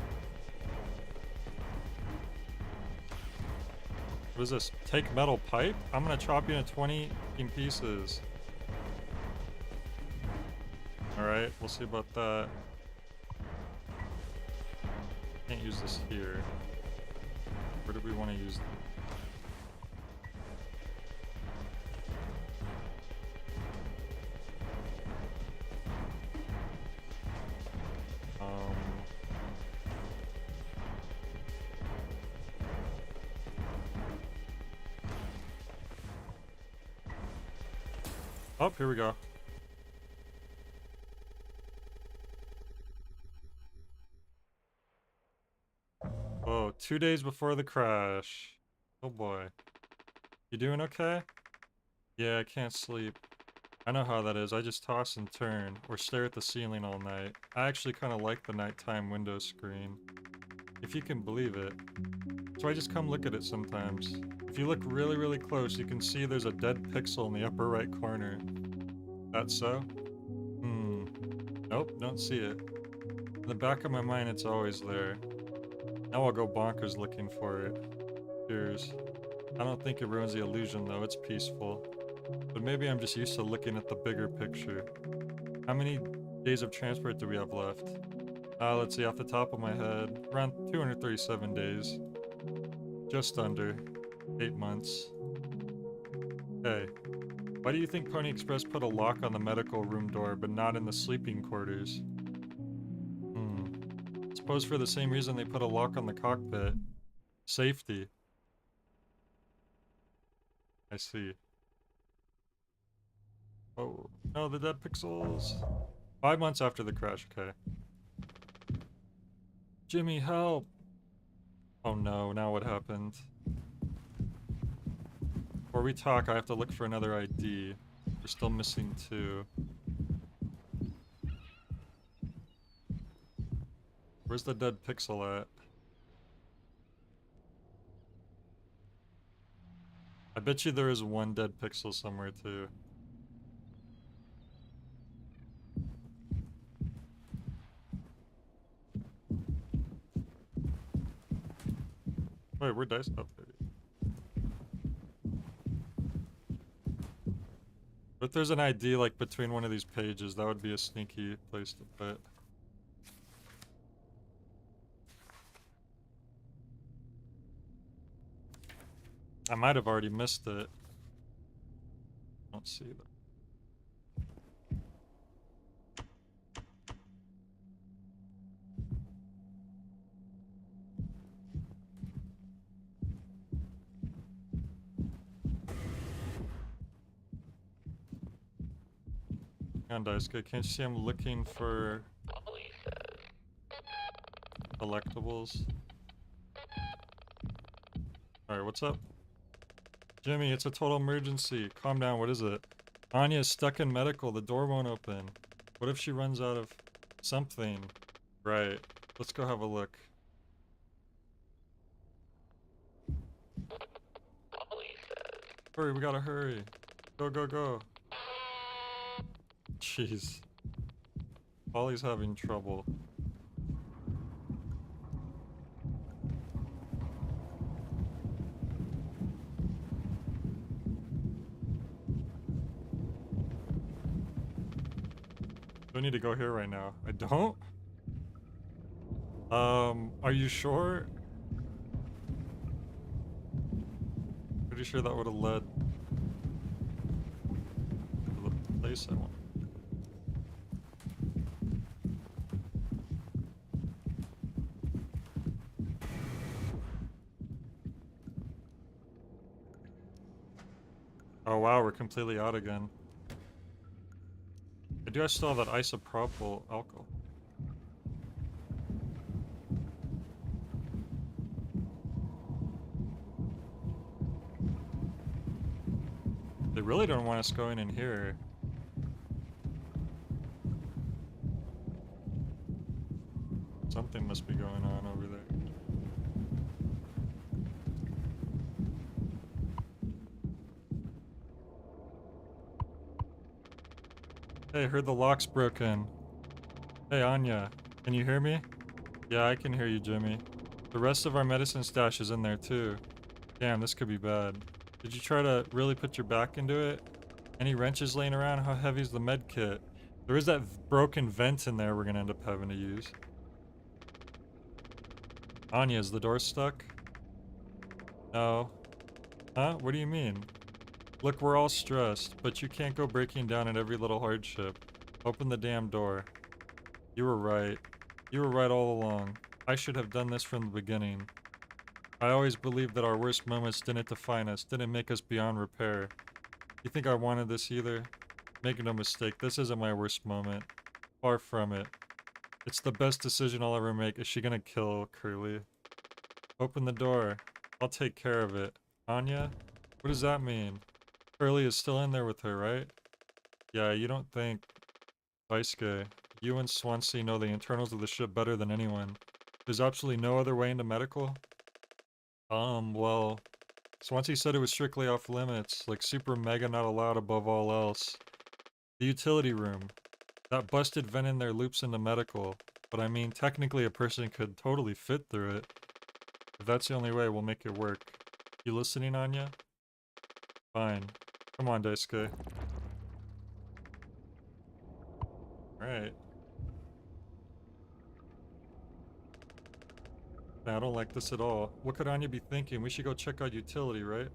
What is this? Take metal pipe? I'm gonna chop you into 20 pieces. Alright, we'll see about that. Can't use this here. Where do we want to use them? Oh, here we go. Oh, 2 days before the crash. Oh boy. You doing okay? Yeah, I can't sleep. I know how that is. I just toss and turn, or stare at the ceiling all night. I actually kind of like the nighttime window screen. If you can believe it. So I just come look at it sometimes. If you look really, really close, you can see there's a dead pixel in the upper right corner. That's so? Nope, don't see it. In the back of my mind, it's always there. Now I'll go bonkers looking for it. Cheers. I don't think it ruins the illusion though, it's peaceful. But maybe I'm just used to looking at the bigger picture. How many days of transport do we have left? Let's see, off the top of my head, around 237 days. Just under 8 months. Hey, why do you think Pony Express put a lock on the medical room door but not in the sleeping quarters? Suppose for the same reason they put a lock on the cockpit. Safety. I see. Oh, no, the dead pixels. 5 months after the crash, okay. Jimmy, help! Oh no, now what happened? Before we talk, I have to look for another ID. We're still missing 2. Where's the dead pixel at? I bet you there is one dead pixel somewhere too. Wait, where dice? Oh, there it is. But there's an ID like between one of these pages, that would be a sneaky place to put. I might have already missed it. Don't see that. Hang on, Dice, can't you see I'm looking for collectibles? Alright, what's up? Jimmy, it's a total emergency. Calm down, what is it? Anya is stuck in medical, the door won't open. What if she runs out of something? Right, let's go have a look. Hurry, we gotta hurry. Go, go, go. Jeez. Polly's having trouble. Do I need to go here right now? I don't? Are you sure? Pretty sure that would have led to the place I want. Oh wow, we're completely out again. I still have that isopropyl alcohol. They really don't want us going in here. Something must be going on over there. Hey, heard the lock's broken. Hey, Anya, can you hear me? Yeah, I can hear you, Jimmy. The rest of our medicine stash is in there, too. Damn, this could be bad. Did you try to really put your back into it? Any wrenches laying around? How heavy is the med kit? There is that broken vent in there we're gonna end up having to use. Anya, is the door stuck? No. Huh? What do you mean? Look, we're all stressed, but you can't go breaking down at every little hardship. Open the damn door. You were right. You were right all along. I should have done this from the beginning. I always believed that our worst moments didn't define us, didn't make us beyond repair. You think I wanted this either? Make no mistake, this isn't my worst moment. Far from it. It's the best decision I'll ever make. Is she gonna kill Curly? Open the door. I'll take care of it. Anya? What does that mean? Curly is still in there with her, right? Yeah, you don't think... Daisuke, you and Swansea know the internals of the ship better than anyone. There's absolutely no other way into medical? Well... Swansea said it was strictly off limits, like super mega not allowed above all else. The utility room. That busted vent in there loops into medical, but I mean, technically a person could totally fit through it. If that's the only way, we'll make it work. You listening, Anya? Fine. Come on, Daisuke. Alright. I don't like this at all. What could Anya be thinking? We should go check out utility, right?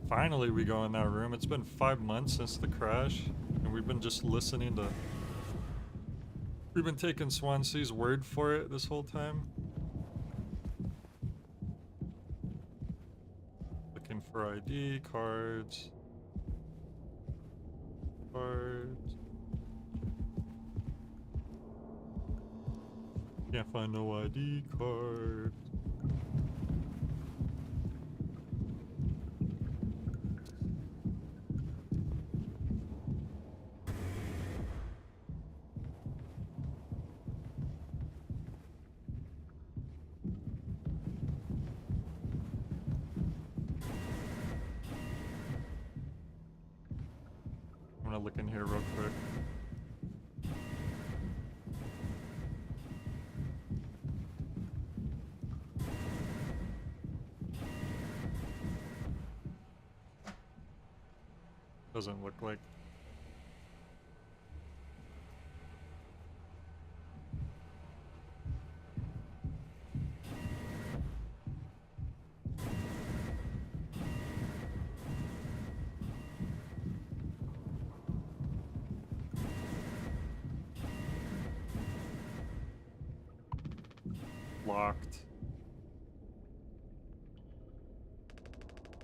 Finally we go in that room. It's been 5 months since the crash, and we've been just listening to... We've been taking Swansea's word for it this whole time. Looking for ID, cards... Cards... Can't find no ID cards. I'm gonna look in here real quick. Doesn't look like. Locked.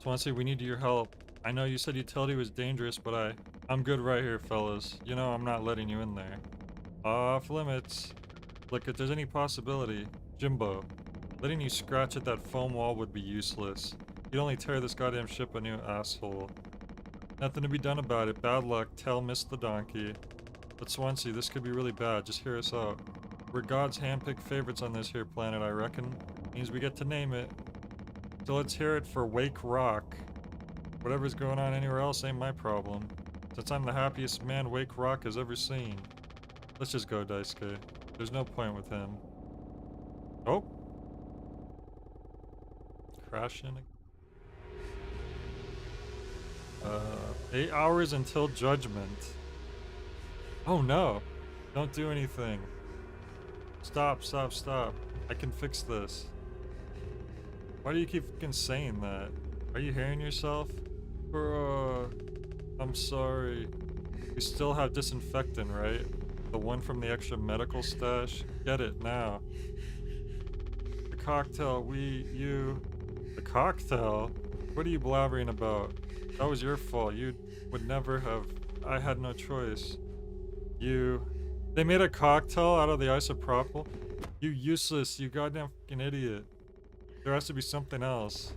Swansea, we need your help. I know you said utility was dangerous, but I'm good right here, fellas. You know I'm not letting you in there. Off limits. Look, if there's any possibility, Jimbo, letting you scratch at that foam wall would be useless. You'd only tear this goddamn ship a new asshole. Nothing to be done about it. Bad luck. Tell Miss the donkey. But Swansea, this could be really bad. Just hear us out. We're God's handpicked favorites on this here planet, I reckon. Means we get to name it. So let's hear it for Wake Rock. Whatever's going on anywhere else ain't my problem. Since I'm the happiest man Wake Rock has ever seen. Let's just go, Daisuke. There's no point with him. Oh. Crashing. 8 hours until judgment. Oh no. Don't do anything. Stop, stop, stop. I can fix this. Why do you keep fucking saying that? Are you hearing yourself? I'm sorry. You still have disinfectant, right? The one from the extra medical stash? Get it now. The cocktail, the cocktail? What are you blabbering about? That was your fault. You would never have. I had no choice. They made a cocktail out of the isopropyl? You useless, you goddamn fucking idiot. There has to be something else.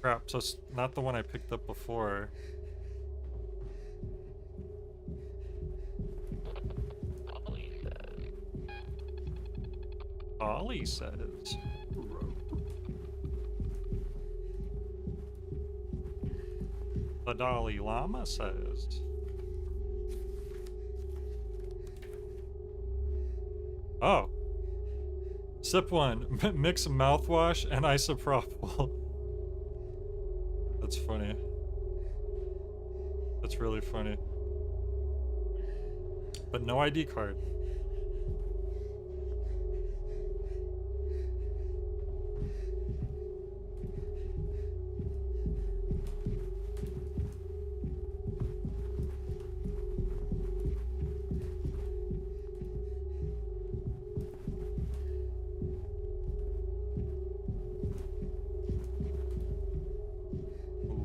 Crap, so it's not the one I picked up before. Ollie says. The Dalai Lama says. Oh. Sip one. Mix mouthwash and isopropyl. That's funny. That's really funny. But no ID card.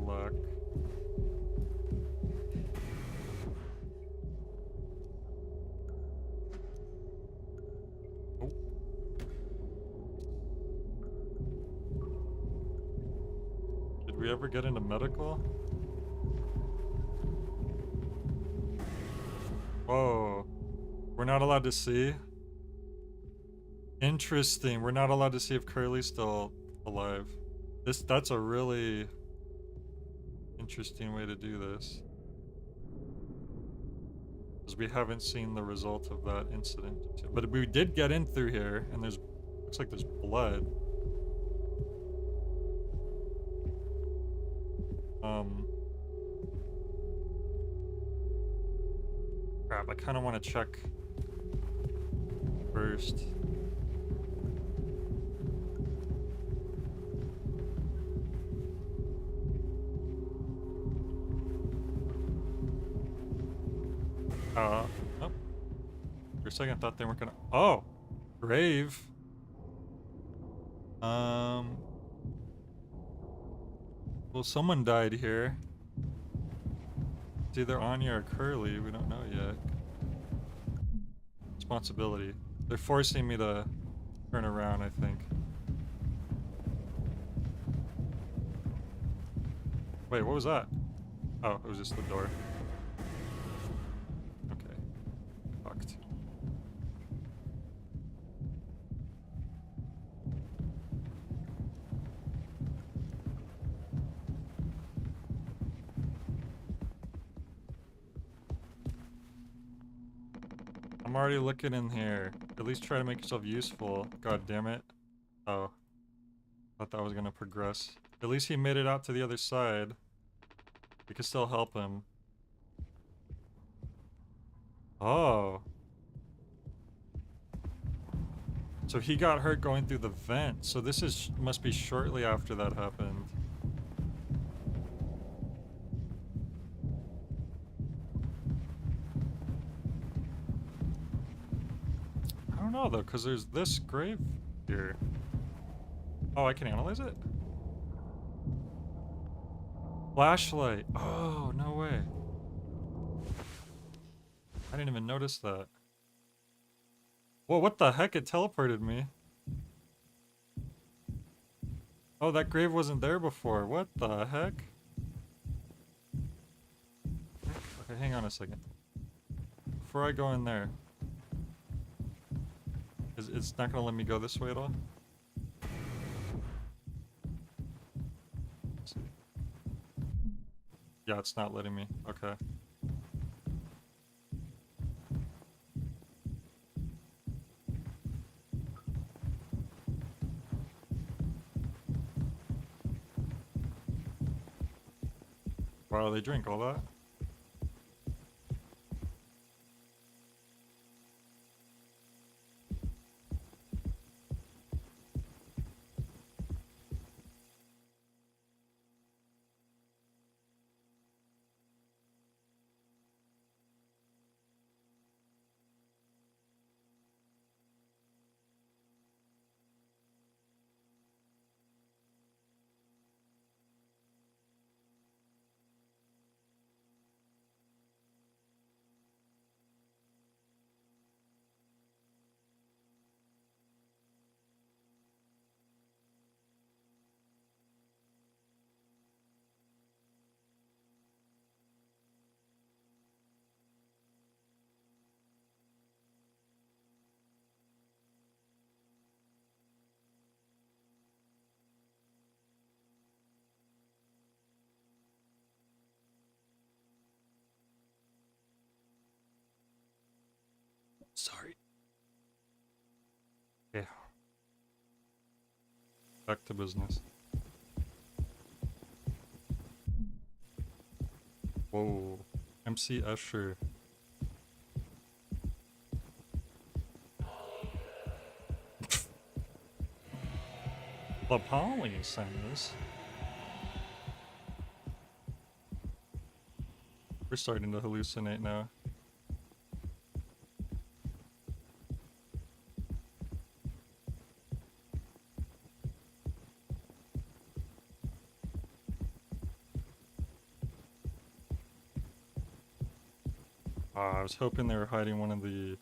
Luck. Oh. Did we ever get into medical? Whoa. We're not allowed to see? Interesting. We're not allowed to see if Curly's still alive. That's a really interesting way to do this. Because we haven't seen the result of that incident. But we did get in through here, and looks like there's blood. Crap, I kind of want to check first. Oh. For a second, I thought they weren't gonna. Oh! Grave. Well, someone died here. It's either Anya or Curly. We don't know yet. Responsibility. They're forcing me to turn around, I think. Wait, what was that? Oh, it was just the door. Okay. Fucked. I'm already looking in here. At least try to make yourself useful. God damn it. Oh. Thought that was gonna progress. At least he made it out to the other side. We can still help him. Oh. So he got hurt going through the vent. So this must be shortly after that happened. I don't know though, because there's this grave here. Oh, I can analyze it? Flashlight. Oh, no way. I didn't even notice that. Whoa, what the heck? It teleported me. Oh, that grave wasn't there before. What the heck? Okay, hang on a second. Before I go in there. It's not gonna let me go this way at all? Let's see. Yeah, it's not letting me. Okay. Wow, they drink all that? Sorry. Yeah. Back to business. Whoa. MC Escher. The Polly says. We're starting to hallucinate now. I was hoping they were hiding one of the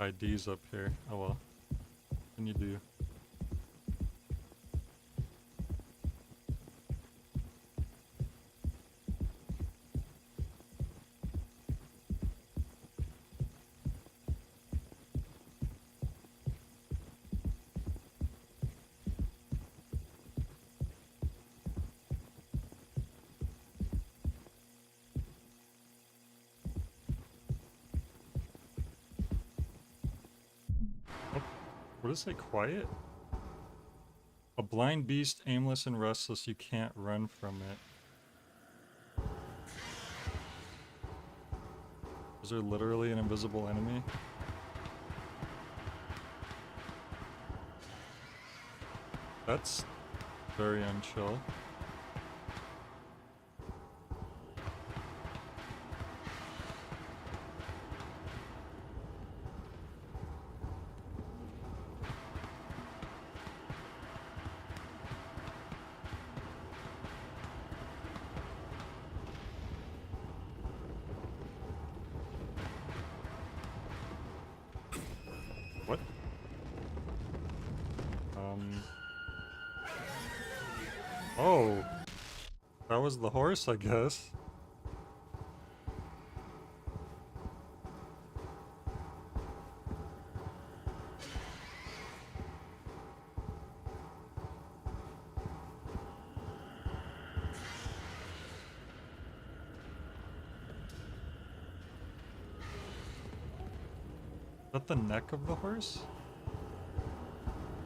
IDs up here. Oh well. What can you do? What does it say? Quiet? A blind beast, aimless and restless, you can't run from it. Is there literally an invisible enemy? That's very unchill. What? Oh. That was the horse, I guess. Is that the neck of the horse?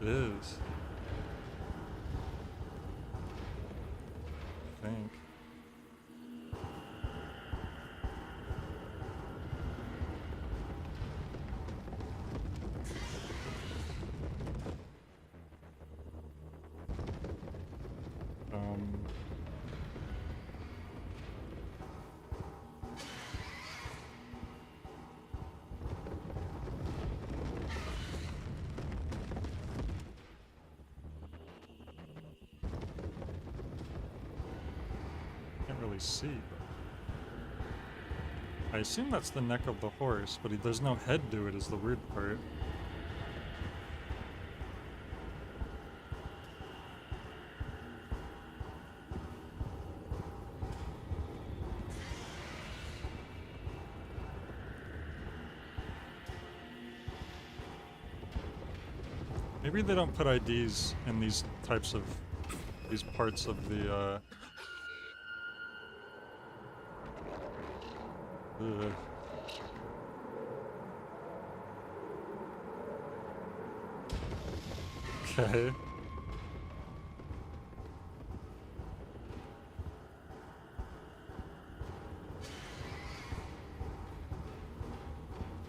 It is. I think. Can't really see, but I assume that's the neck of the horse, but there's no head to it is the weird part. Maybe they don't put IDs in these types of these parts of the ugh. Okay.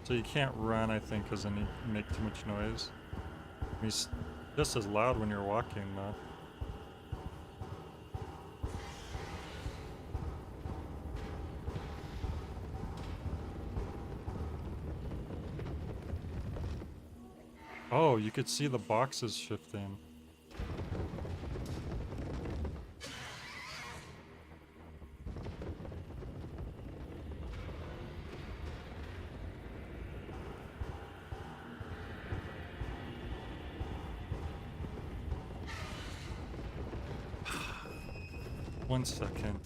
So you can't run, I think, because then you make too much noise. It's just as loud when you're walking, though. Oh, you could see the boxes shifting. One second.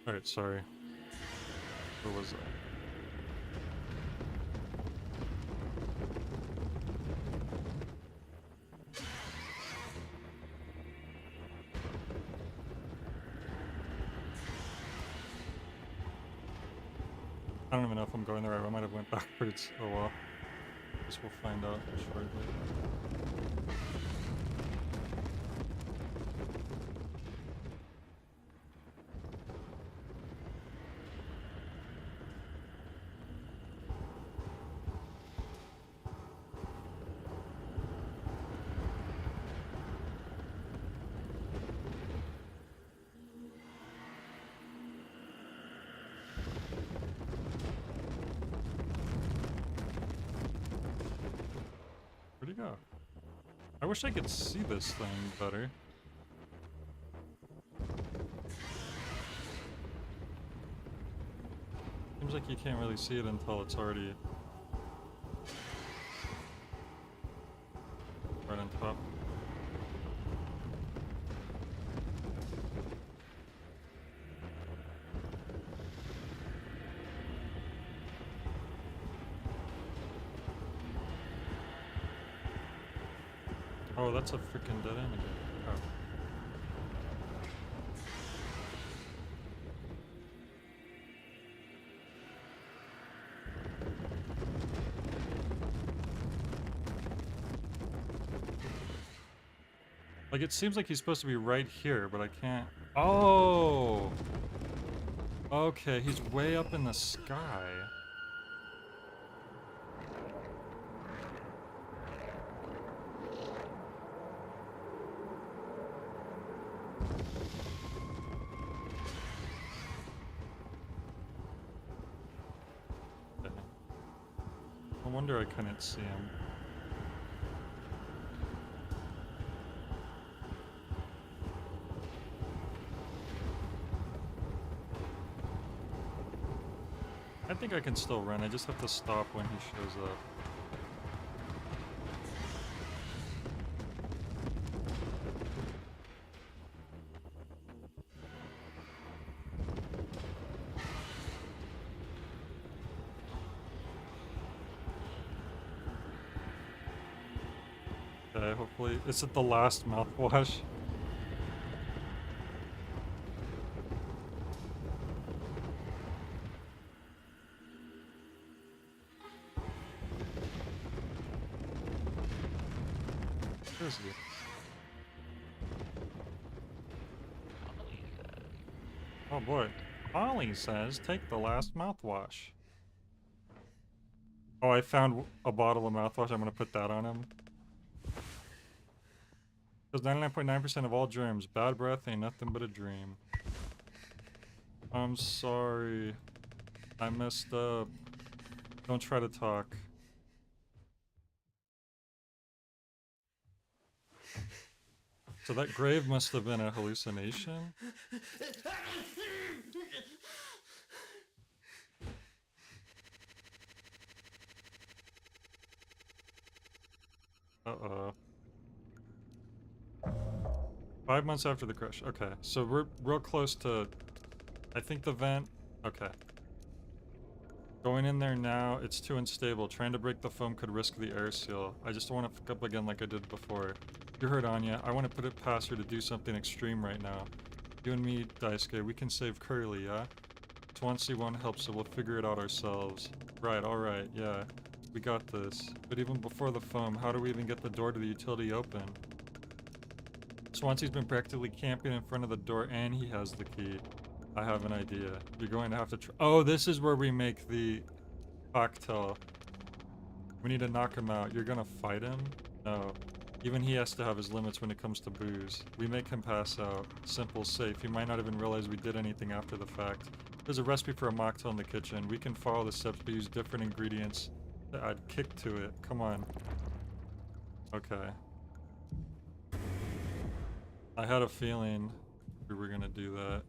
Alright, sorry. Where was I? I don't even know if I'm going the right way. I might have went backwards. Oh well. Guess we'll find out shortly. Where'd he go? I wish I could see this thing better. Seems like you can't really see it until it's already right on top. Oh, that's a freaking dead end again. Oh. Like, it seems like he's supposed to be right here, but I can't... Oh! Okay, he's way up in the sky. Okay. No wonder I couldn't see him. I think I can still run, I just have to stop when he shows up. Okay, hopefully... Is it the last mouthwash? Where is he? Oh boy. Ollie says, take the last mouthwash. Oh, I found a bottle of mouthwash. I'm gonna put that on him. Because 99.9% of all germs. Bad breath ain't nothing but a dream. I'm sorry. I messed up. Don't try to talk. So that grave must have been a hallucination? Uh-oh. 5 months after the crash. Okay, so we're real close to... I think the vent... Okay. Going in there now, it's too unstable. Trying to break the foam could risk the air seal. I just don't want to fuck up again like I did before. You heard Anya. I want to put it past her to do something extreme right now. You and me, Daisuke, we can save Curly, yeah? Swansea won't help, so we'll figure it out ourselves. Right, alright, yeah. We got this. But even before the foam, how do we even get the door to the utility open? Swansea's been practically camping in front of the door, and he has the key. I have an idea. You're going to have to oh, this is where we make the cocktail. We need to knock him out. You're gonna fight him? No. Even he has to have his limits when it comes to booze. We make him pass out. Simple, safe. He might not even realize we did anything after the fact. There's a recipe for a mocktail in the kitchen. We can follow the steps but use different ingredients to add kick to it. Come on. Okay. I had a feeling we were gonna do that.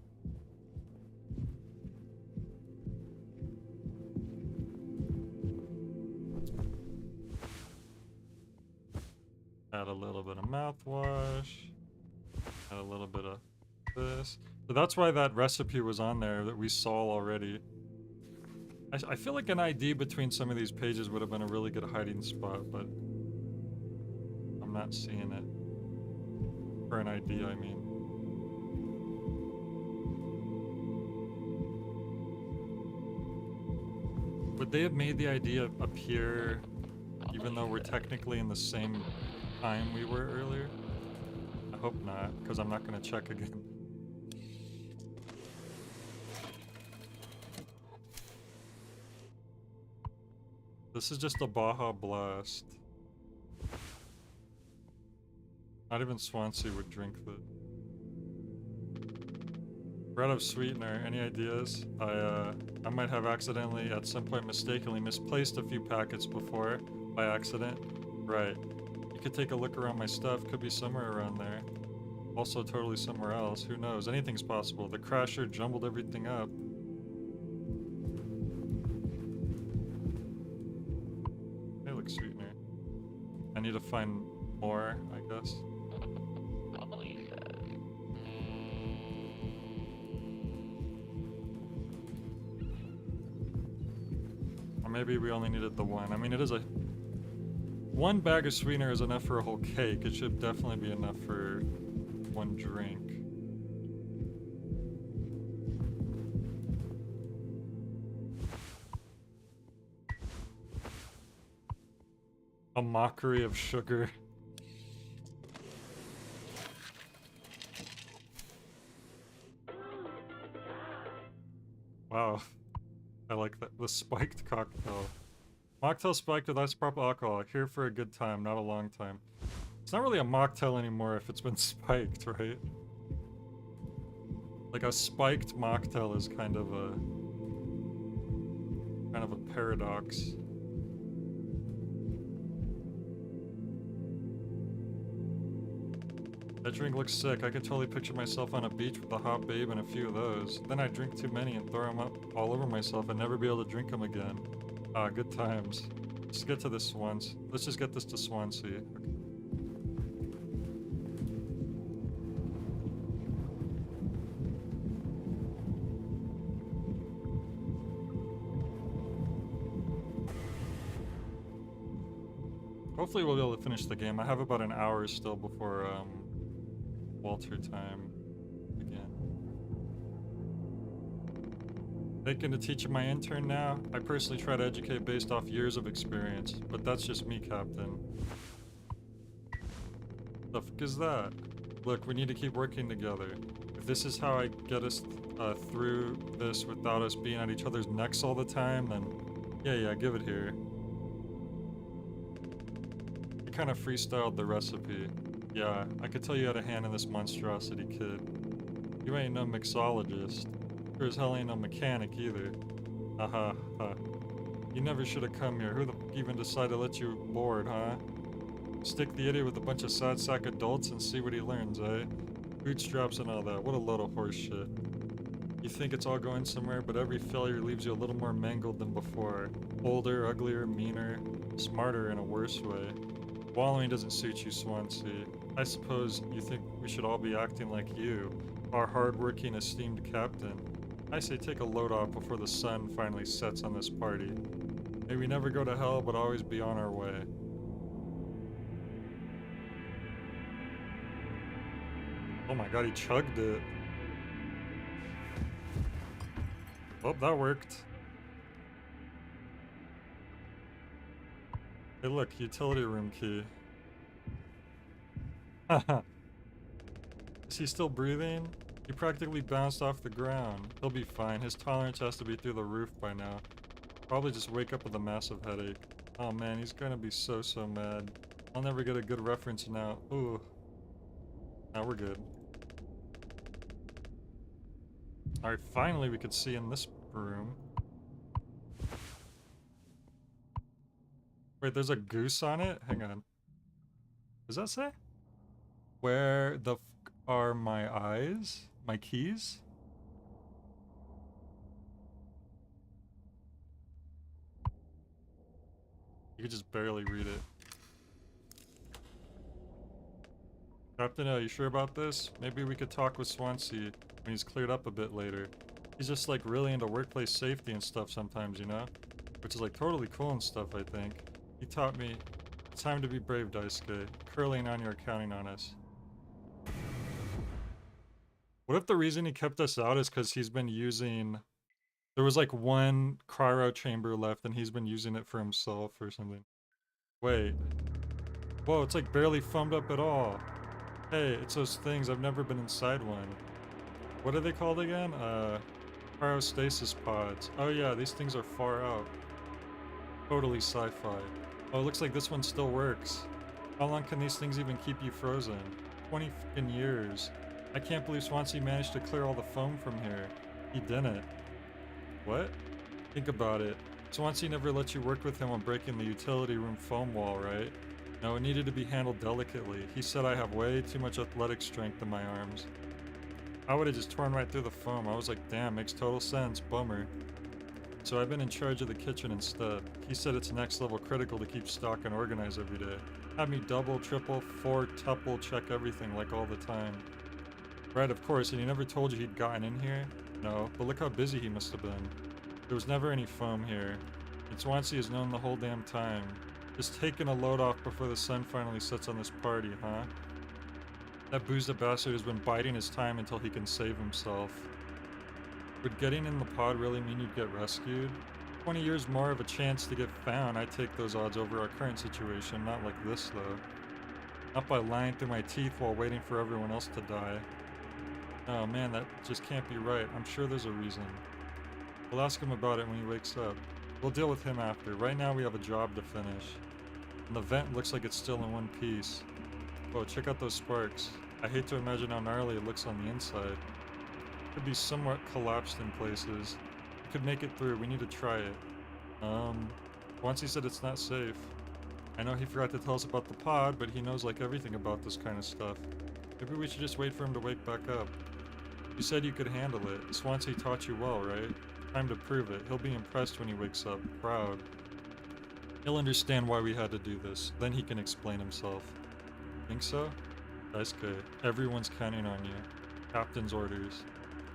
Add a little bit of mouthwash. Add a little bit of this. So that's why that recipe was on there that we saw already. I feel like an ID between some of these pages would have been a really good hiding spot, but I'm not seeing it. For an ID, I mean. Would they have made the idea appear even though we're technically in the same time we were earlier? I hope not, because I'm not going to check again. This is just a Baja Blast. Not even Swansea would drink that. We're out of sweetener. Any ideas? I might have accidentally, at some point mistakenly, misplaced a few packets before, by accident. Right. You could take a look around my stuff. Could be somewhere around there. Also totally somewhere else. Who knows? Anything's possible. The crasher jumbled everything up. Hey, look, sweetener. I need to find more, I guess. Or maybe we only needed the one. I mean, it is a one bag of sweetener is enough for a whole cake. It should definitely be enough for one drink. A mockery of sugar. Wow. I like that. The spiked cocktail. Mocktail spiked with isopropyl alcohol. Here for a good time, not a long time. It's not really a mocktail anymore if it's been spiked, right? Like a spiked mocktail is kind of a paradox. That drink looks sick. I could totally picture myself on a beach with a hot babe and a few of those. Then I'd drink too many and throw them up all over myself and never be able to drink them again. Ah, good times. Let's get to this once. Let's just get this to Swansea. Okay. Hopefully we'll be able to finish the game. I have about an hour still before Walter time again. Taking to teaching my intern now. I personally try to educate based off years of experience, but that's just me, Captain. The fuck is that? Look, we need to keep working together. If this is how I get us through this without us being at each other's necks all the time, then yeah, give it here. I kind of freestyled the recipe. Yeah, I could tell you had a hand in this monstrosity, kid. You ain't no mixologist. Sure as hell ain't no mechanic either. Ha. You never should have come here. Who the fuck even decided to let you board, huh? Stick the idiot with a bunch of sad sack adults and see what he learns, eh? Bootstraps and all that. What a load of horse shit. You think it's all going somewhere, but every failure leaves you a little more mangled than before. Older, uglier, meaner, smarter in a worse way. Wallowing doesn't suit you, Swansea. I suppose you think we should all be acting like you, our hard-working, esteemed captain. I say take a load off before the sun finally sets on this party. May we never go to hell, but always be on our way. Oh my god, he chugged it. Oh, that worked. Hey look, utility room key. Haha. Is he still breathing? He practically bounced off the ground. He'll be fine. His tolerance has to be through the roof by now. Probably just wake up with a massive headache. Oh man, he's gonna be so mad. I'll never get a good reference now. Ooh. Now we're good. Alright, finally we could see in this room. Wait, there's a goose on it? Hang on. Does that say? Where the f are my eyes? My keys? You could just barely read it. Captain, are you sure about this? Maybe we could talk with Swansea when he's cleared up a bit later. He's just like really into workplace safety and stuff sometimes, you know? Which is like totally cool and stuff, I think. He taught me, it's time to be brave, Daisuke. Curling on, you're counting on us. What if the reason he kept us out is because he's been using... There was like one cryo chamber left and he's been using it for himself or something. Wait. Whoa, it's like barely foamed up at all. Hey, it's those things. I've never been inside one. What are they called again? Cryostasis pods. Oh yeah, these things are far out. Totally sci-fi. Oh, it looks like this one still works. How long can these things even keep you frozen? 20 fucking years. I can't believe Swansea managed to clear all the foam from here. He didn't. What? Think about it. Swansea never let you work with him on breaking the utility room foam wall, right? No, it needed to be handled delicately. He said I have way too much athletic strength in my arms. I would have just torn right through the foam. I was like, damn, makes total sense. Bummer. So I've been in charge of the kitchen instead. He said it's next level critical to keep stock and organize every day. Had me double, triple, tuple check everything like all the time. Right, of course, and he never told you he'd gotten in here? No, but look how busy he must have been. There was never any foam here. And Swansea has known the whole damn time. Just taking a load off before the sun finally sets on this party, huh? That boozed bastard has been biding his time until he can save himself. Would getting in the pod really mean you'd get rescued? 20 years more of a chance to get found. I take those odds over our current situation, not like this though. Not by lying through my teeth while waiting for everyone else to die. Oh man, that just can't be right. I'm sure there's a reason. We'll ask him about it when he wakes up. We'll deal with him after. Right now we have a job to finish. And the vent looks like it's still in one piece. Whoa, check out those sparks. I hate to imagine how gnarly it looks on the inside. Could be somewhat collapsed in places. We could make it through. We need to try it. Once he said it's not safe. I know he forgot to tell us about the pod, but he knows like everything about this kind of stuff. Maybe we should just wait for him to wake back up. You said you could handle it. Swansea taught you well, right? Time to prove it. He'll be impressed when he wakes up. Proud. He'll understand why we had to do this. Then he can explain himself. Think so? That's good. Everyone's counting on you. Captain's orders.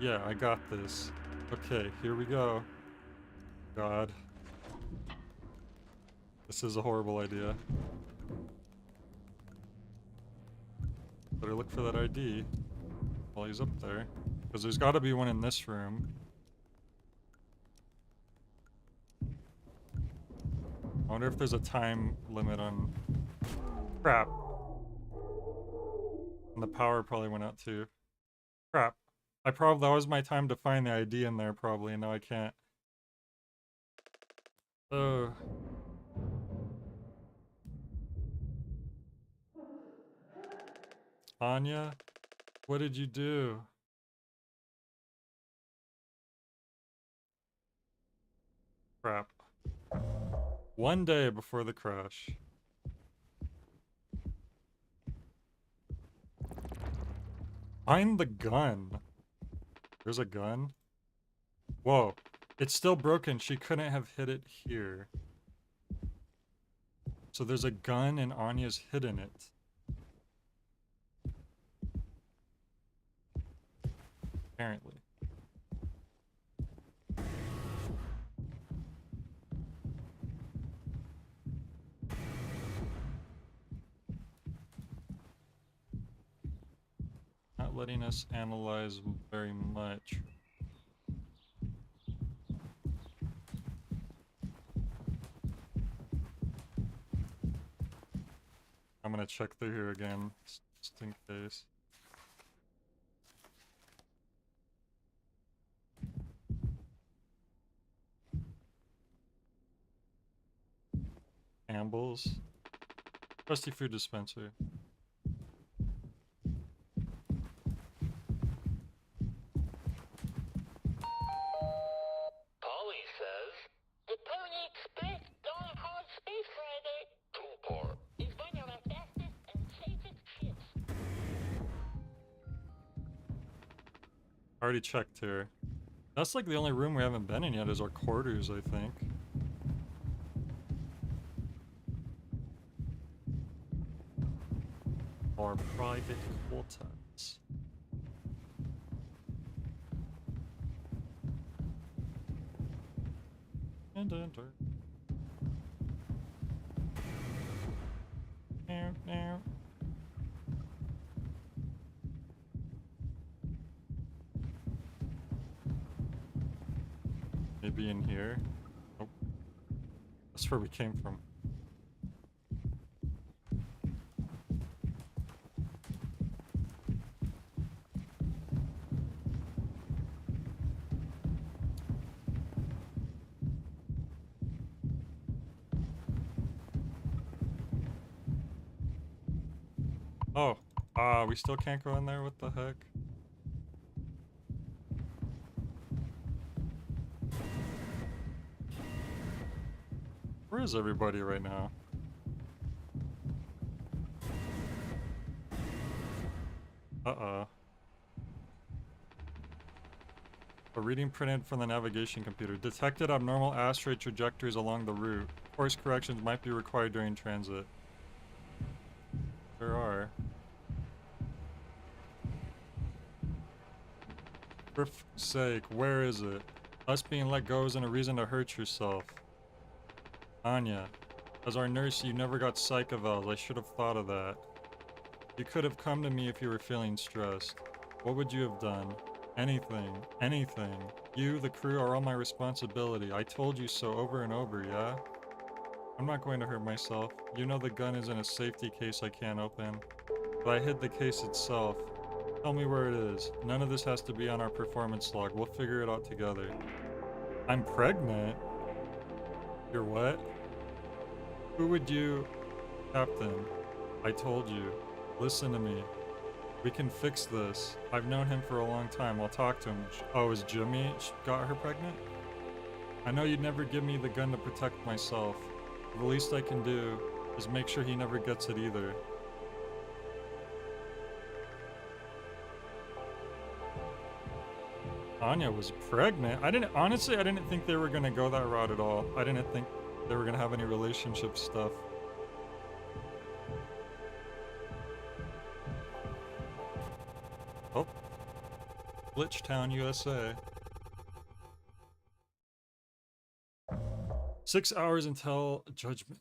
Yeah, I got this. Okay, here we go. God. This is a horrible idea. Better look for that ID while he's up there. Because there's got to be one in this room. I wonder if there's a time limit on... Crap. And the power probably went out too. Crap. That was my time to find the ID in there probably, and now I can't. Oh. Anya? What did you do? Crap. One day before the crash. Find the gun. There's a gun? Whoa. It's still broken. She couldn't have hit it here. So there's a gun and Anya's hidden it. Apparently. Not letting us analyze very much. I'm gonna check through here again, just in case. Ambles. Trusty food dispenser. Polly says, the Pony Express going hard space Friday. Tupor is one of our fastest and safest ships. Already checked here. That's like the only room we haven't been in yet is our quarters, I think. Our private quarters. And enter. Now. Maybe in here. Nope. That's where we came from. Oh, we still can't go in there? What the heck? Where is everybody right now? Uh-oh. A reading printed from the navigation computer. Detected abnormal asteroid trajectories along the route. Course corrections might be required during transit. There are. For f***'s sake, where is it? Us being let go isn't a reason to hurt yourself. Anya. As our nurse, you never got psych evals. I should have thought of that. You could have come to me if you were feeling stressed. What would you have done? Anything. Anything. You, the crew, are all my responsibility. I told you so over and over, yeah? I'm not going to hurt myself. You know the gun is in a safety case I can't open. But I hid the case itself. Tell me where it is. None of this has to be on our performance log. We'll figure it out together. I'm pregnant? You're what? Who would you... Captain, I told you. Listen to me. We can fix this. I've known him for a long time. I'll talk to him. Oh, is Jimmy got her pregnant? I know you'd never give me the gun to protect myself. The least I can do is make sure he never gets it either. Anya was pregnant? Honestly, I didn't think they were gonna go that route at all. I didn't think they were gonna have any relationship stuff. Oh. Glitchtown, USA. 6 hours until judgment.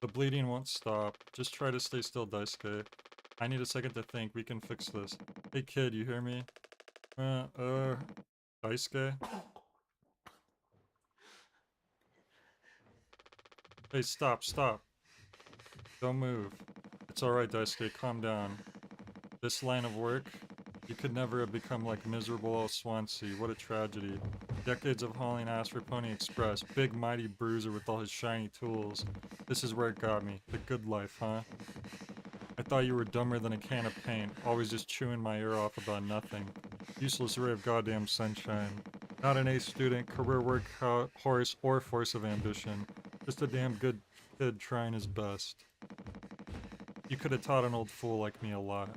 The bleeding won't stop. Just try to stay still, Daisuke. I need a second to think. We can fix this. Hey kid, you hear me? Daisuke? Hey, stop. Don't move. It's alright, Daisuke, calm down. This line of work, you could never have become like miserable old Swansea. What a tragedy. Decades of hauling ass for Pony Express. Big mighty bruiser with all his shiny tools. This is where it got me. The good life, huh? I thought you were dumber than a can of paint. Always just chewing my ear off about nothing. Useless ray of goddamn sunshine. Not an A student, career workhorse, or force of ambition. Just a damn good kid trying his best. You could have taught an old fool like me a lot.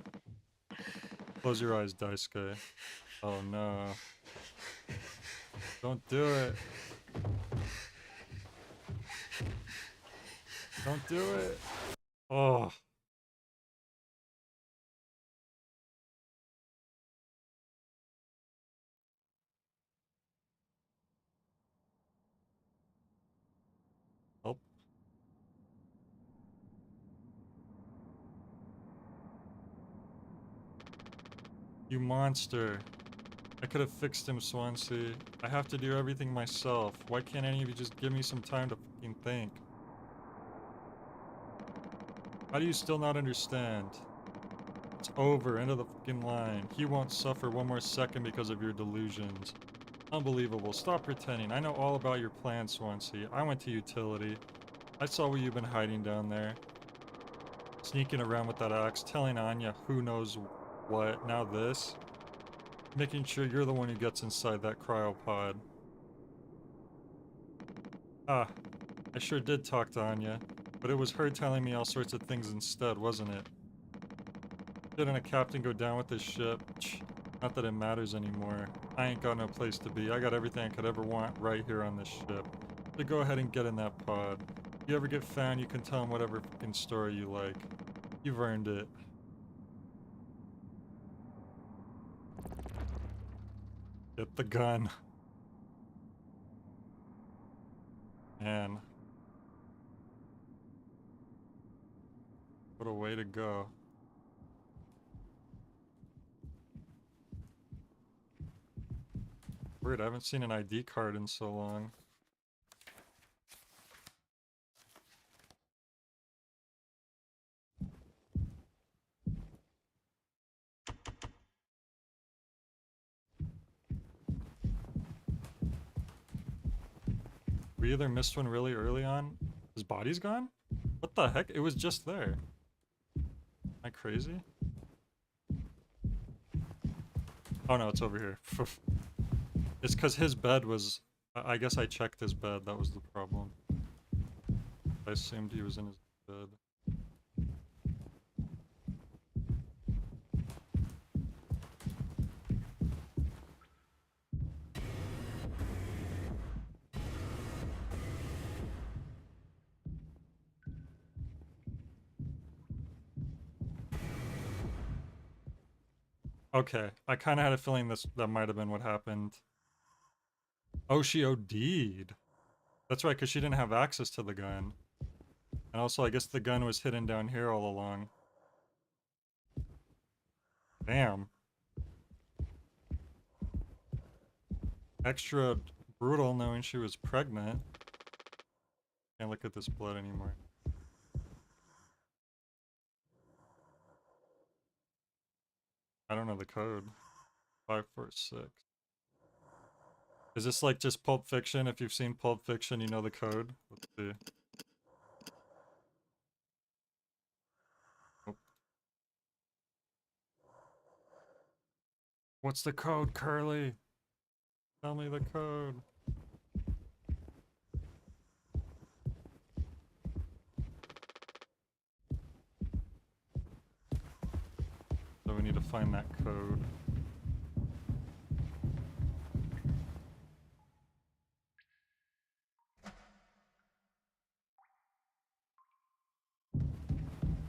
Close your eyes, Daisuke. Oh no. Don't do it. Don't do it. Oh. Oh. You monster. I could have fixed him, Swansea. I have to do everything myself. Why can't any of you just give me some time to fucking think? How do you still not understand? It's over. End of the fucking line. He won't suffer one more second because of your delusions. Unbelievable. Stop pretending. I know all about your plan, Swansea. I went to utility. I saw what you've been hiding down there. Sneaking around with that axe, telling Anya who knows what. Now this. Making sure you're the one who gets inside that cryopod. Ah, I sure did talk to Anya, but it was her telling me all sorts of things instead, wasn't it? Didn't a captain go down with his ship? Not that it matters anymore. I ain't got no place to be. I got everything I could ever want right here on this ship. So go ahead and get in that pod. If you ever get found, you can tell them whatever fucking story you like. You've earned it. Get the gun. Man. What a way to go. Weird, I haven't seen an ID card in so long. We either missed one really early on. His body's gone? What the heck? It was just there. Am I crazy? Oh no, it's over here. It's because his bed was... I guess I checked his bed, that was the problem. I assumed he was in his bed. Okay, I kind of had a feeling that might have been what happened. Oh, she OD'd. That's right, because she didn't have access to the gun. And also, I guess the gun was hidden down here all along. Damn. Extra brutal knowing she was pregnant. Can't look at this blood anymore. I don't know the code. 546. Is this like just Pulp Fiction? If you've seen Pulp Fiction, you know the code. Let's see. Oh. What's the code, Curly? Tell me the code. So we need to find that code.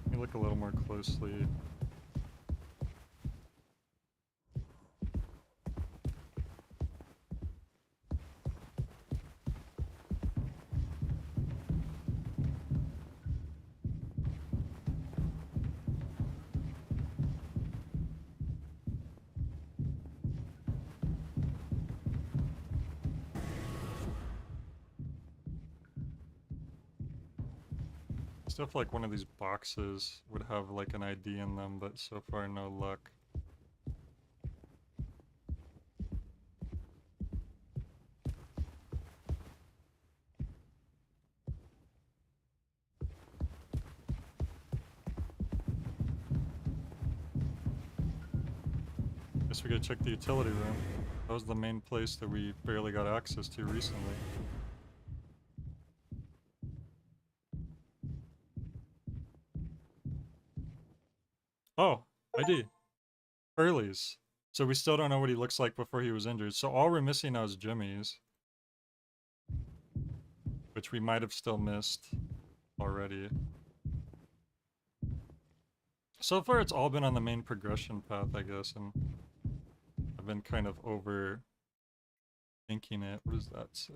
Let me look a little more closely. Stuff like one of these boxes would have like an ID in them, but so far no luck. Guess we gotta check the utility room. That was the main place that we barely got access to recently. Oh, ID. Early's. So we still don't know what he looks like before he was injured. So all we're missing now is Jimmy's. Which we might have still missed already. So far it's all been on the main progression path, I guess, and I've been kind of overthinking it. What does that say?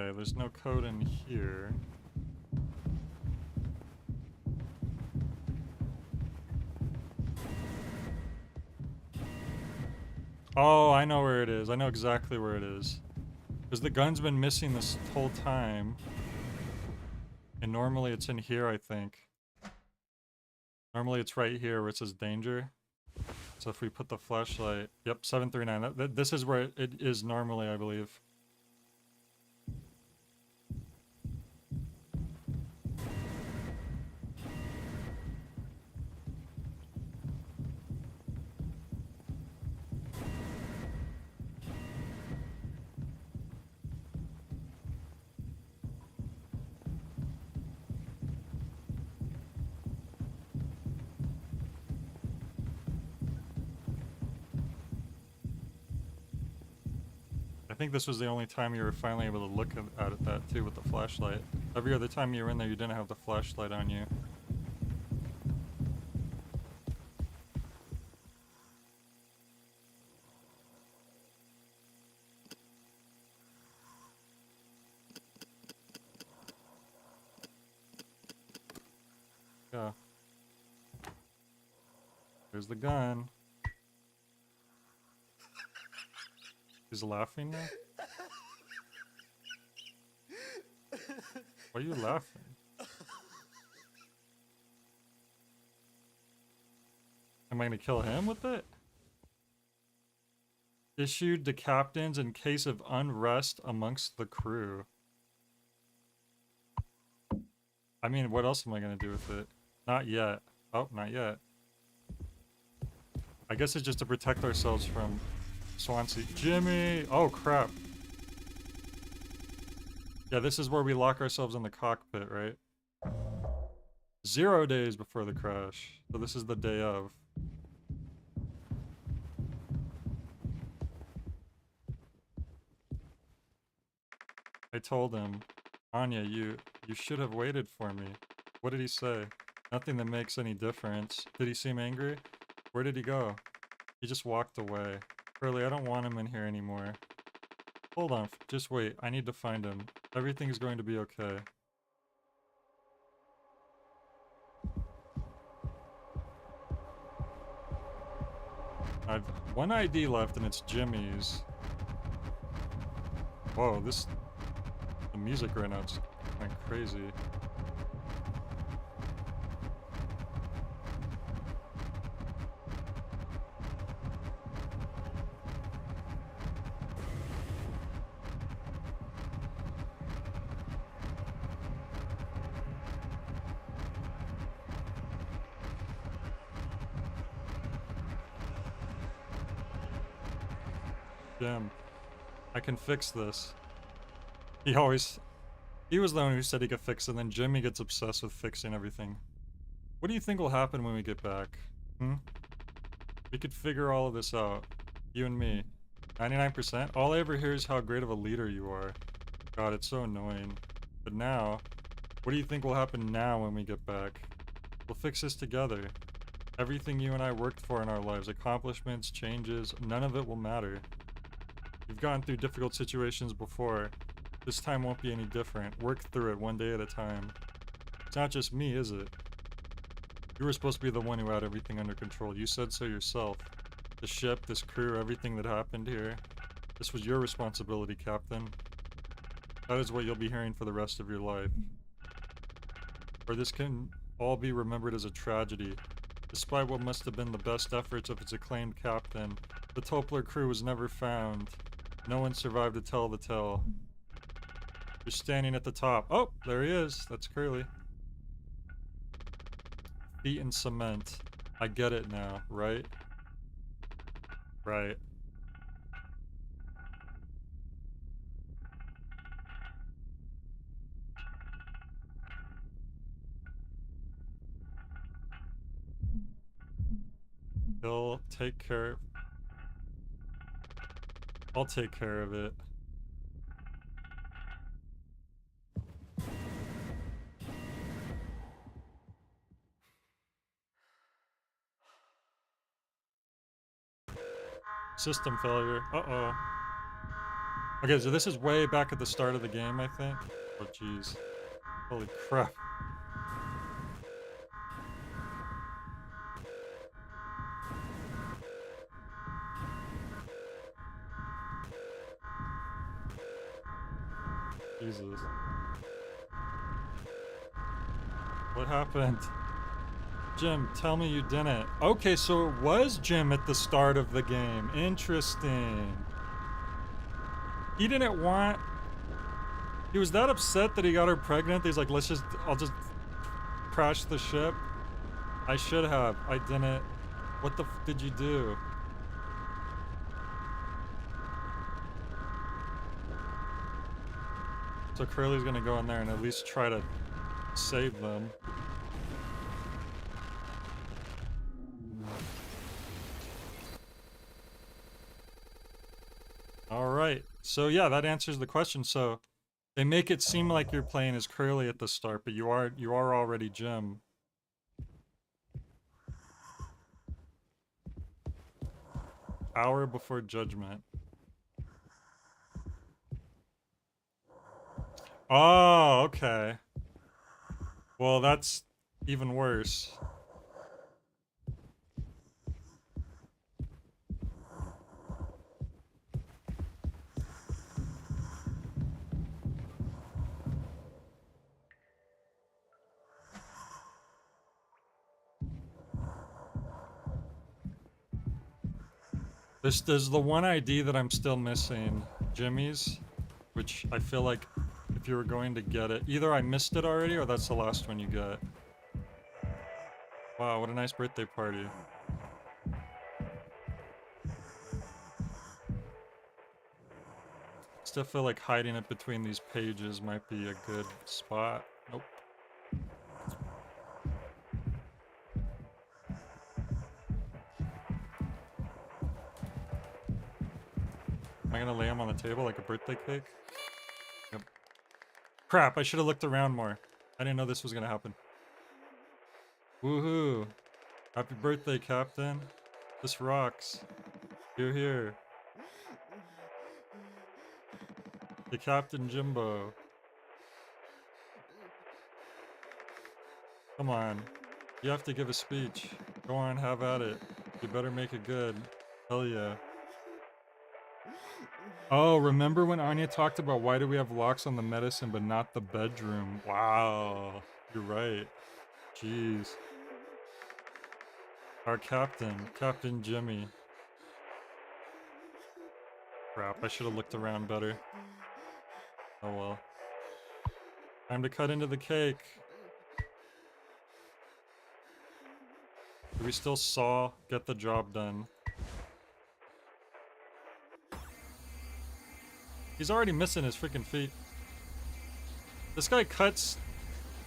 Okay, there's no code in here. Oh, I know where it is. I know exactly where it is. Because the gun's been missing this whole time. And normally it's in here, I think. Normally it's right here where it says danger. So if we put the flashlight... Yep, 739. This is where it is normally, I believe. I think this was the only time you were finally able to look at it that too with the flashlight. Every other time you were in there, you didn't have the flashlight on you. Yeah. There's the gun. He's laughing now? Why are you laughing? Am I gonna kill him with it? Issued to captains in case of unrest amongst the crew. I mean, what else am I gonna do with it? Not yet. Oh, not yet. I guess it's just to protect ourselves from Swansea. Jimmy! Oh, crap. Yeah, this is where we lock ourselves in the cockpit, right? 0 days before the crash. So this is the day of. I told him, Anya, you should have waited for me. What did he say? Nothing that makes any difference. Did he seem angry? Where did he go? He just walked away. Curly, I don't want him in here anymore. Hold on, just wait. I need to find him. Everything's going to be okay. I've one ID left and it's Jimmy's. Whoa, the music right now is kind of crazy. Jim, I can fix this. He was the one who said he could fix it, and then Jimmy gets obsessed with fixing everything. What do you think will happen when we get back? We could figure all of this out. You and me. 99%? All I ever hear is how great of a leader you are. God, it's so annoying. But now, what do you think will happen now when we get back? We'll fix this together. Everything you and I worked for in our lives, accomplishments, changes, none of it will matter. You've gone through difficult situations before. This time won't be any different. Work through it one day at a time. It's not just me, is it? You were supposed to be the one who had everything under control. You said so yourself. The ship, this crew, everything that happened here. This was your responsibility, Captain. That is what you'll be hearing for the rest of your life. Or this can all be remembered as a tragedy. Despite what must have been the best efforts of its acclaimed captain, the Topler crew was never found. No one survived to tell the tale. You're standing at the top. Oh, there he is. That's Curly. Feet in cement. I get it now, right? Right. He'll take care of... I'll take care of it. System failure. Uh-oh. Okay, so this is way back at the start of the game, I think. Oh, jeez. Holy crap. Jesus. What happened? Jim, tell me you didn't. Okay, so it was Jim at the start of the game. Interesting. He didn't want... He was that upset that he got her pregnant. He's like, I'll just crash the ship. I should have. I didn't. What the f did you do? So Curly's gonna go in there and at least try to save them. Alright, so yeah, that answers the question. So they make it seem like you're playing as Curly at the start, but you are already Jim. Hour before judgment. Oh, okay. Well, that's even worse. There's the one ID that I'm still missing, Jimmy's, which I feel like if you were going to get it, either I missed it already or that's the last one you get. Wow, what a nice birthday party. Still feel like hiding it between these pages might be a good spot. Nope. Am I gonna lay them on the table like a birthday cake? Yep. Crap, I should have looked around more. I didn't know this was gonna happen. Woohoo. Happy birthday, Captain. This rocks. You're here. The Captain Jimbo. Come on. You have to give a speech. Go on, have at it. You better make it good. Hell yeah. Oh, remember when Anya talked about why do we have locks on the medicine but not the bedroom? Wow. You're right. Jeez. Our captain. Captain Jimmy. Crap, I should have looked around better. Oh well. Time to cut into the cake. Do we still saw? Get the job done. He's already missing his freaking feet. This guy cuts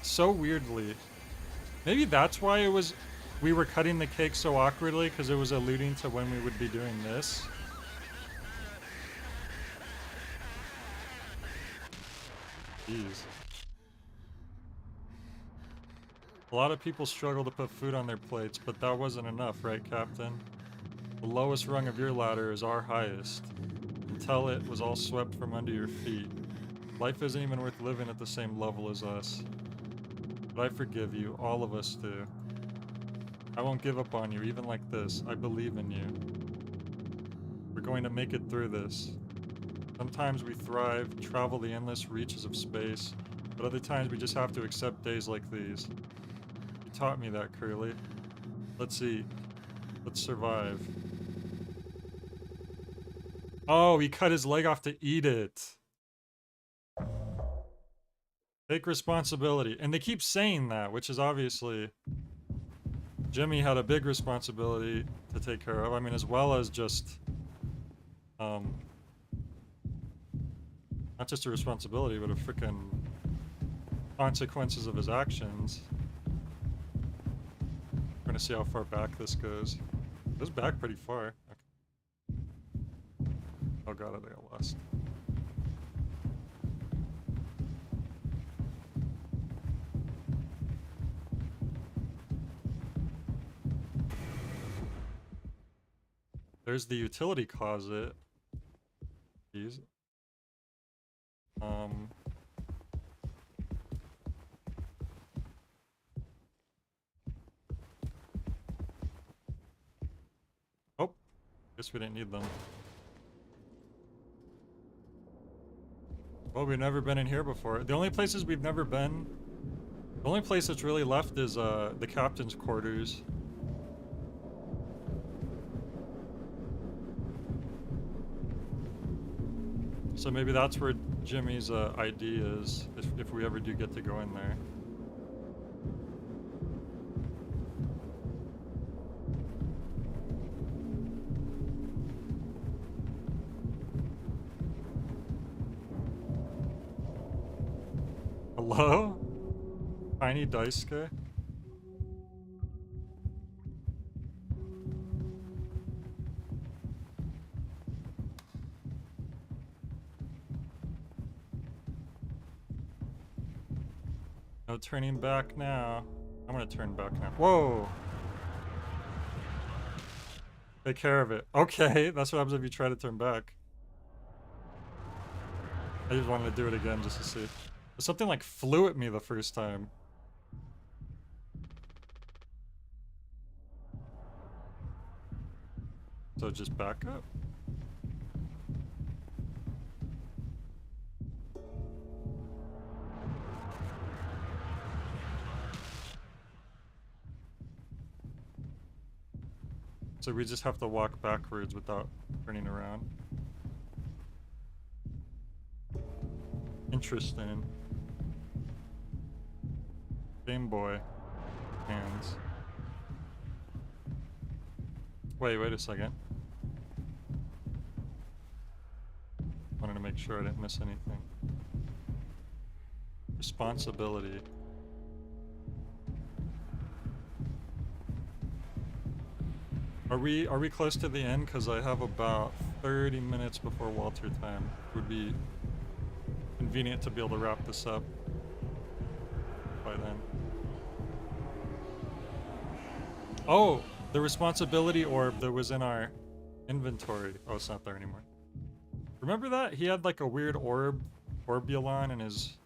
so weirdly. Maybe that's why we were cutting the cake so awkwardly, because it was alluding to when we would be doing this. Jeez. A lot of people struggle to put food on their plates, but that wasn't enough, right, Captain? The lowest rung of your ladder is our highest, until it was all swept from under your feet. Life isn't even worth living at the same level as us. But I forgive you, all of us do. I won't give up on you, even like this. I believe in you. We're going to make it through this. Sometimes we thrive, travel the endless reaches of space, but other times we just have to accept days like these. You taught me that, Curly. Let's eat. Let's survive. Oh, he cut his leg off to eat it. Take responsibility. And they keep saying that, which is obviously... Jimmy had a big responsibility to take care of. I mean, as well as just... not just a responsibility, but a freaking consequences of his actions. We're gonna see how far back this goes. It goes back pretty far. Okay. Oh god, I think I lost. There's the utility closet. Jeez. Oh, guess we didn't need them. Well, we've never been in here before. The only places we've never been, the only place that's really left is the captain's quarters. So maybe that's where Jimmy's ID is, if we ever do get to go in there. Hello? Tiny dice guy? No turning back now. I'm gonna turn back now. Whoa! Take care of it. Okay, that's what happens if you try to turn back. I just wanted to do it again just to see. But something like flew at me the first time. So just back up. So we just have to walk backwards without turning around. Interesting. Game Boy. Hands. Wait a second. Wanted to make sure I didn't miss anything. Responsibility. Are we close to the end? Because I have about 30 minutes before Walter time. Would be convenient to be able to wrap this up by then. Oh, the responsibility orb that was in our inventory. Oh, it's not there anymore. Remember that? He had like a weird orbulon in his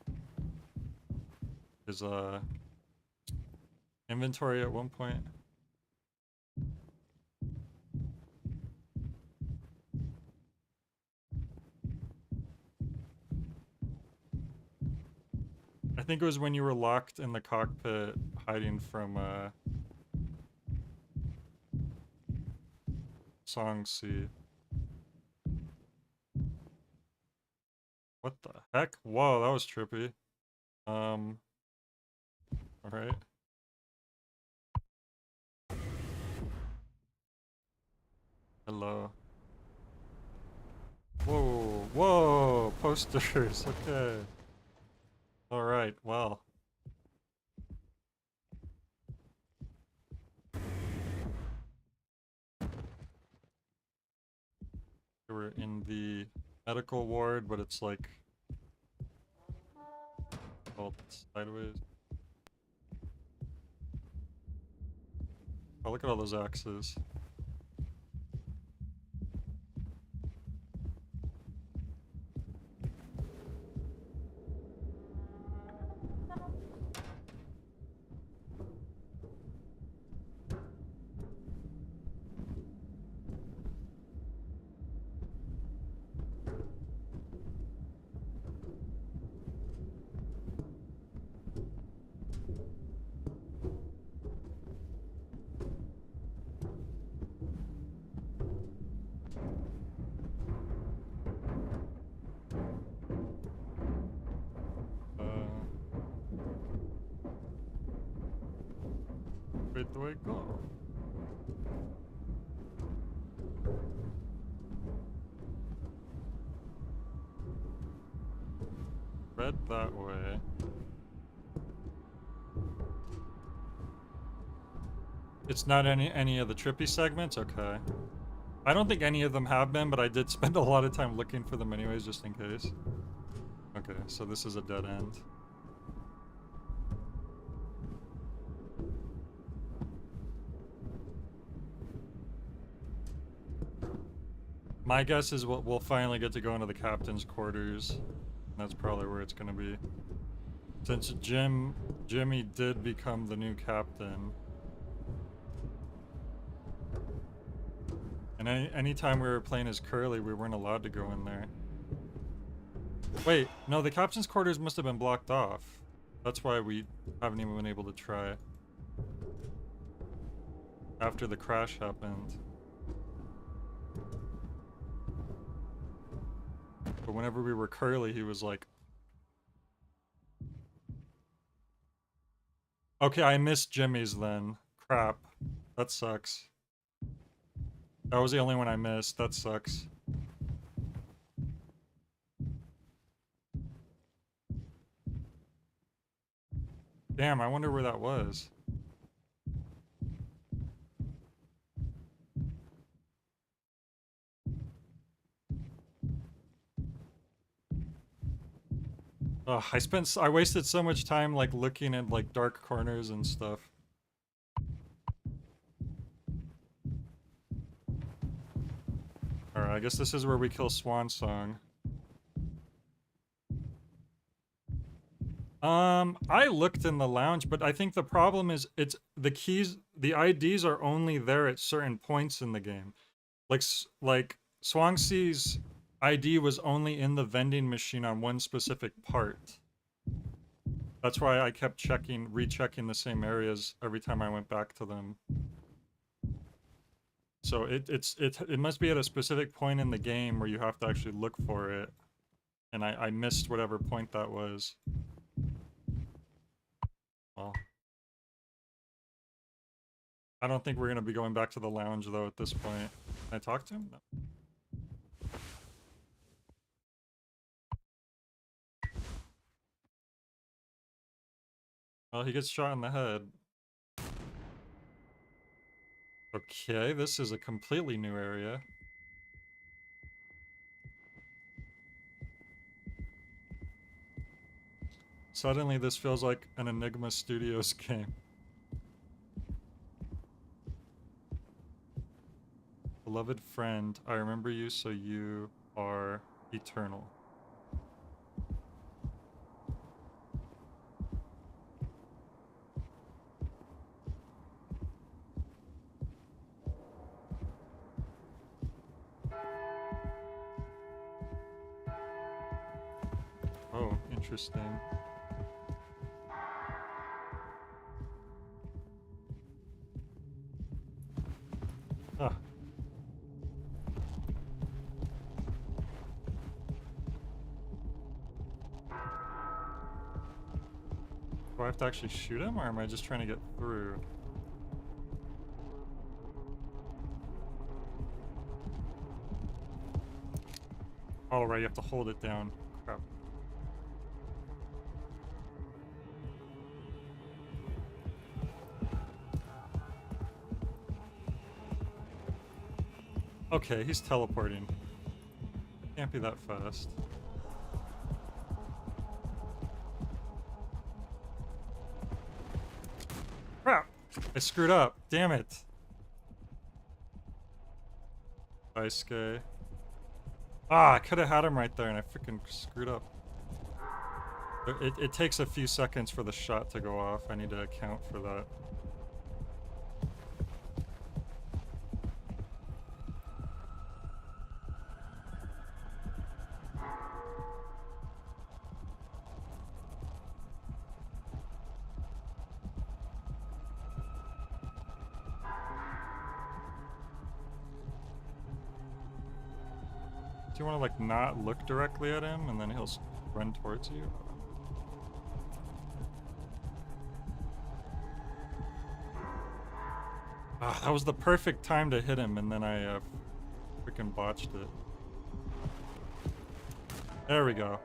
inventory at one point. I think it was when you were locked in the cockpit hiding from Song C. What the heck? Whoa, that was trippy. Alright. Hello. Whoa, whoa, posters, okay. Alright, well. We're in the medical ward, but it's like all sideways. Oh, look at all those axes. Wait, the way go. Red that way. It's not any of the trippy segments? Okay. I don't think any of them have been, but I did spend a lot of time looking for them anyways, just in case. Okay, so this is a dead end. My guess is we'll finally get to go into the captain's quarters. That's probably where it's gonna be. Since Jimmy did become the new captain. And anytime we were playing as Curly, we weren't allowed to go in there. Wait, no, the captain's quarters must have been blocked off. That's why we haven't even been able to try. After the crash happened. But whenever we were Curly, he was like... Okay, I missed Jimmy's then. Crap. That sucks. That was the only one I missed. That sucks. Damn, I wonder where that was. Ugh, I wasted so much time like looking at like dark corners and stuff. Alright, I guess this is where we kill Swan Song. I looked in the lounge, but I think the problem is it's the keys, the IDs are only there at certain points in the game. Like Swansea ID was only in the vending machine on one specific part. That's why I kept rechecking the same areas every time I went back to them. So it must be at a specific point in the game where you have to actually look for it. And I missed whatever point that was. Well, I don't think we're gonna be going back to the lounge though at this point. Can I talk to him? No. Well, he gets shot in the head. Okay, this is a completely new area. Suddenly this feels like an Enigma Studios game. Beloved friend, I remember you, so you are eternal. Oh, interesting. Ah. Do I have to actually shoot him, or am I just trying to get through? Oh, right, you have to hold it down. Crap. Okay, he's teleporting. Can't be that fast. Crap! I screwed up. Damn it. Daisuke. Ah, I could have had him right there and I freaking screwed up. It takes a few seconds for the shot to go off. I need to account for that. Do you want to like not look directly at him and then he'll run towards you? Ah, that was the perfect time to hit him and then I freaking botched it. There we go.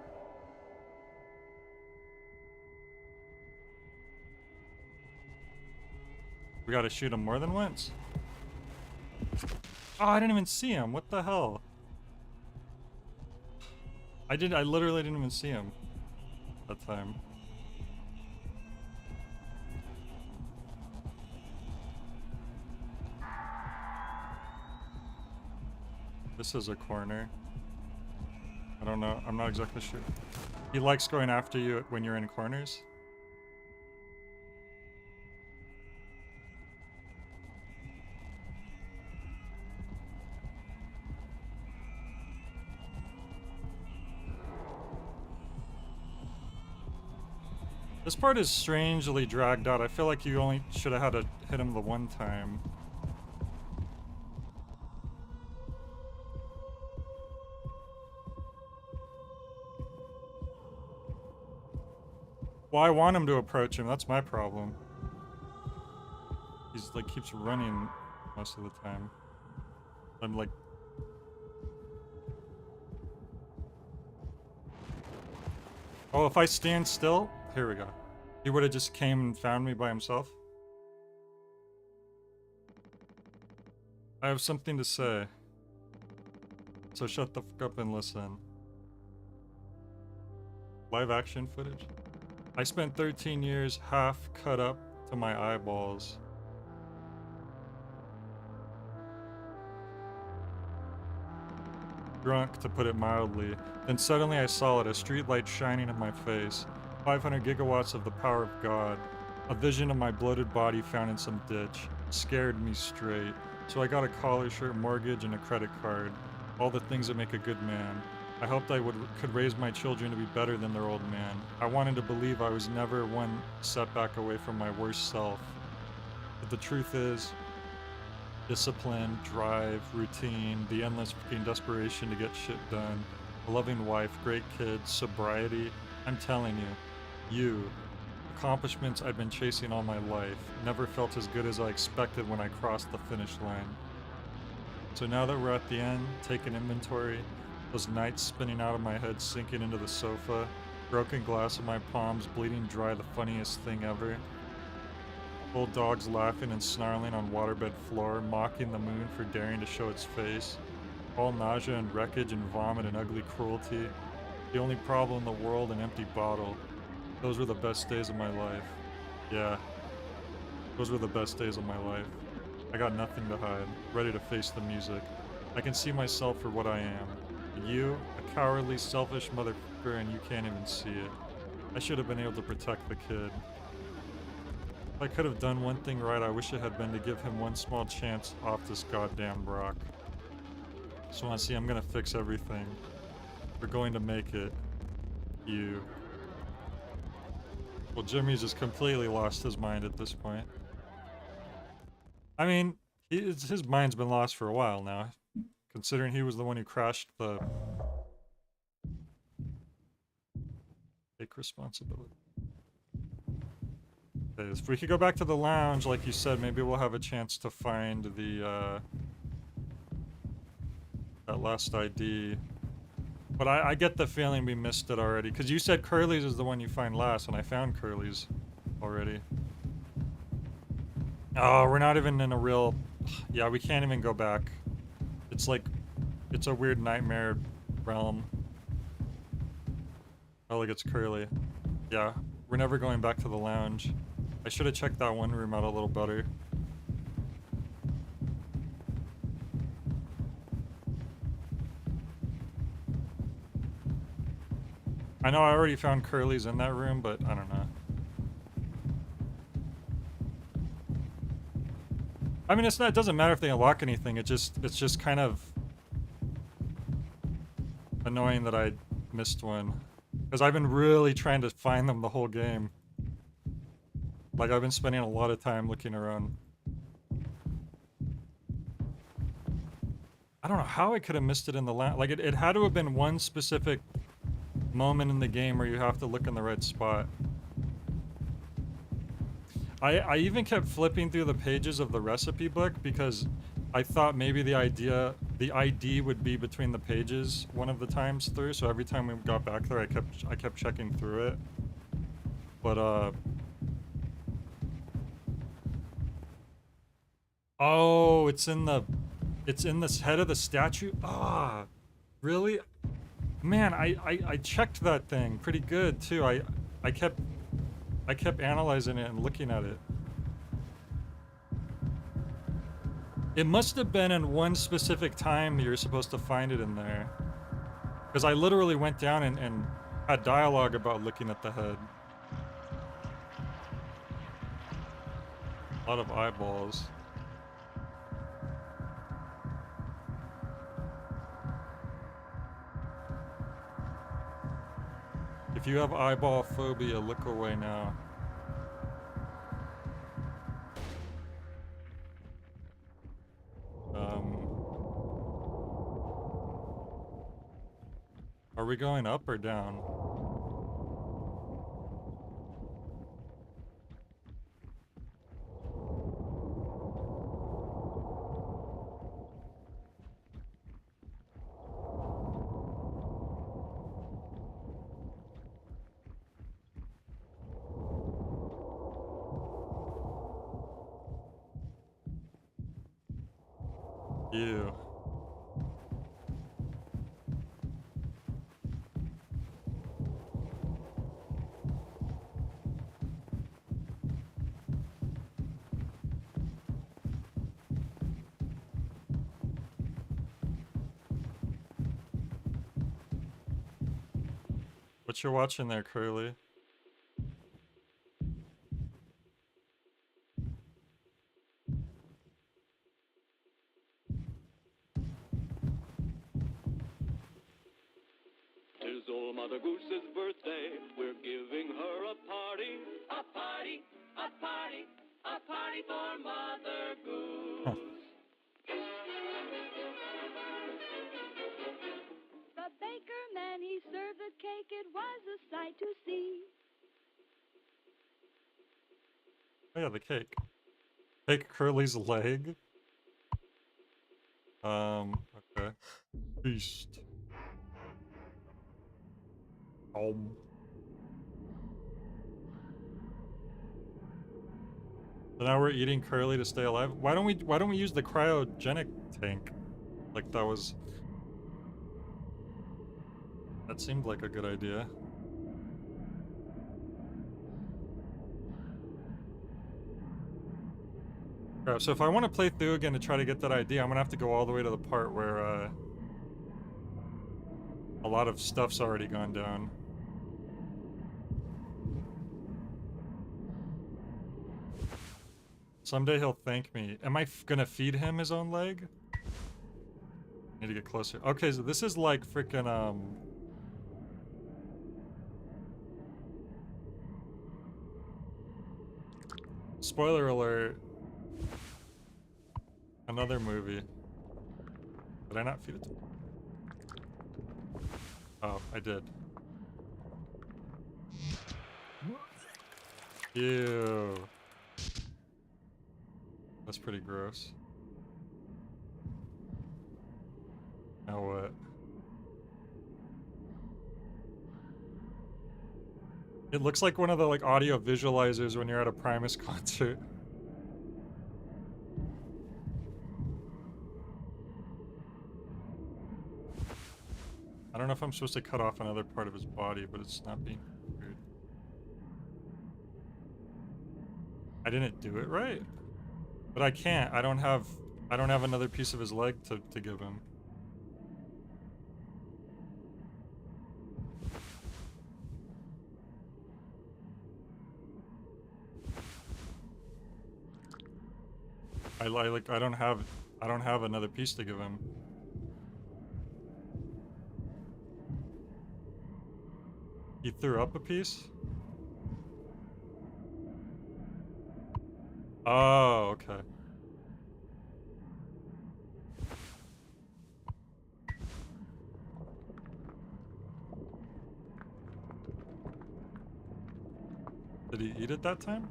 We gotta shoot him more than once. Oh, I didn't even see him. What the hell? I literally didn't even see him that time. This is a corner. I don't know. I'm not exactly sure. He likes going after you when you're in corners. This part is strangely dragged out. I feel like you only should have had to hit him the one time. Well, I want him to approach him. That's my problem. He's like keeps running most of the time. I'm like... Oh, if I stand still? Here we go. He would have just came and found me by himself. I have something to say. So shut the fuck up and listen. Live action footage? I spent 13 years half cut up to my eyeballs. Drunk, to put it mildly. Then suddenly I saw it, a streetlight shining in my face. 500 gigawatts of the power of God. A vision of my bloated body found in some ditch. Scared me straight. So I got a collar shirt, mortgage, and a credit card. All the things that make a good man. I hoped I could raise my children to be better than their old man. I wanted to believe I was never one setback away from my worst self. But the truth is, discipline, drive, routine, the endless fucking desperation to get shit done, a loving wife, great kids, sobriety, I'm telling you, accomplishments I've been chasing all my life, never felt as good as I expected when I crossed the finish line. So now that we're at the end, taking inventory, those nights spinning out of my head sinking into the sofa, broken glass in my palms bleeding dry, the funniest thing ever. Old dogs laughing and snarling on waterbed floor, mocking the moon for daring to show its face. All nausea and wreckage and vomit and ugly cruelty. The only problem in the world, an empty bottle. Those were the best days of my life. Yeah. Those were the best days of my life. I got nothing to hide, ready to face the music. I can see myself for what I am. You, a cowardly, selfish motherfucker, and you can't even see it. I should have been able to protect the kid. If I could have done one thing right, I wish it had been to give him one small chance off this goddamn rock. So I see I'm gonna fix everything. We're going to make it. You. Well, Jimmy's just completely lost his mind at this point. I mean, his mind's been lost for a while now, considering he was the one who crashed the... Take responsibility. Okay, if we could go back to the lounge, like you said, maybe we'll have a chance to find the, that last ID. But I get the feeling we missed it already, because you said Curly's is the one you find last, and I found Curly's already. Oh, we're not even in a real... Yeah, we can't even go back. It's like... It's a weird nightmare realm. Oh, like it's Curly. Yeah, we're never going back to the lounge. I should have checked that one room out a little better. I know I already found Curly's in that room, but I don't know. I mean, it doesn't matter if they unlock anything, it's just kind of annoying that I missed one. Because I've been really trying to find them the whole game. Like, I've been spending a lot of time looking around. I don't know how I could have missed it in the like, it had to have been one specific moment in the game where you have to look in the right spot. I even kept flipping through the pages of the recipe book because I thought maybe the ID would be between the pages one of the times through, so every time we got back there I kept checking through it. But oh, it's in this head of the statue. Ah, really? Man, I checked that thing pretty good too. I kept analyzing it and looking at it. It must have been in one specific time that you're supposed to find it in there. Because I literally went down and had dialogue about looking at the head. A lot of eyeballs. If you have eyeball phobia, look away now. Are we going up or down? You. What you watching there, Curly? Tis old Mother Goose's birthday. We're giving her a party. A party, a party, a party for Mother Goose. Huh. The baker man, he served the cake. It was a sight to see. Oh yeah, the cake. Take Curly's leg. Okay. Feast. So now we're eating Curly to stay alive. Why don't we use the cryogenic tank? Like that seemed like a good idea. Crap, so if I want to play through again to try to get that ID, I'm gonna have to go all the way to the part where a lot of stuff's already gone down. Someday he'll thank me. Am I gonna feed him his own leg? Need to get closer. Okay, so this is like freaking spoiler alert. Another movie. Did I not feed it to him? Oh, I did. Ew. That's pretty gross. Now what? It looks like one of the like audio visualizers when you're at a Primus concert. I don't know if I'm supposed to cut off another part of his body, but it's not being weird. I didn't do it right. But I can't. I don't have another piece of his leg to give him. I don't have another piece to give him. He threw up a piece? Oh, okay. Did he eat it that time?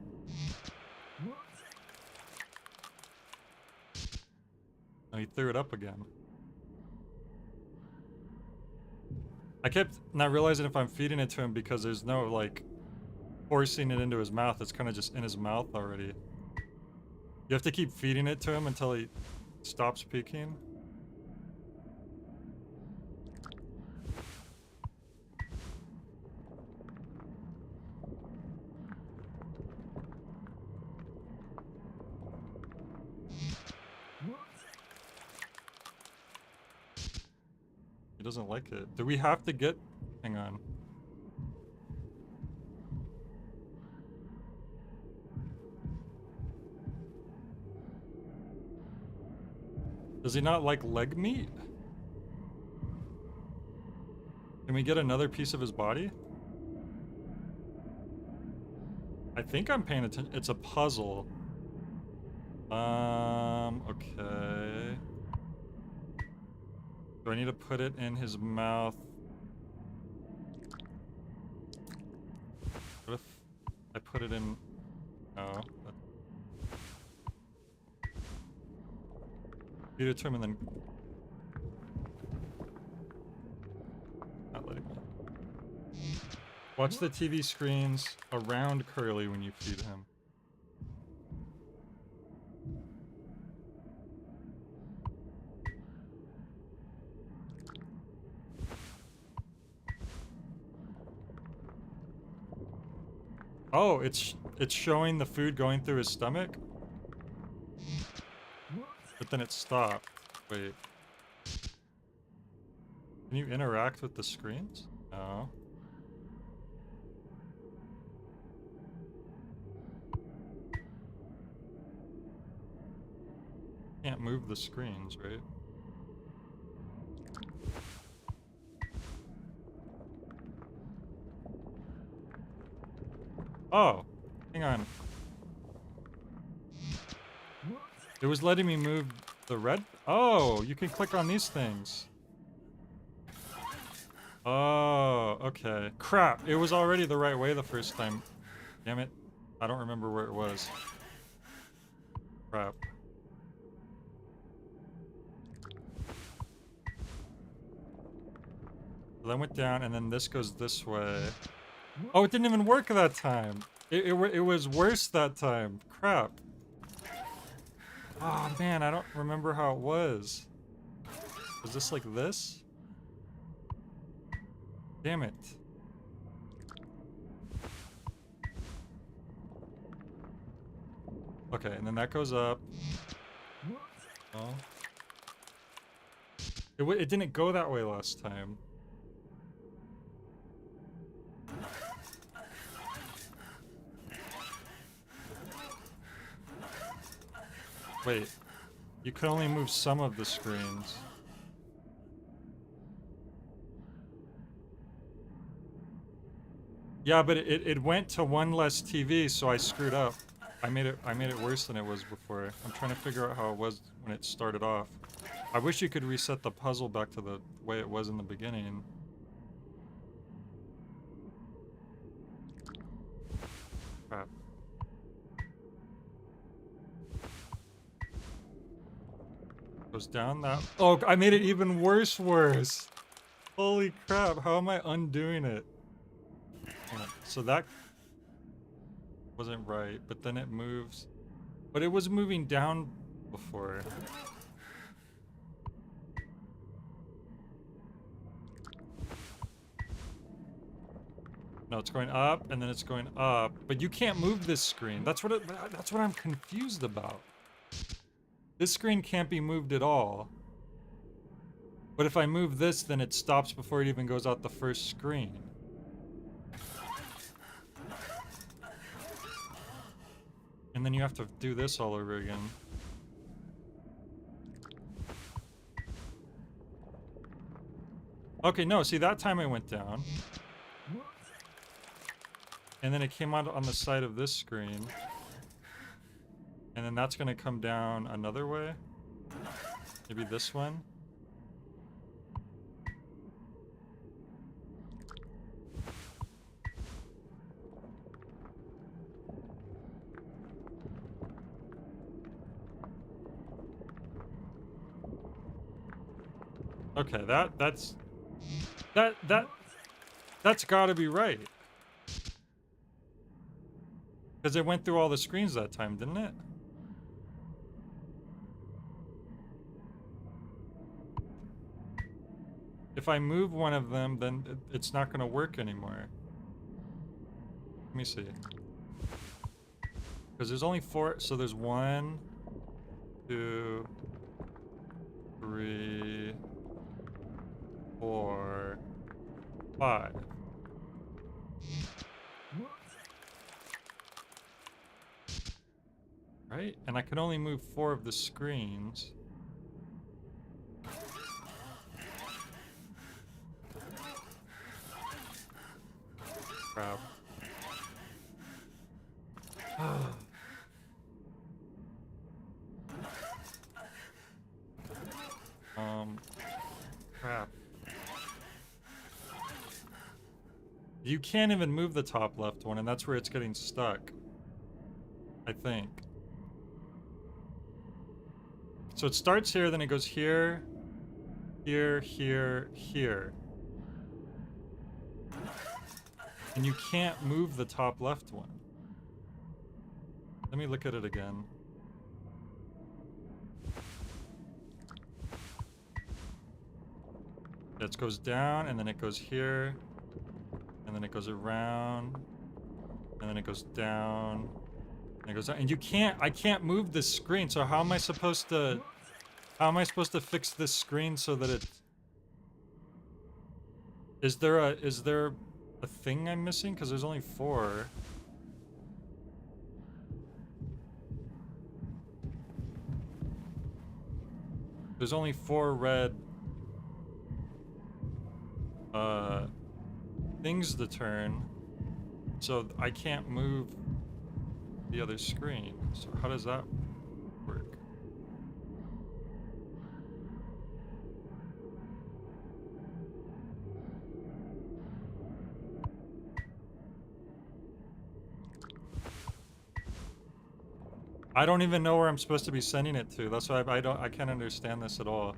No, he threw it up again. I kept not realizing if I'm feeding it to him because there's no, like, forcing it into his mouth. It's kind of just in his mouth already. You have to keep feeding it to him until he stops peeking. He doesn't like it. Do we have to get... Hang on. Does he not like leg meat? Can we get another piece of his body? I think I'm paying attention. It's a puzzle. Okay. Do I need to put it in his mouth? What if I put it in... Oh. Feed it to him and then... Not letting me. Watch the TV screens around Curly when you feed him. Oh, it's showing the food going through his stomach? But then it stopped. Wait. Can you interact with the screens? No. Can't move the screens, right? Oh, hang on. It was letting me move the red. Oh, you can click on these things. Oh, okay. Crap, it was already the right way the first time. Damn it. I don't remember where it was. Crap. So that went down, and then this goes this way. Oh, it didn't even work that time. It was worse that time. Crap. Oh man, I don't remember how it was. Was this like this? Damn it. Okay, and then that goes up. Oh. It didn't go that way last time. Wait. You could only move some of the screens. Yeah, but it went to one less TV, so I screwed up. I made it worse than it was before. I'm trying to figure out how it was when it started off. I wish you could reset the puzzle back to the way it was in the beginning. Crap. Goes down that. Oh, I made it even worse. Holy crap! How am I undoing it? Hang on. So that wasn't right, but then it moves. But it was moving down before. No, it's going up, and then it's going up. But you can't move this screen. That's what I'm confused about. This screen can't be moved at all. But if I move this, then it stops before it even goes out the first screen. And then you have to do this all over again. Okay, no, see, that time I went down. And then it came out on the side of this screen. And then that's gonna come down another way. Maybe this one. Okay, that's gotta be right. Because it went through all the screens that time, didn't it? If I move one of them, then it's not gonna work anymore. Let me see. Because there's only 4, so there's 1, 2, 3, 4, 5. Right? And I can only move 4 of the screens. Crap. Crap. You can't even move the top left one, and that's where it's getting stuck. I think. So it starts here, then it goes here, here, here, here. And you can't move the top left one. Let me look at it again. It goes down, and then it goes here, and then it goes around, and then it goes down, and it goes down. And I can't move this screen, so how am I supposed to fix this screen so that it... Is there a thing I'm missing? Because there's only 4. There's only 4 red things to turn, so I can't move the other screen. So how does that work? I don't even know where I'm supposed to be sending it to. That's why I can't understand this at all.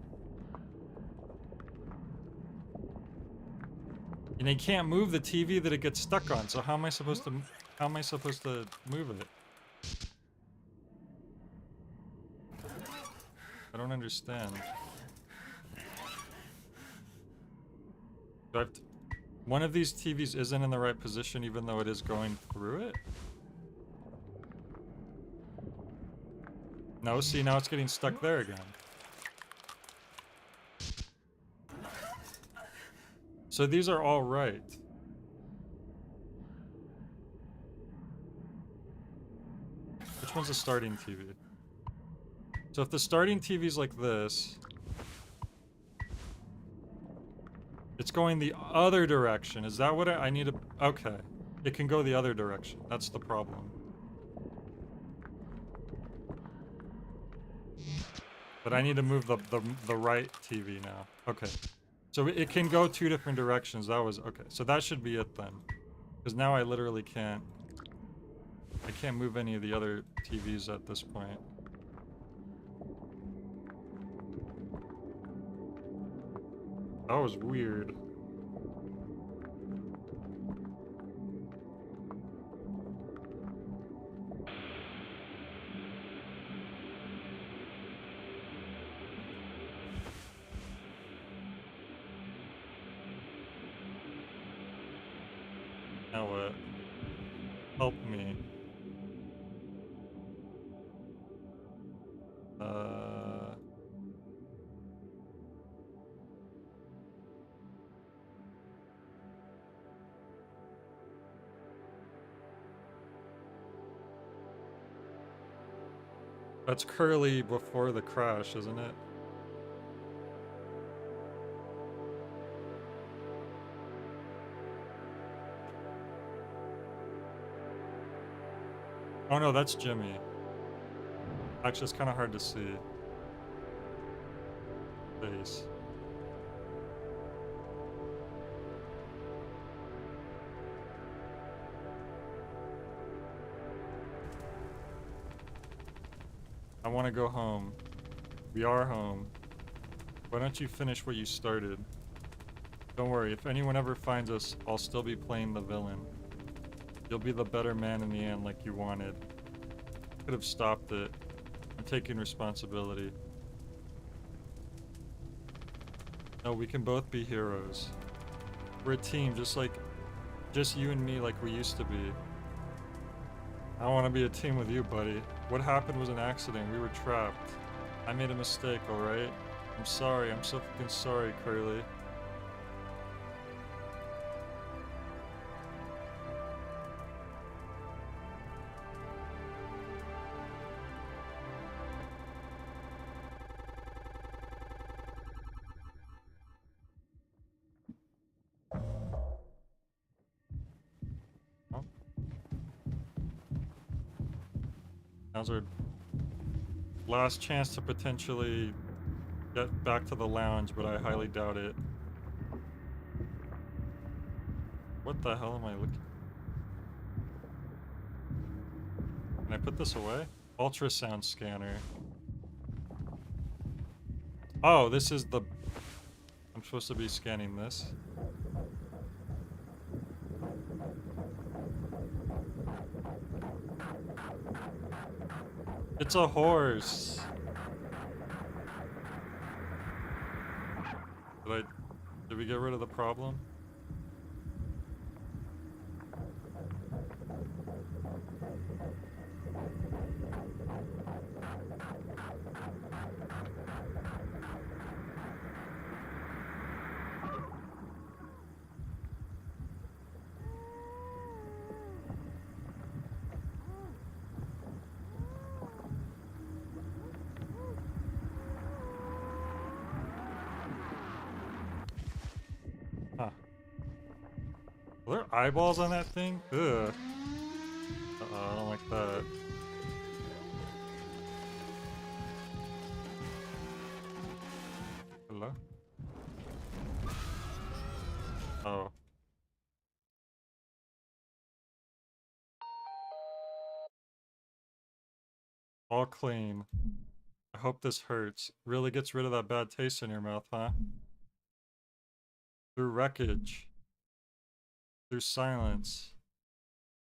And you can't move the TV that it gets stuck on. So how am I supposed to move it? I don't understand. Do I have to, one of these TVs isn't in the right position even though it is going through it? No, see, now it's getting stuck there again. So these are all right. Which one's the starting TV? So if the starting TV's like this, it's going the other direction. Is that what I need to... Okay. It can go the other direction. That's the problem. But I need to move the right TV now. Okay. So it can go 2 different directions. That was... Okay. So that should be it then. Because now I literally can't... I can't move any of the other TVs at this point. That was weird. Now what? Help me. That's Curly before the crash, isn't it? Oh no, that's Jimmy. Actually, it's kind of hard to see. Face. I want to go home. We are home. Why don't you finish what you started? Don't worry, if anyone ever finds us, I'll still be playing the villain. You'll be the better man in the end like you wanted. Could have stopped it. I'm taking responsibility. No, we can both be heroes. We're a team, just you and me like we used to be. I want to be a team with you, buddy. What happened was an accident. We were trapped. I made a mistake, alright? I'm sorry. I'm so fucking sorry, Curly. Now's our last chance to potentially get back to the lounge, but I highly doubt it. What the hell am I looking? Can I put this away? Ultrasound scanner. Oh, this is the... I'm supposed to be scanning this. It's a horse. Did we get rid of the problem? Are there eyeballs on that thing? Ugh. Uh-oh, I don't like that. Hello? Oh. All clean. I hope this hurts. Really gets rid of that bad taste in your mouth, huh? Through wreckage. Through silence.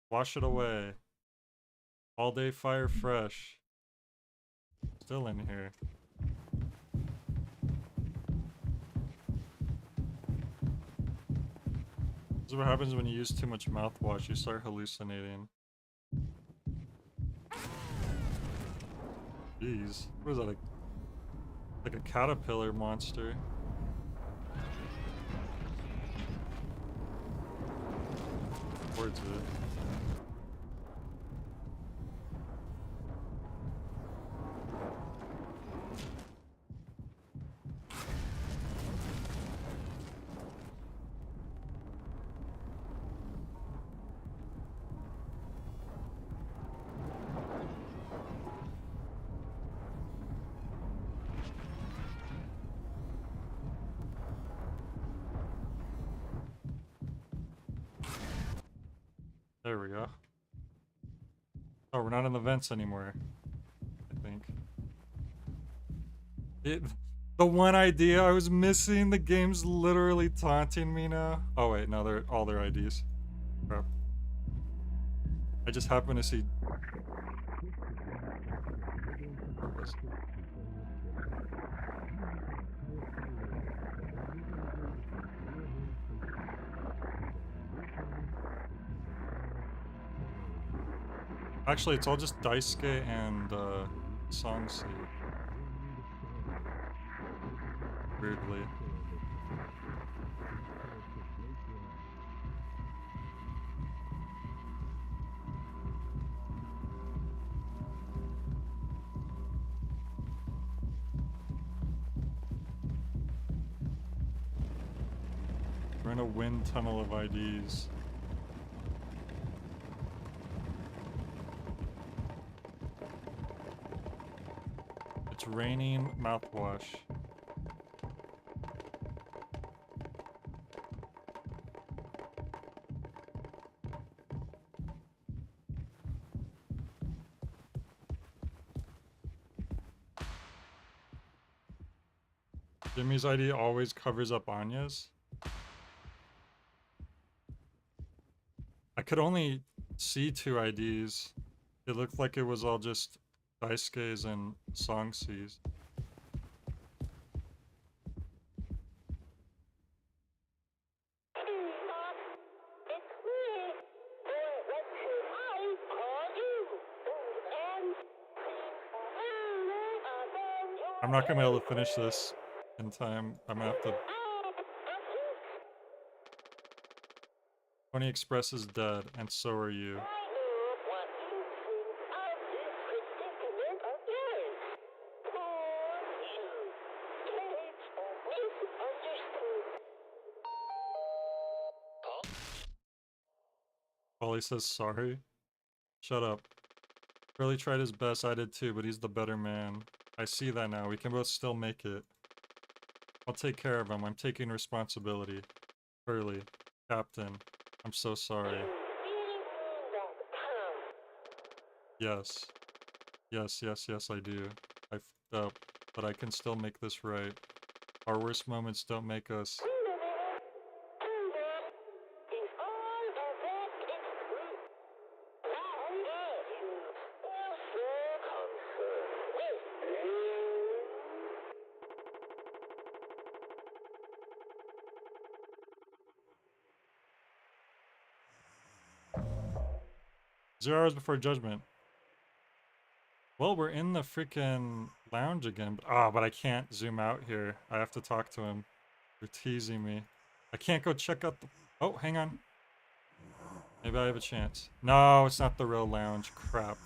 Wash it away. All day fire fresh. Still in here. This is what happens when you use too much mouthwash. You start hallucinating. Jeez. What is that? Like a caterpillar monster. towards it. There we go. Oh, we're not in the vents anymore, I think. The one idea I was missing, the game's literally taunting me now. Oh wait, no, they're all their IDs. Crap. I just happen to see... Where was it? Actually, it's all just Daisuke and Songsi. Weirdly. We're in a wind tunnel of IDs. It's raining mouthwash. Jimmy's ID always covers up Anya's. I could only see 2 IDs. It looked like it was all just Daisuke's and Songsi's. I'm not gonna be able to finish this in time. I'm gonna have to... Pony Express is dead, and so are you. Polly says sorry. Shut up. Curly tried his best, I did too, but he's the better man. I see that now, we can both still make it. I'll take care of him, I'm taking responsibility. Curly. Captain. I'm so sorry. Yes. Yes, I do. I f***ed up, but I can still make this right. Our worst moments don't make us... Zero hours before judgment. Well, we're in the freaking lounge again. But I can't zoom out here. I have to talk to him. You're teasing me. I can't go check out the... Oh, hang on. Maybe I have a chance. No, it's not the real lounge. Crap.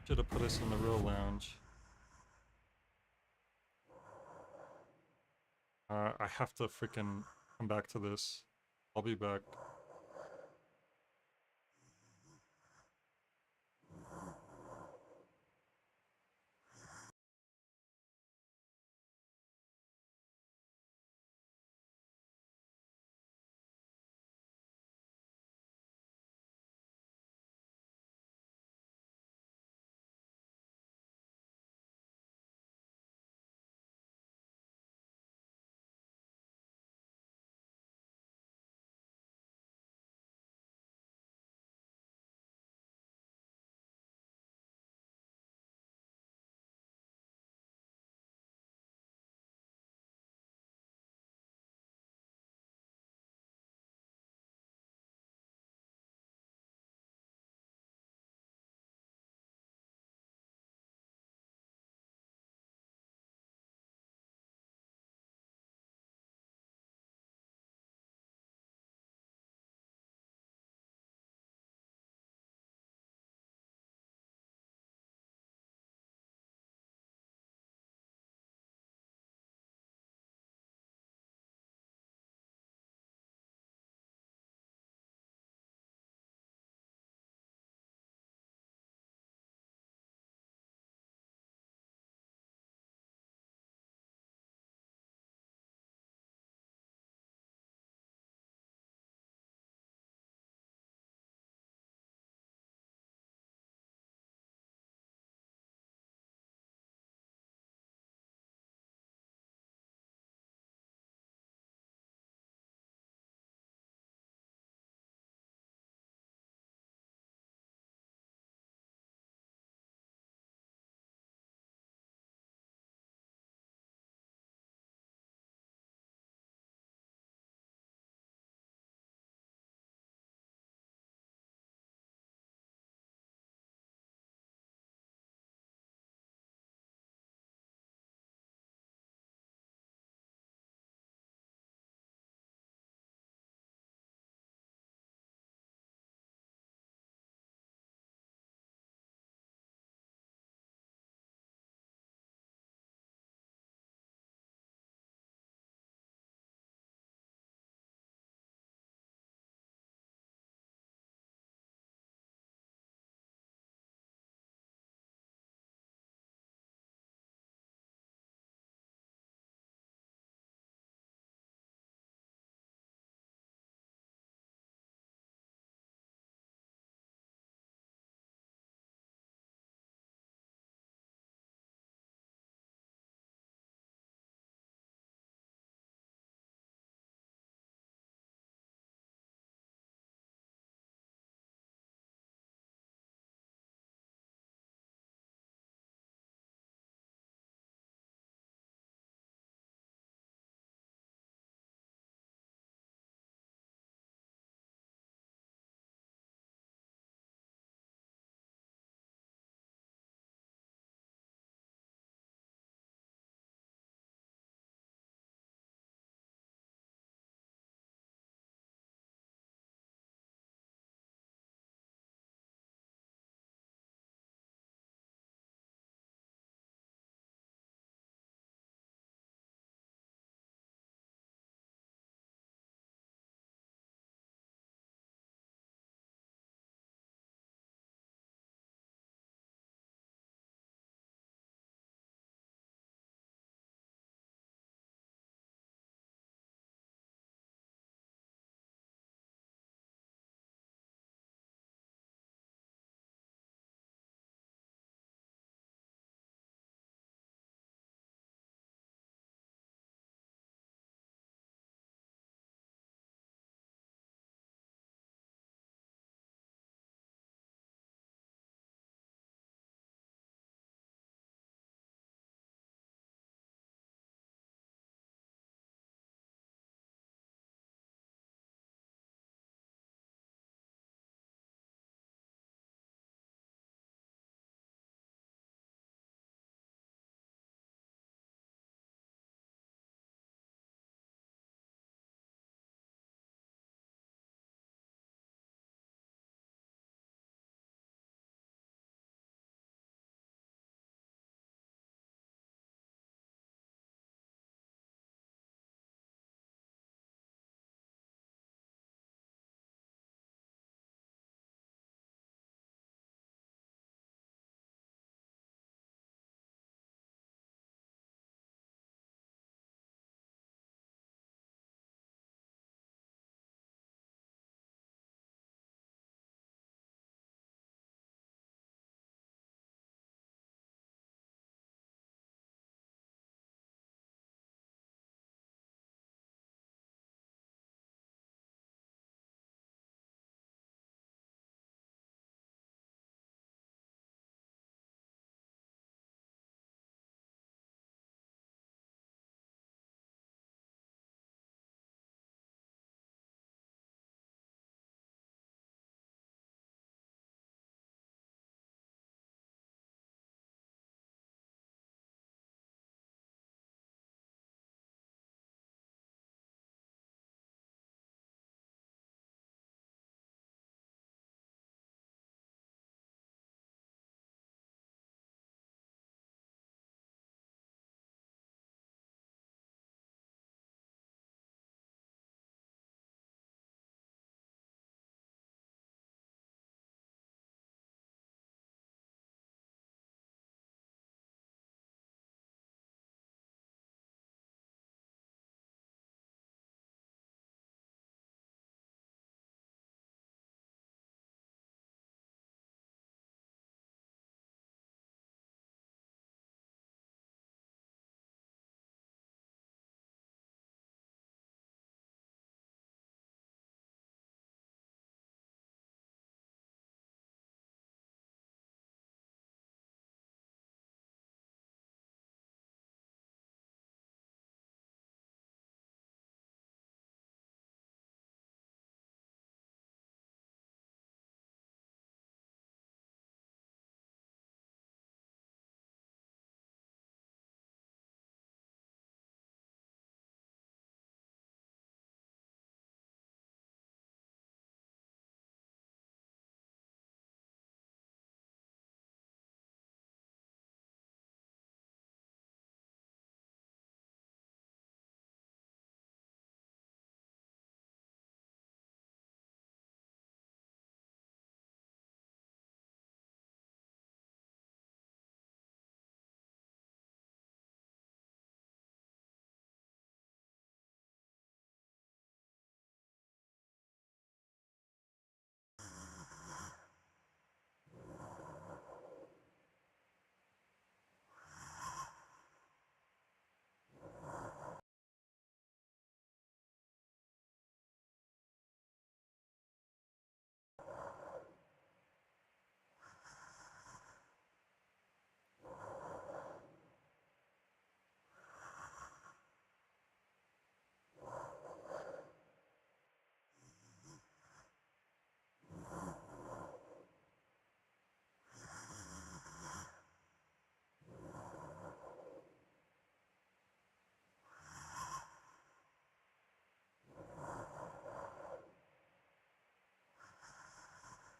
Should have put us in the real lounge. I have to freaking come back to this. I'll be back.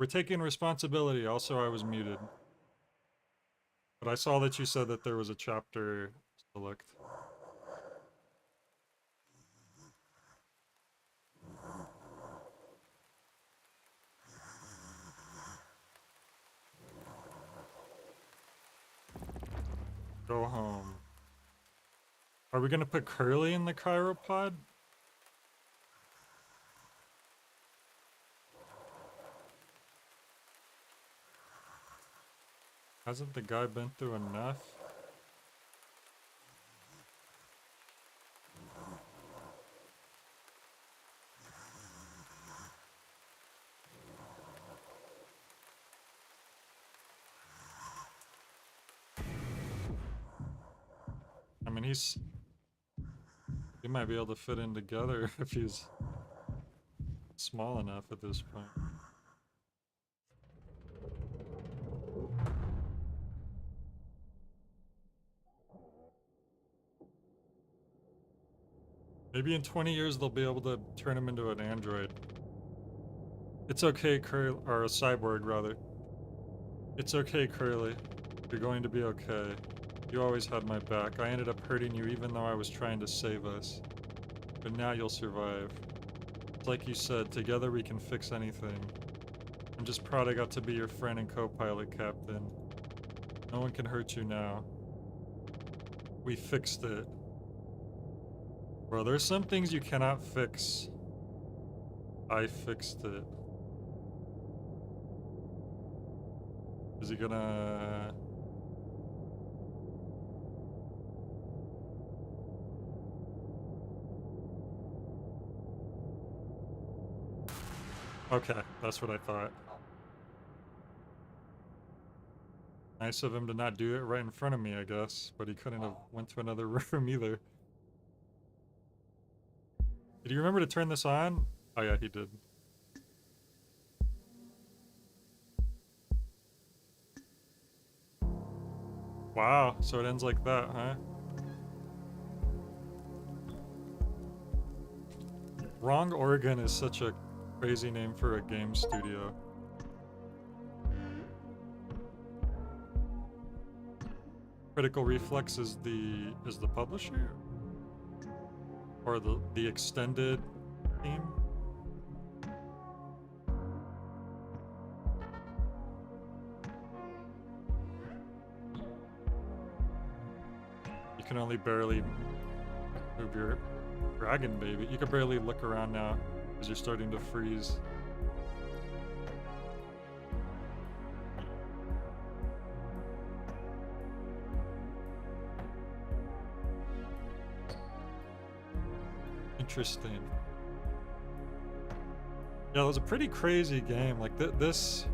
We're taking responsibility. Also, I was muted. But I saw that you said that there was a chapter select. Go home. Are we gonna put Curly in the chiropod? Hasn't the guy been through enough? I mean, he might be able to fit in together if he's small enough at this point. Maybe in 20 years they'll be able to turn him into an android. It's okay, Curly, or a cyborg rather. It's okay, Curly. You're going to be okay. You always had my back. I ended up hurting you even though I was trying to save us. But now you'll survive. It's like you said, together we can fix anything. I'm just proud I got to be your friend and co-pilot, Captain. No one can hurt you now. We fixed it. Bro, there's some things you cannot fix. I fixed it. Is he gonna... Okay, that's what I thought. Nice of him to not do it right in front of me, I guess. But he couldn't have went to another room either. Did you remember to turn this on? Oh yeah, he did. Wow, so it ends like that, huh? Wrong Oregon is such a crazy name for a game studio. Critical Reflex is the publisher? Or the extended team? You can only barely move your dragon baby. You can barely look around now because you're starting to freeze. Interesting. Yeah, it was a pretty crazy game. Like this.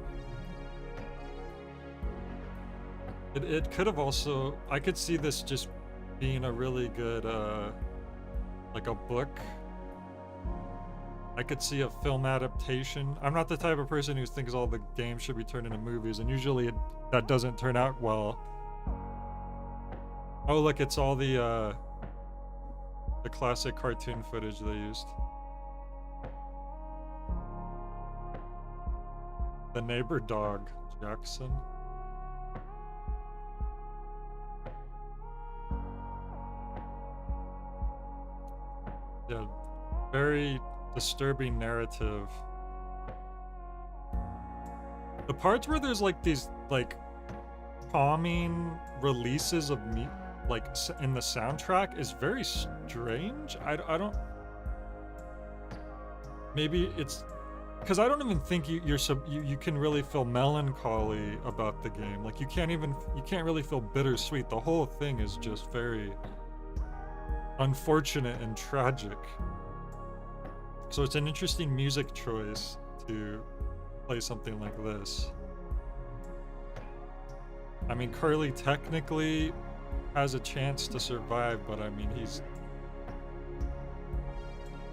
It could have also. I could see this just being a really good, like a book. I could see a film adaptation. I'm not the type of person who thinks all the games should be turned into movies, and usually that doesn't turn out well. Oh, look, it's all the classic cartoon footage they used. The neighbor dog, Jackson. Yeah, very disturbing narrative. The parts where there's like these like calming releases of me like in the soundtrack is very strange. I don't. Maybe it's because I don't even think you can really feel melancholy about the game. Like you can't really feel bittersweet. The whole thing is just very unfortunate and tragic. So it's an interesting music choice to play something like this. I mean, Curly technically has a chance to survive, but I mean, he's...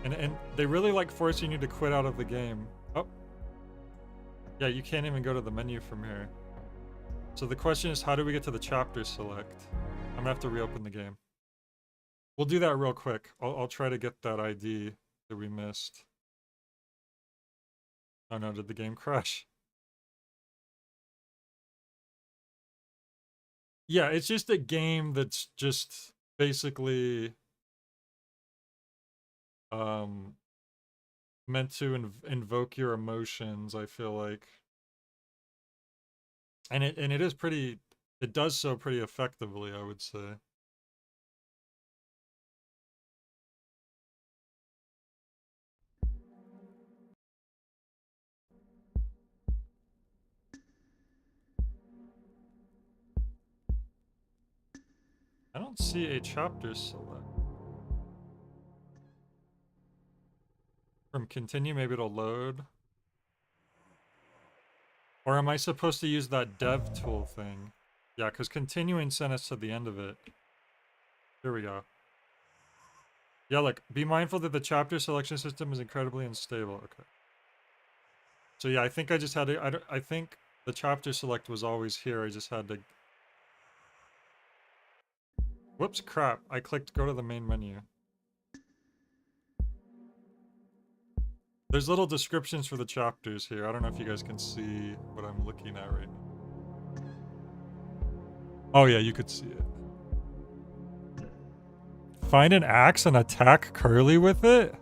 And they really like forcing you to quit out of the game. Oh. Yeah, you can't even go to the menu from here. So the question is, how do we get to the chapter select? I'm gonna have to reopen the game. We'll do that real quick. I'll try to get that ID that we missed. Oh no, did the game crash? Yeah, it's just a game that's just basically meant to invoke your emotions, I feel like. And it is pretty, it does so pretty effectively, I would say. I don't see a chapter select. From continue, maybe it'll load. Or am I supposed to use that dev tool thing? Yeah, because continuing sent us to the end of it. Here we go. Yeah, look, be mindful that the chapter selection system is incredibly unstable. Okay. So yeah, I think I just had to, I think the chapter select was always here. I just had to... Whoops, crap. I clicked go to the main menu. There's little descriptions for the chapters here. I don't know if you guys can see what I'm looking at right now. Oh yeah, you could see it. Find an axe and attack Curly with it?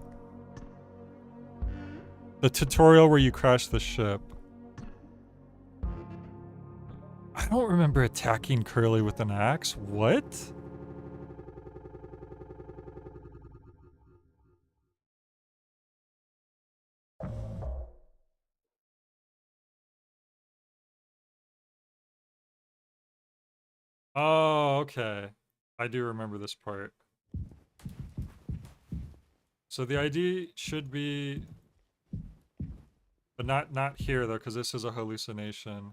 The tutorial where you crash the ship. I don't remember attacking Curly with an axe. What? Oh, okay. I do remember this part. So the ID should be... But not here, though, because this is a hallucination.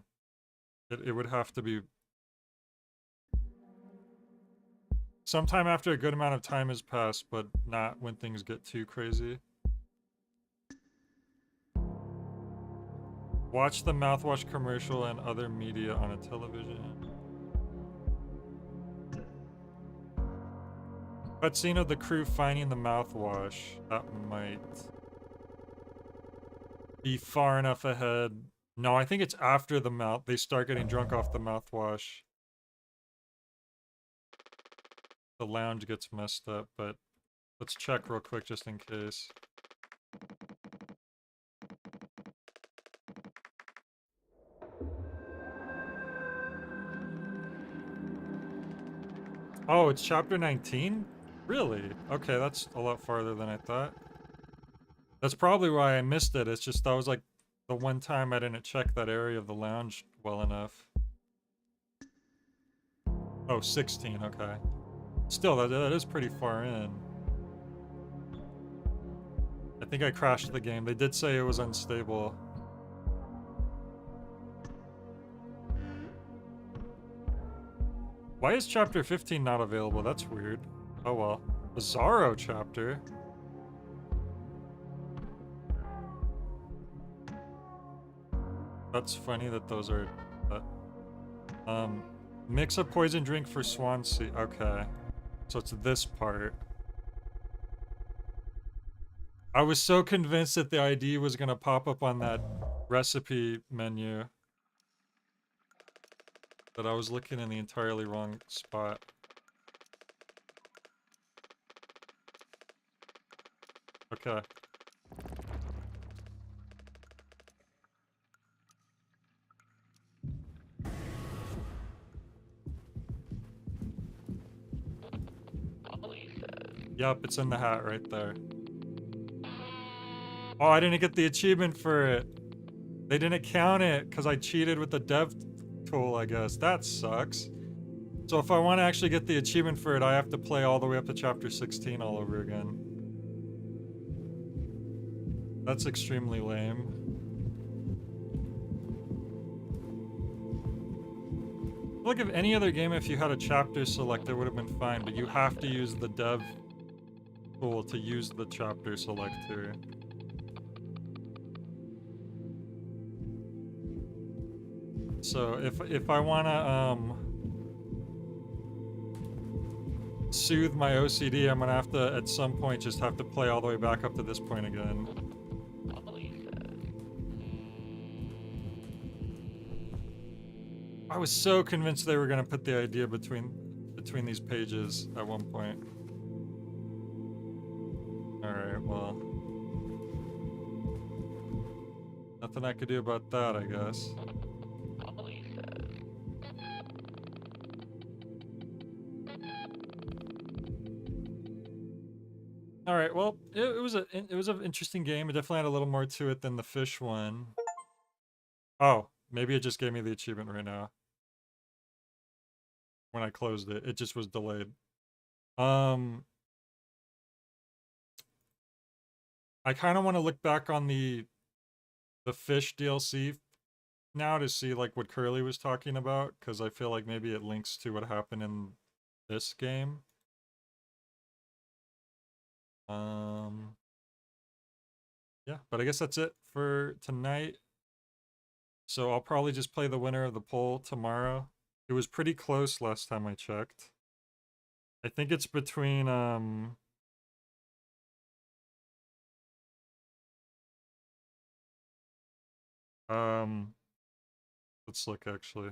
It would have to be... Sometime after a good amount of time has passed, but not when things get too crazy. Watch the mouthwash commercial and other media on a television. Cutscene of the crew finding the mouthwash. That might be far enough ahead. No, I think it's after the mouth. They start getting drunk off the mouthwash. The lounge gets messed up, but let's check real quick just in case. Oh, it's chapter 19? Really? Okay, that's a lot farther than I thought. That's probably why I missed it. It's just that was like the one time I didn't check that area of the lounge well enough. Oh, 16, okay. Still, that is pretty far in. I think I crashed the game. They did say it was unstable. Why is chapter 15 not available? That's weird. Oh well. Bizarro chapter. That's funny that those are... mix a poison drink for Swansea. Okay. So it's this part. I was so convinced that the ID was gonna pop up on that recipe menu that I was looking in the entirely wrong spot. Okay. Yup, it's in the hat right there. Oh, I didn't get the achievement for it. They didn't count it because I cheated with the dev tool, I guess. That sucks. So if I want to actually get the achievement for it, I have to play all the way up to chapter 16 all over again. That's extremely lame. Like if any other game, if you had a chapter select, it would have been fine, but you have to use the dev tool to use the chapter selector. So if I wanna soothe my OCD, I'm gonna have to at some point just have to play all the way back up to this point again. I was so convinced they were gonna put the idea between these pages at one point. Alright, well. Nothing I could do about that, I guess. Polly says. Alright, well, it was an interesting game. It definitely had a little more to it than the fish one. Oh, maybe it just gave me the achievement right now. When I closed it, it just was delayed. I kind of want to look back on the fish DLC now to see like what Curly was talking about, because I feel like maybe it links to what happened in this game. Yeah, but I guess that's it for tonight. So I'll probably just play the winner of the poll tomorrow. It was pretty close last time I checked. I think it's between let's look actually.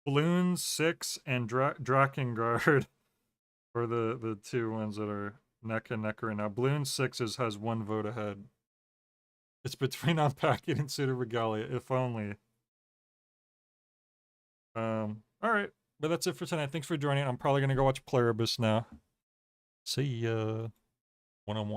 Balloon 6 and Drakengard are the two ones that are neck and neck right now. Balloon 6 has one vote ahead. It's between Unpacking and Suda Regalia, if only. Alright. But that's it for tonight. Thanks for joining. I'm probably gonna go watch Pluribus now. See ya. One-on-one.